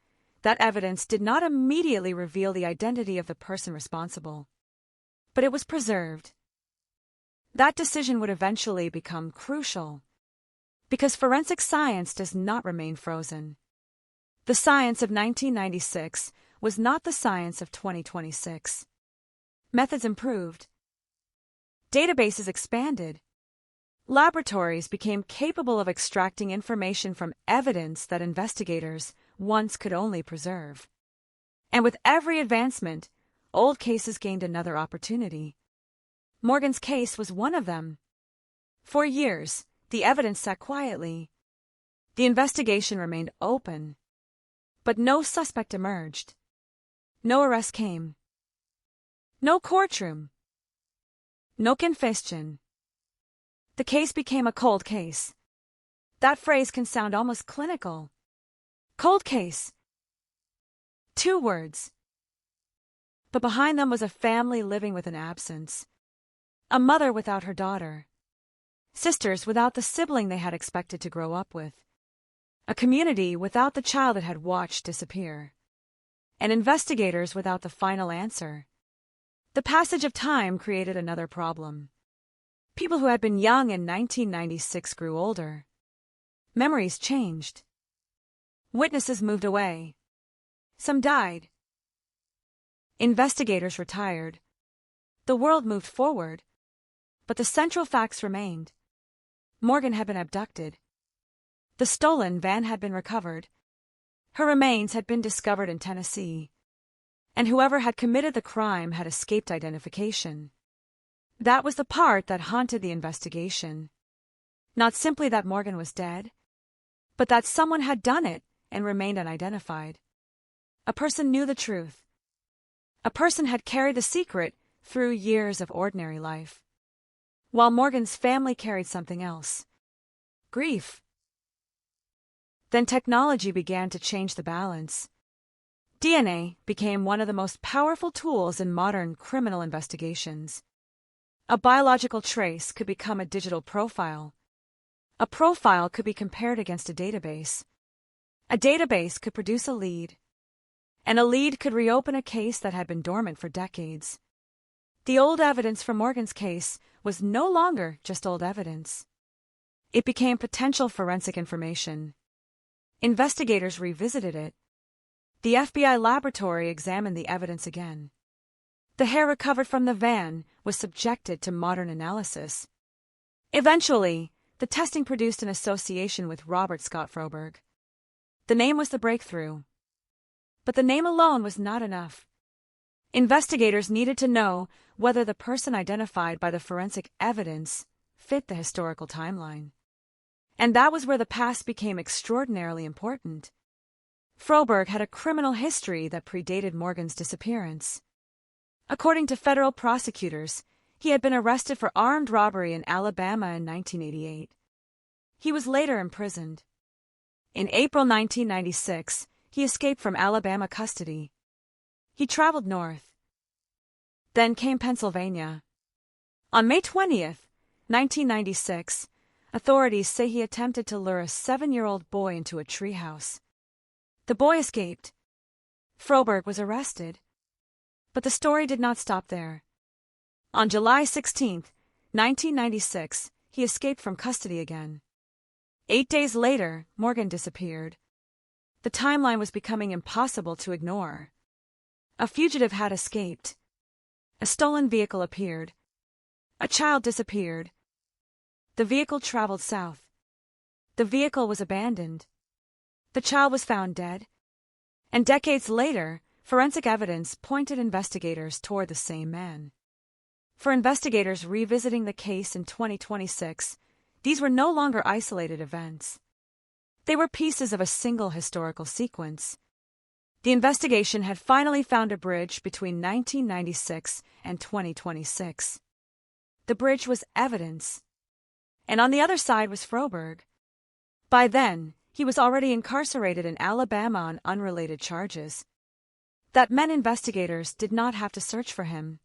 that evidence did not immediately reveal the identity of the person responsible, but it was preserved. That decision would eventually become crucial, because forensic science does not remain frozen. The science of 1996 was not the science of 2026. Methods improved. Databases expanded. Laboratories became capable of extracting information from evidence that investigators once could only preserve. And with every advancement, old cases gained another opportunity. Morgan's case was one of them. For years, the evidence sat quietly. The investigation remained open. But no suspect emerged. No arrest came. No courtroom. No confession. The case became a cold case. That phrase can sound almost clinical. Cold case. 2 words. But behind them was a family living with an absence. A mother without her daughter. Sisters without the sibling they had expected to grow up with. A community without the child it had watched disappear. And investigators without the final answer. The passage of time created another problem. People who had been young in 1996 grew older. Memories changed. Witnesses moved away. Some died. Investigators retired. The world moved forward. But the central facts remained. Morgan had been abducted. The stolen van had been recovered. Her remains had been discovered in Tennessee. And whoever had committed the crime had escaped identification. That was the part that haunted the investigation. Not simply that Morgan was dead, but that someone had done it and remained unidentified. A person knew the truth. A person had carried the secret through years of ordinary life. While Morgan's family carried something else. Grief. Then technology began to change the balance. DNA became one of the most powerful tools in modern criminal investigations. A biological trace could become a digital profile. A profile could be compared against a database. A database could produce a lead. And a lead could reopen a case that had been dormant for decades. The old evidence from Morgan's case was no longer just old evidence. It became potential forensic information. Investigators revisited it. The FBI laboratory examined the evidence again. The hair recovered from the van was subjected to modern analysis. Eventually, the testing produced an association with Robert Scott Froberg. The name was the breakthrough. But the name alone was not enough. Investigators needed to know whether the person identified by the forensic evidence fit the historical timeline. And that was where the past became extraordinarily important. Froberg had a criminal history that predated Morgan's disappearance. According to federal prosecutors, he had been arrested for armed robbery in Alabama in 1988. He was later imprisoned. In April 1996, he escaped from Alabama custody. He traveled north. Then came Pennsylvania. On May 20th, 1996, Authorities say he attempted to lure a 7-year-old boy into a treehouse. The boy escaped. Froberg was arrested. But the story did not stop there. On July 16, 1996, he escaped from custody again. 8 days later, Morgan disappeared. The timeline was becoming impossible to ignore. A fugitive had escaped. A stolen vehicle appeared. A child disappeared. The vehicle traveled south. The vehicle was abandoned. The child was found dead. And decades later, forensic evidence pointed investigators toward the same man. For investigators revisiting the case in 2026, these were no longer isolated events. They were pieces of a single historical sequence. The investigation had finally found a bridge between 1996 and 2026. The bridge was evidence. And on the other side was Froberg. By then, he was already incarcerated in Alabama on unrelated charges. That meant investigators did not have to search for him.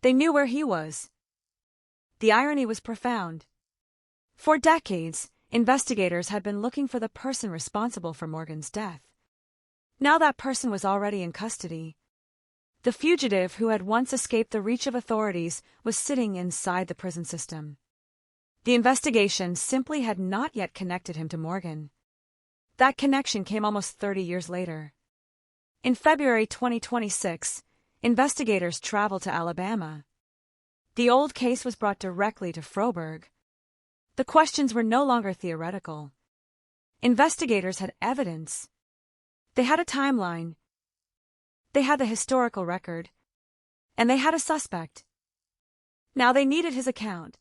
They knew where he was. The irony was profound. For decades, investigators had been looking for the person responsible for Morgan's death. Now that person was already in custody. The fugitive who had once escaped the reach of authorities was sitting inside the prison system. The investigation simply had not yet connected him to Morgan. That connection came almost 30 years later. In February 2026, investigators traveled to Alabama. The old case was brought directly to Froberg. The questions were no longer theoretical. Investigators had evidence. They had a timeline. They had the historical record. And they had a suspect. Now they needed his account.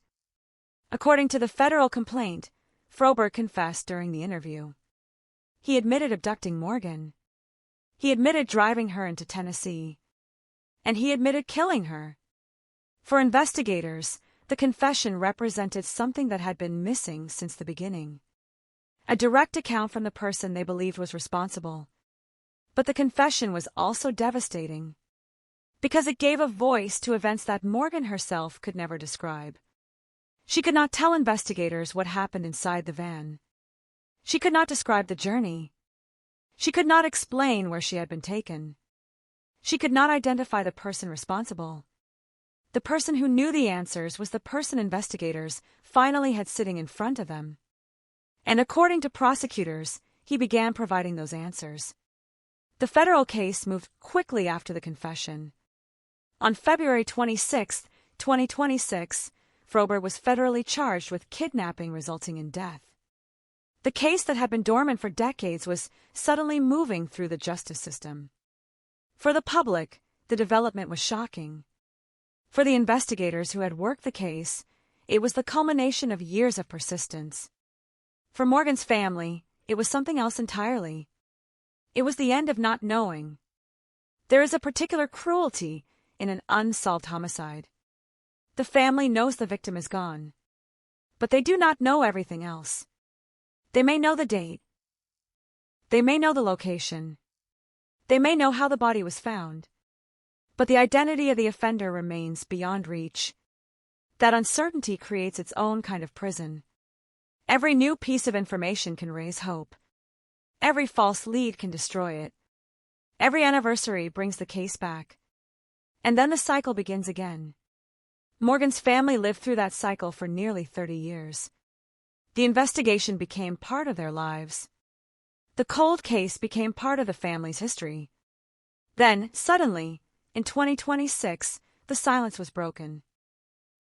According to the federal complaint, Froberg confessed during the interview. He admitted abducting Morgan. He admitted driving her into Tennessee. And he admitted killing her. For investigators, the confession represented something that had been missing since the beginning. A direct account from the person they believed was responsible. But the confession was also devastating, because it gave a voice to events that Morgan herself could never describe. She could not tell investigators what happened inside the van. She could not describe the journey. She could not explain where she had been taken. She could not identify the person responsible. The person who knew the answers was the person investigators finally had sitting in front of them. And according to prosecutors, he began providing those answers. The federal case moved quickly after the confession. On February 26, 2026, Froberg was federally charged with kidnapping resulting in death. The case that had been dormant for decades was suddenly moving through the justice system. For the public, the development was shocking. For the investigators who had worked the case, it was the culmination of years of persistence. For Morgan's family, it was something else entirely. It was the end of not knowing. There is a particular cruelty in an unsolved homicide. The family knows the victim is gone, but they do not know everything else. They may know the date. They may know the location. They may know how the body was found. But the identity of the offender remains beyond reach. That uncertainty creates its own kind of prison. Every new piece of information can raise hope. Every false lead can destroy it. Every anniversary brings the case back. And then the cycle begins again. Morgan's family lived through that cycle for nearly 30 years. The investigation became part of their lives. The cold case became part of the family's history. Then, suddenly, in 2026, the silence was broken.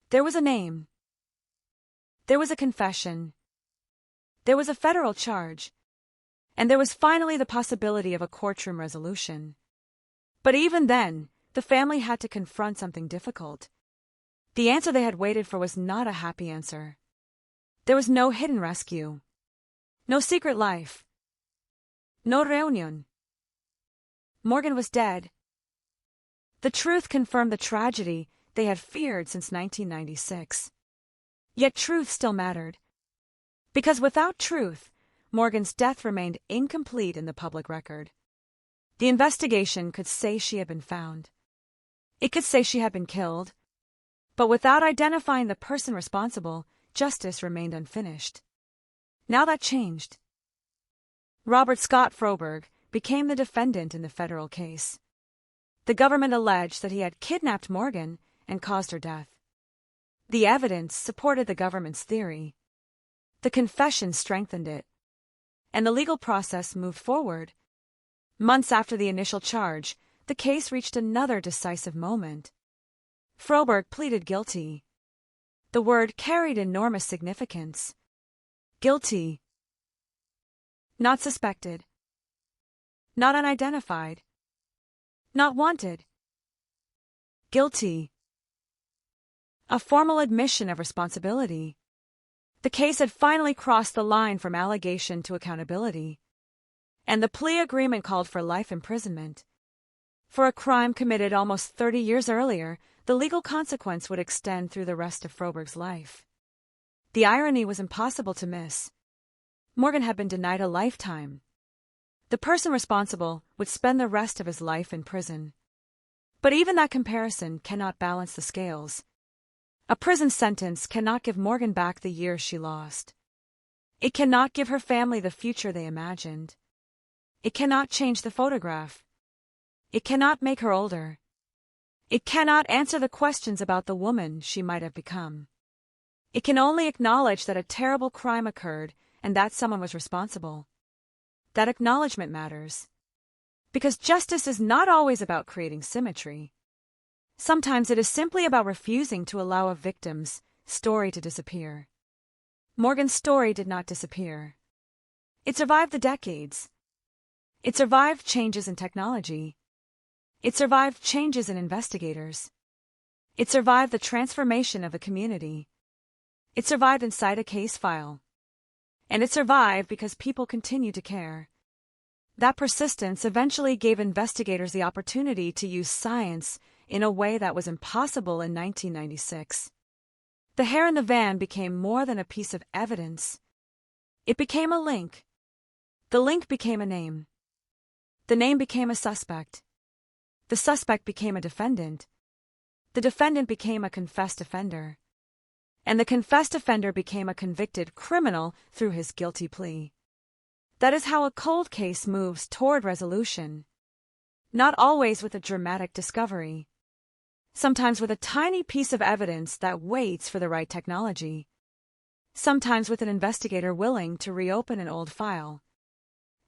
There was a name. There was a confession. There was a federal charge. And there was finally the possibility of a courtroom resolution. But even then, the family had to confront something difficult. The answer they had waited for was not a happy answer. There was no hidden rescue. No secret life. No reunion. Morgan was dead. The truth confirmed the tragedy they had feared since 1996. Yet truth still mattered. Because without truth, Morgan's death remained incomplete in the public record. The investigation could say she had been found. It could say she had been killed. But without identifying the person responsible, justice remained unfinished. Now that changed. Robert Scott Froberg became the defendant in the federal case. The government alleged that he had kidnapped Morgan and caused her death. The evidence supported the government's theory. The confession strengthened it. And the legal process moved forward. Months after the initial charge, the case reached another decisive moment. Froberg pleaded guilty. The word carried enormous significance. Guilty. Not suspected. Not unidentified. Not wanted. Guilty. A formal admission of responsibility. The case had finally crossed the line from allegation to accountability. And the plea agreement called for life imprisonment. For a crime committed almost 30 years earlier, the legal consequence would extend through the rest of Froberg's life. The irony was impossible to miss. Morgan had been denied a lifetime. The person responsible would spend the rest of his life in prison. But even that comparison cannot balance the scales. A prison sentence cannot give Morgan back the years she lost. It cannot give her family the future they imagined. It cannot change the photograph. It cannot make her older. It cannot answer the questions about the woman she might have become. It can only acknowledge that a terrible crime occurred and that someone was responsible. That acknowledgement matters. Because justice is not always about creating symmetry. Sometimes it is simply about refusing to allow a victim's story to disappear. Morgan's story did not disappear. It survived the decades. It survived changes in technology. It survived changes in investigators. It survived the transformation of the community. It survived inside a case file. And it survived because people continued to care. That persistence eventually gave investigators the opportunity to use science in a way that was impossible in 1996. The hair in the van became more than a piece of evidence. It became a link. The link became a name. The name became a suspect. The suspect became a defendant. The defendant became a confessed offender. And the confessed offender became a convicted criminal through his guilty plea. That is how a cold case moves toward resolution. Not always with a dramatic discovery. Sometimes with a tiny piece of evidence that waits for the right technology. Sometimes with an investigator willing to reopen an old file.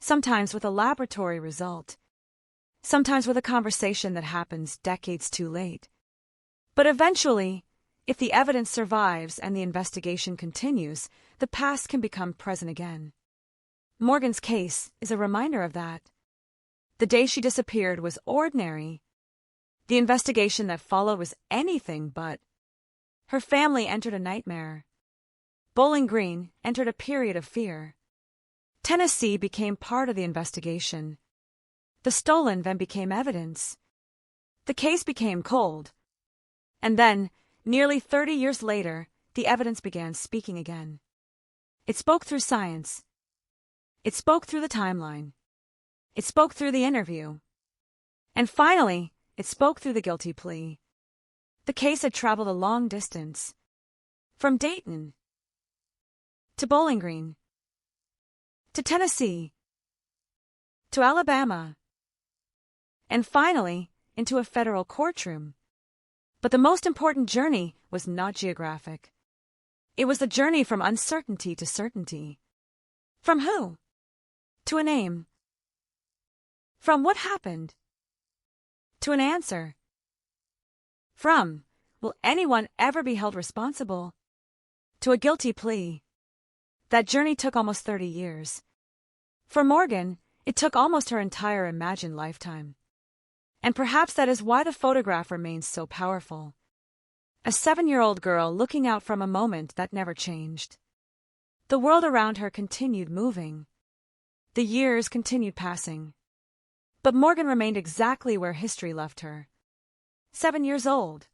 Sometimes with a laboratory result. Sometimes with a conversation that happens decades too late. But eventually, if the evidence survives and the investigation continues, the past can become present again. Morgan's case is a reminder of that. The day she disappeared was ordinary. The investigation that followed was anything but. Her family entered a nightmare. Bowling Green entered a period of fear. Tennessee became part of the investigation. The stolen then became evidence. The case became cold. And then, nearly 30 years later, the evidence began speaking again. It spoke through science. It spoke through the timeline. It spoke through the interview. And finally, it spoke through the guilty plea. The case had traveled a long distance. From Dayton to Bowling Green to Tennessee to Alabama and finally into a federal courtroom. But the most important journey was not geographic. It was the journey from uncertainty to certainty. From who? To a name. From what happened? To an answer. From, will anyone ever be held responsible? To a guilty plea. That journey took almost 30 years. For Morgan, it took almost her entire imagined lifetime. And perhaps that is why the photograph remains so powerful. A 7-year-old girl looking out from a moment that never changed. The world around her continued moving. The years continued passing. But Morgan remained exactly where history left her. 7 years old.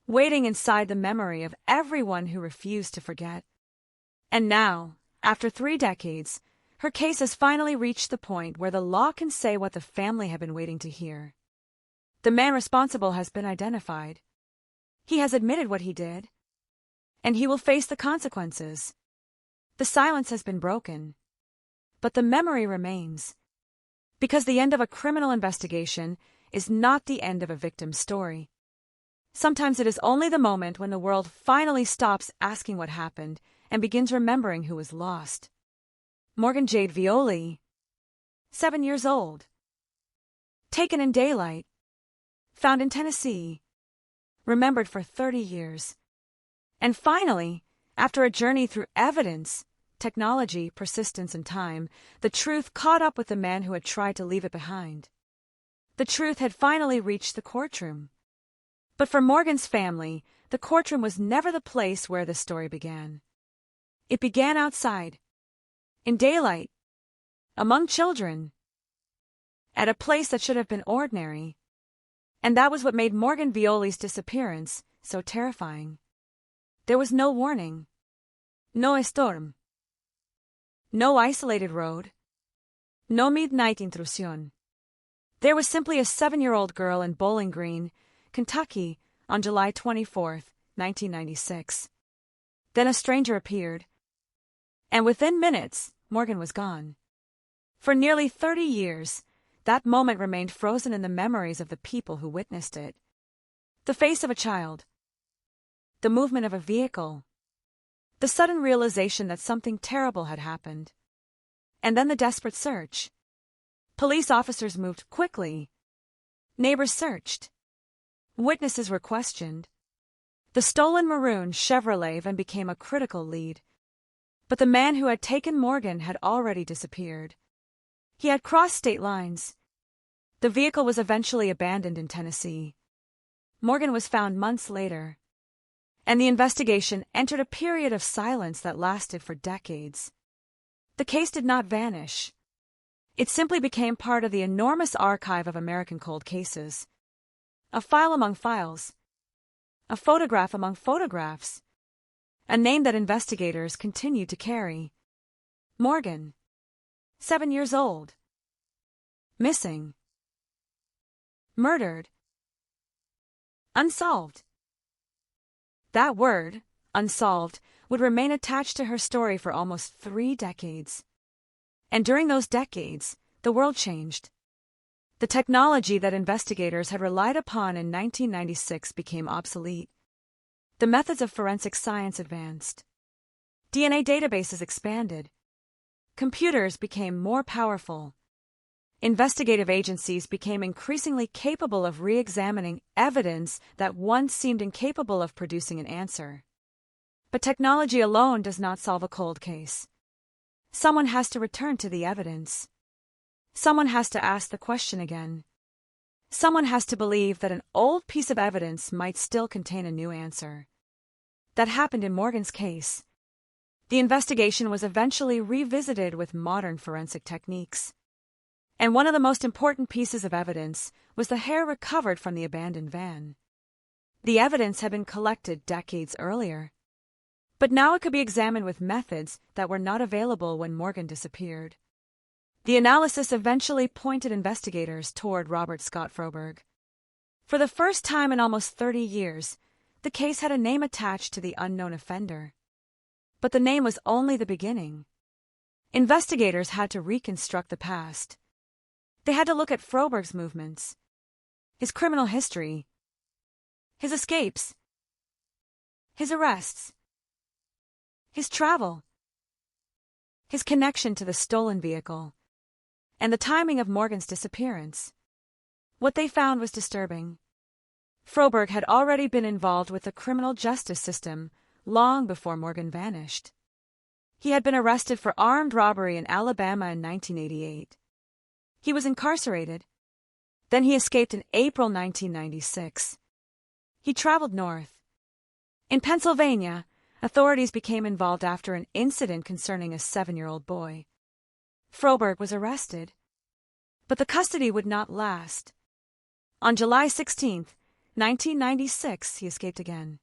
Waiting inside the memory of everyone who refused to forget. And now, after 3 decades, her case has finally reached the point where the law can say what the family had been waiting to hear. The man responsible has been identified. He has admitted what he did. and he will face the consequences. The silence has been broken, but the memory remains. Because the end of a criminal investigation is not the end of a victim's story. Sometimes it is only the moment when the world finally stops asking what happened and begins remembering who was lost. Morgan Jade Violi, 7 years old. Taken in daylight. Found in Tennessee. Remembered for 30 years. And finally, after a journey through evidence, technology, persistence, and time, the truth caught up with the man who had tried to leave it behind. The truth had finally reached the courtroom. But for Morgan's family, the courtroom was never the place where the story began. It began outside, in daylight, among children, at a place that should have been ordinary. And that was what made Morgan Violi's disappearance so terrifying. There was no warning, no storm, no isolated road, no midnight intrusion. There was simply a 7-year-old girl in Bowling Green, Kentucky, on July 24, 1996. Then a stranger appeared, and within minutes, Morgan was gone. For nearly 30 years, that moment remained frozen in the memories of the people who witnessed it. The face of a child, the movement of a vehicle, the sudden realization that something terrible had happened. And then the desperate search. Police officers moved quickly. Neighbors searched. Witnesses were questioned. The stolen maroon Chevrolet Van became a critical lead. But the man who had taken Morgan had already disappeared. He had crossed state lines. The vehicle was eventually abandoned in Tennessee. Morgan was found months later, and the investigation entered a period of silence that lasted for decades. The case did not vanish. It simply became part of the enormous archive of American cold cases. A file among files. A photograph among photographs. A name that investigators continued to carry. Morgan. 7 years old. Missing. Murdered. Unsolved. That word, unsolved, would remain attached to her story for almost 3 decades. And during those decades, the world changed. The technology that investigators had relied upon in 1996 became obsolete. The methods of forensic science advanced. DNA databases expanded. Computers became more powerful. Investigative agencies became increasingly capable of re-examining evidence that once seemed incapable of producing an answer. But technology alone does not solve a cold case. Someone has to return to the evidence. Someone has to ask the question again. Someone has to believe that an old piece of evidence might still contain a new answer. That happened in Morgan's case. The investigation was eventually revisited with modern forensic techniques. And one of the most important pieces of evidence was the hair recovered from the abandoned van. The evidence had been collected decades earlier, but now it could be examined with methods that were not available when Morgan disappeared. The analysis eventually pointed investigators toward Robert Scott Froberg. For the first time in almost 30 years, the case had a name attached to the unknown offender. But the name was only the beginning. Investigators had to reconstruct the past. They had to look at Froberg's movements, his criminal history, his escapes, his arrests, his travel, his connection to the stolen vehicle, and the timing of Morgan's disappearance. What they found was disturbing. Froberg had already been involved with the criminal justice system long before Morgan vanished. He had been arrested for armed robbery in Alabama in 1988. He was incarcerated. Then he escaped in April 1996. He traveled north. In Pennsylvania, authorities became involved after an incident concerning a 7-year-old boy. Froberg was arrested. But the custody would not last. On July 16, 1996, he escaped again.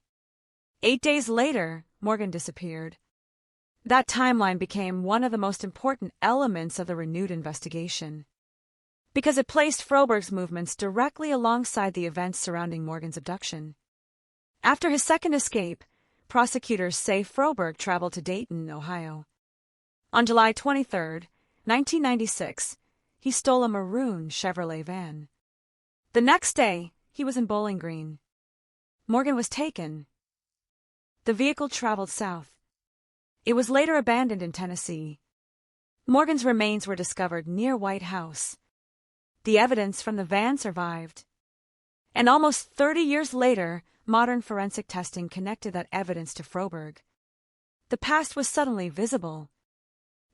8 days later, Morgan disappeared. That timeline became one of the most important elements of the renewed investigation, because it placed Froberg's movements directly alongside the events surrounding Morgan's abduction. After his second escape, prosecutors say Froberg traveled to Dayton, Ohio. On July 23, 1996, he stole a maroon Chevrolet van. The next day, he was in Bowling Green. Morgan was taken. The vehicle traveled south. It was later abandoned in Tennessee. Morgan's remains were discovered near White House. The evidence from the van survived. And almost 30 years later, modern forensic testing connected that evidence to Froberg. The past was suddenly visible.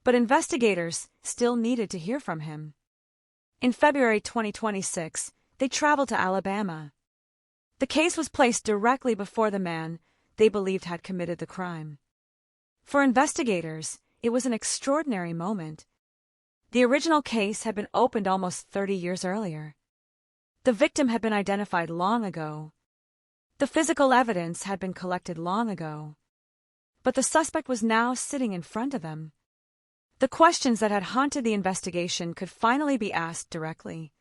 But investigators still needed to hear from him. In February 2026, they traveled to Alabama. The case was placed directly before the man they believed had committed the crime. For investigators, it was an extraordinary moment. The original case had been opened almost 30 years earlier. The victim had been identified long ago. The physical evidence had been collected long ago. But the suspect was now sitting in front of them. The questions that had haunted the investigation could finally be asked directly.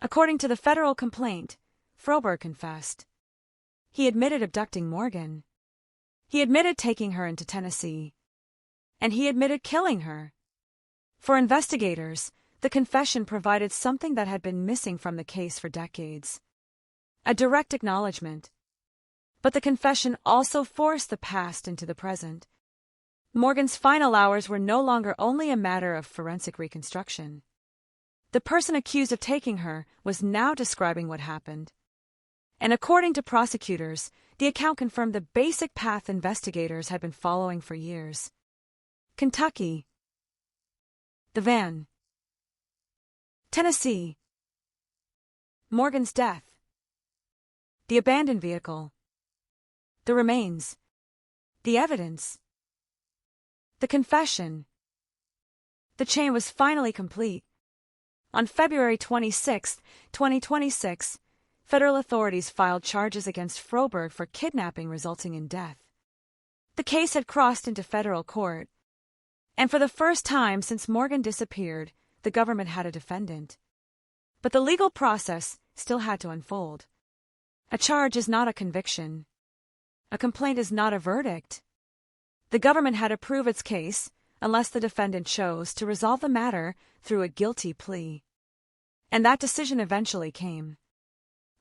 According to the federal complaint, Froberg confessed. He admitted abducting Morgan. He admitted taking her into Tennessee. And he admitted killing her. For investigators, the confession provided something that had been missing from the case for decades. A direct acknowledgement. But the confession also forced the past into the present. Morgan's final hours were no longer only a matter of forensic reconstruction. The person accused of taking her was now describing what happened. And according to prosecutors, the account confirmed the basic path investigators had been following for years. Kentucky. The van. Tennessee. Morgan's death. The abandoned vehicle. The remains. The evidence. The confession. The chain was finally complete. On February 26, 2026, federal authorities filed charges against Froberg for kidnapping resulting in death. The case had crossed into federal court. And for the first time since Morgan disappeared, the government had a defendant. But the legal process still had to unfold. A charge is not a conviction. A complaint is not a verdict. The government had to prove its case, unless the defendant chose to resolve the matter through a guilty plea. And that decision eventually came.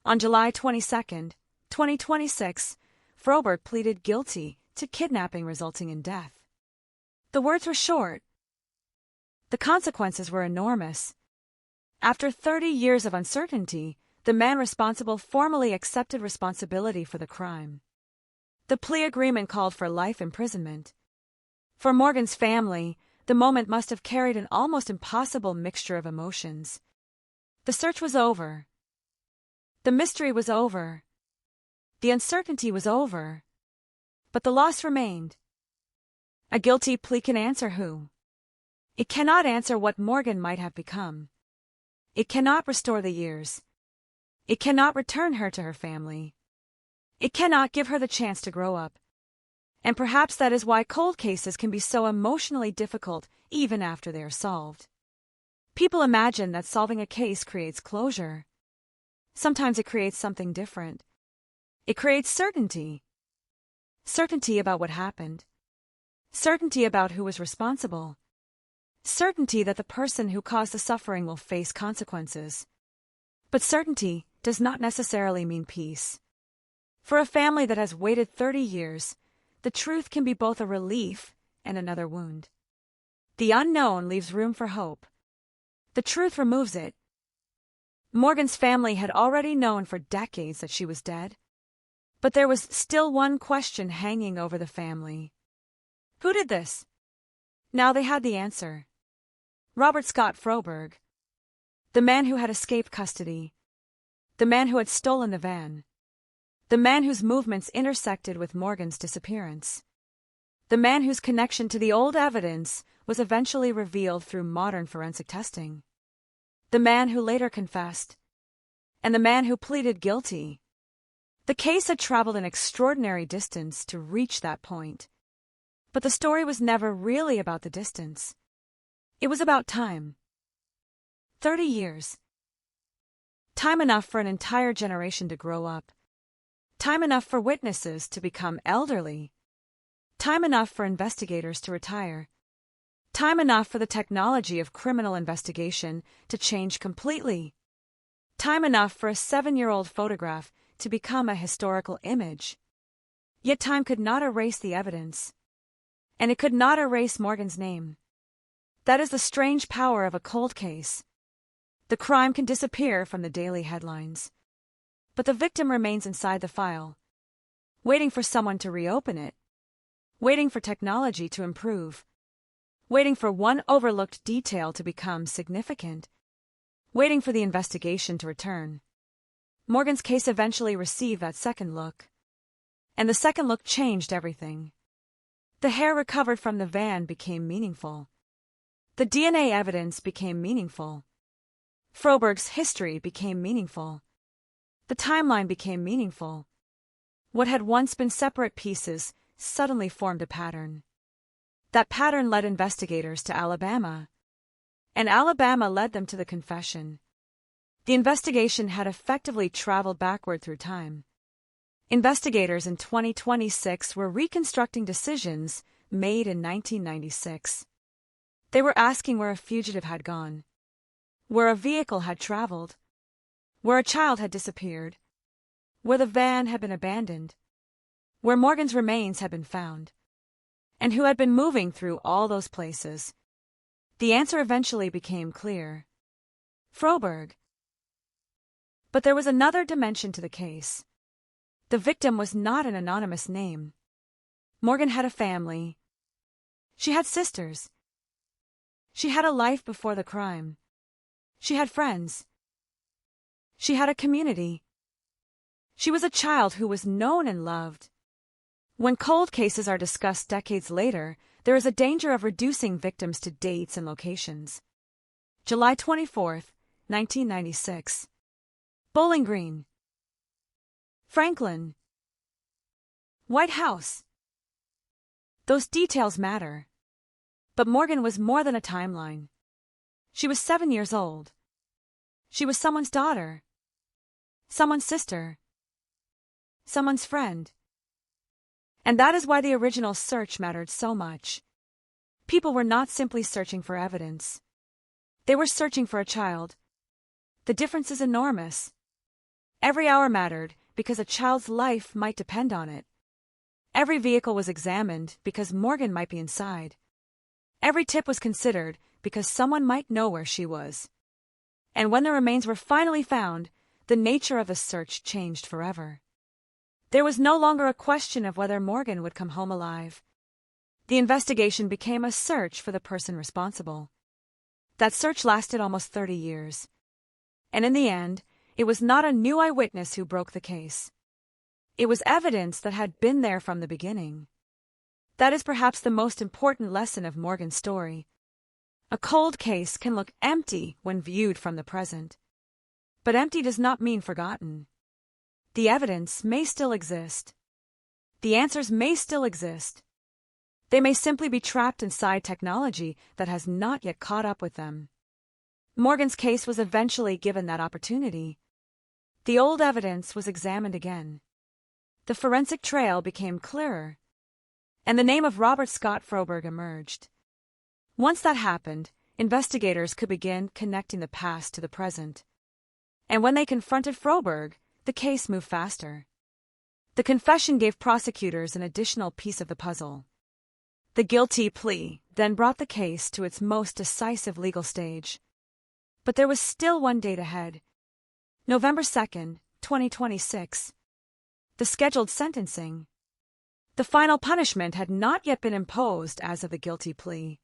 On July 22, 2026, Froberg pleaded guilty to kidnapping resulting in death. The words were short. The consequences were enormous. After 30 years of uncertainty, the man responsible formally accepted responsibility for the crime. The plea agreement called for life imprisonment. For Morgan's family, the moment must have carried an almost impossible mixture of emotions. The search was over. The mystery was over. The uncertainty was over. But the loss remained. A guilty plea can answer who? It cannot answer what Morgan might have become. It cannot restore the years. It cannot return her to her family. It cannot give her the chance to grow up. And perhaps that is why cold cases can be so emotionally difficult even after they are solved. People imagine that solving a case creates closure. Sometimes it creates something different. It creates certainty. Certainty about what happened. Certainty about who was responsible. Certainty that the person who caused the suffering will face consequences. But certainty does not necessarily mean peace. For a family that has waited 30 years, the truth can be both a relief and another wound. The unknown leaves room for hope. The truth removes it. Morgan's family had already known for decades that she was dead. But there was still one question hanging over the family. Who did this? Now they had the answer. Robert Scott Froberg. The man who had escaped custody. The man who had stolen the van. The man whose movements intersected with Morgan's disappearance. The man whose connection to the old evidence was eventually revealed through modern forensic testing. The man who later confessed. And the man who pleaded guilty. The case had traveled an extraordinary distance to reach that point. But the story was never really about the distance. It was about time. 30 years. Time enough for an entire generation to grow up. Time enough for witnesses to become elderly. Time enough for investigators to retire. Time enough for the technology of criminal investigation to change completely. Time enough for a 7-year-old photograph to become a historical image. Yet time could not erase the evidence. And it could not erase Morgan's name. That is the strange power of a cold case. The crime can disappear from the daily headlines. But the victim remains inside the file, waiting for someone to reopen it, waiting for technology to improve, waiting for one overlooked detail to become significant, waiting for the investigation to return. Morgan's case eventually received that second look. And the second look changed everything. The hair recovered from the van became meaningful. The DNA evidence became meaningful. Froberg's history became meaningful. The timeline became meaningful. What had once been separate pieces suddenly formed a pattern. That pattern led investigators to Alabama. And Alabama led them to the confession. The investigation had effectively traveled backward through time. Investigators in 2026 were reconstructing decisions made in 1996. They were asking where a fugitive had gone, where a vehicle had traveled, where a child had disappeared, where the van had been abandoned, where Morgan's remains had been found, and who had been moving through all those places. The answer eventually became clear. Froberg. But there was another dimension to the case. The victim was not an anonymous name. Morgan had a family. She had sisters. She had a life before the crime. She had friends. She had a community. She was a child who was known and loved. When cold cases are discussed decades later, there is a danger of reducing victims to dates and locations. July 24, 1996. Bowling Green. Franklin. White House. Those details matter. But Morgan was more than a timeline. She was 7 years old. She was someone's daughter. Someone's sister. Someone's friend. And that is why the original search mattered so much. People were not simply searching for evidence. They were searching for a child. The difference is enormous. Every hour mattered because a child's life might depend on it. Every vehicle was examined because Morgan might be inside. Every tip was considered because someone might know where she was. And when the remains were finally found, the nature of the search changed forever. There was no longer a question of whether Morgan would come home alive. The investigation became a search for the person responsible. That search lasted almost 30 years. And in the end, it was not a new eyewitness who broke the case. It was evidence that had been there from the beginning. That is perhaps the most important lesson of Morgan's story. A cold case can look empty when viewed from the present. But empty does not mean forgotten. The evidence may still exist. The answers may still exist. They may simply be trapped inside technology that has not yet caught up with them. Morgan's case was eventually given that opportunity. The old evidence was examined again. The forensic trail became clearer. And the name of Robert Scott Froberg emerged. Once that happened, investigators could begin connecting the past to the present. And when they confronted Froberg, the case moved faster. The confession gave prosecutors an additional piece of the puzzle. The guilty plea then brought the case to its most decisive legal stage. But there was still one date ahead. November 2nd, 2026. The scheduled sentencing. The final punishment had not yet been imposed as of the guilty plea.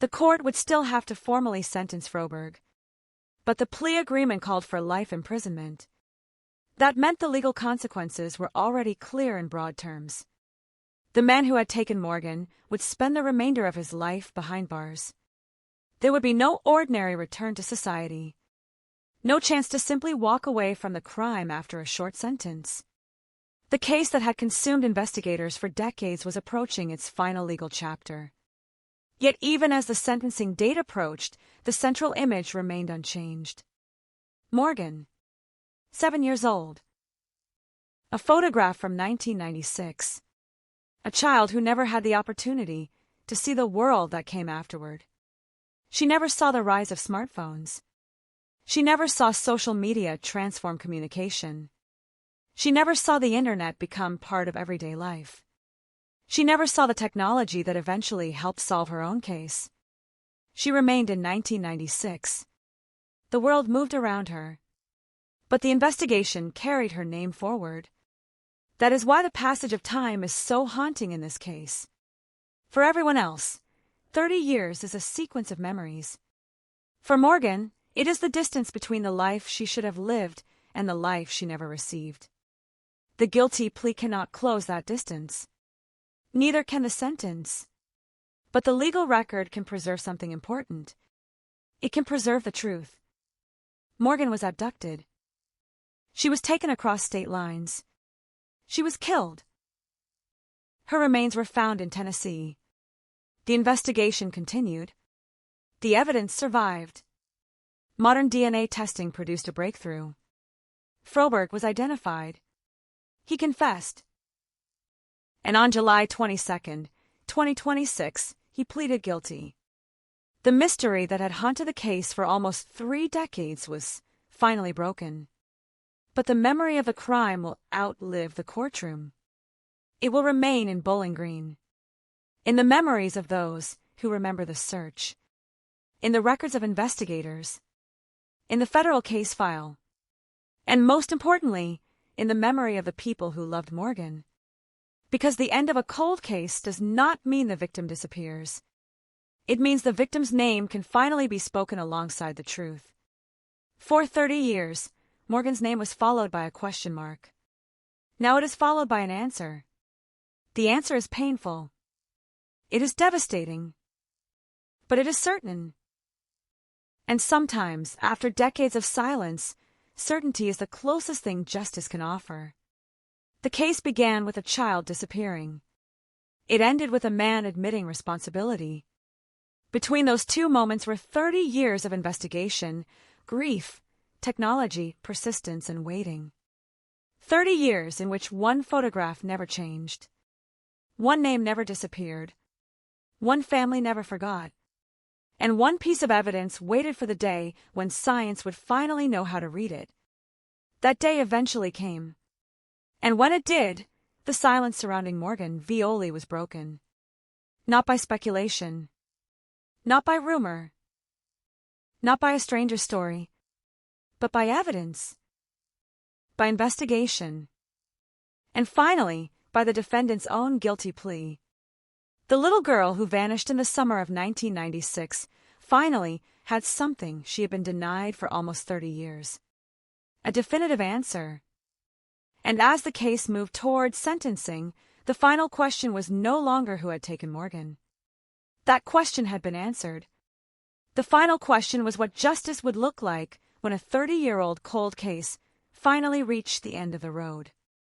The court would still have to formally sentence Froberg. But the plea agreement called for life imprisonment. That meant the legal consequences were already clear in broad terms. The man who had taken Morgan would spend the remainder of his life behind bars. There would be no ordinary return to society. No chance to simply walk away from the crime after a short sentence. The case that had consumed investigators for decades was approaching its final legal chapter. Yet even as the sentencing date approached, the central image remained unchanged. Morgan, 7 years old. A photograph from 1996. A child who never had the opportunity to see the world that came afterward. She never saw the rise of smartphones. She never saw social media transform communication. She never saw the internet become part of everyday life. She never saw the technology that eventually helped solve her own case. She remained in 1996. The world moved around her, but the investigation carried her name forward. That is why the passage of time is so haunting in this case. For everyone else, 30 years is a sequence of memories. For Morgan, it is the distance between the life she should have lived and the life she never received. The guilty plea cannot close that distance. Neither can the sentence. But the legal record can preserve something important. It can preserve the truth. Morgan was abducted. She was taken across state lines. She was killed. Her remains were found in Tennessee. The investigation continued. The evidence survived. Modern DNA testing produced a breakthrough. Froberg was identified. He confessed. And on July 22, 2026, he pleaded guilty. The mystery that had haunted the case for almost 3 decades was finally broken. But the memory of the crime will outlive the courtroom. It will remain in Bowling Green, in the memories of those who remember the search, in the records of investigators, in the federal case file, and most importantly, in the memory of the people who loved Morgan. Because the end of a cold case does not mean the victim disappears. It means the victim's name can finally be spoken alongside the truth. For 30 years, Morgan's name was followed by a question mark. Now it is followed by an answer. The answer is painful. It is devastating. But it is certain. And sometimes, after decades of silence, certainty is the closest thing justice can offer. The case began with a child disappearing. It ended with a man admitting responsibility. Between those two moments were 30 years of investigation, grief, technology, persistence, and waiting. 30 years in which one photograph never changed. One name never disappeared. One family never forgot. And one piece of evidence waited for the day when science would finally know how to read it. That day eventually came. And when it did, the silence surrounding Morgan Violi was broken. Not by speculation. Not by rumor. Not by a stranger's story. But by evidence. By investigation. And finally, by the defendant's own guilty plea. The little girl who vanished in the summer of 1996 finally had something she had been denied for almost 30 years. A definitive answer. And as the case moved toward sentencing, the final question was no longer who had taken Morgan. That question had been answered. The final question was what justice would look like when a 30-year-old cold case finally reached the end of the road.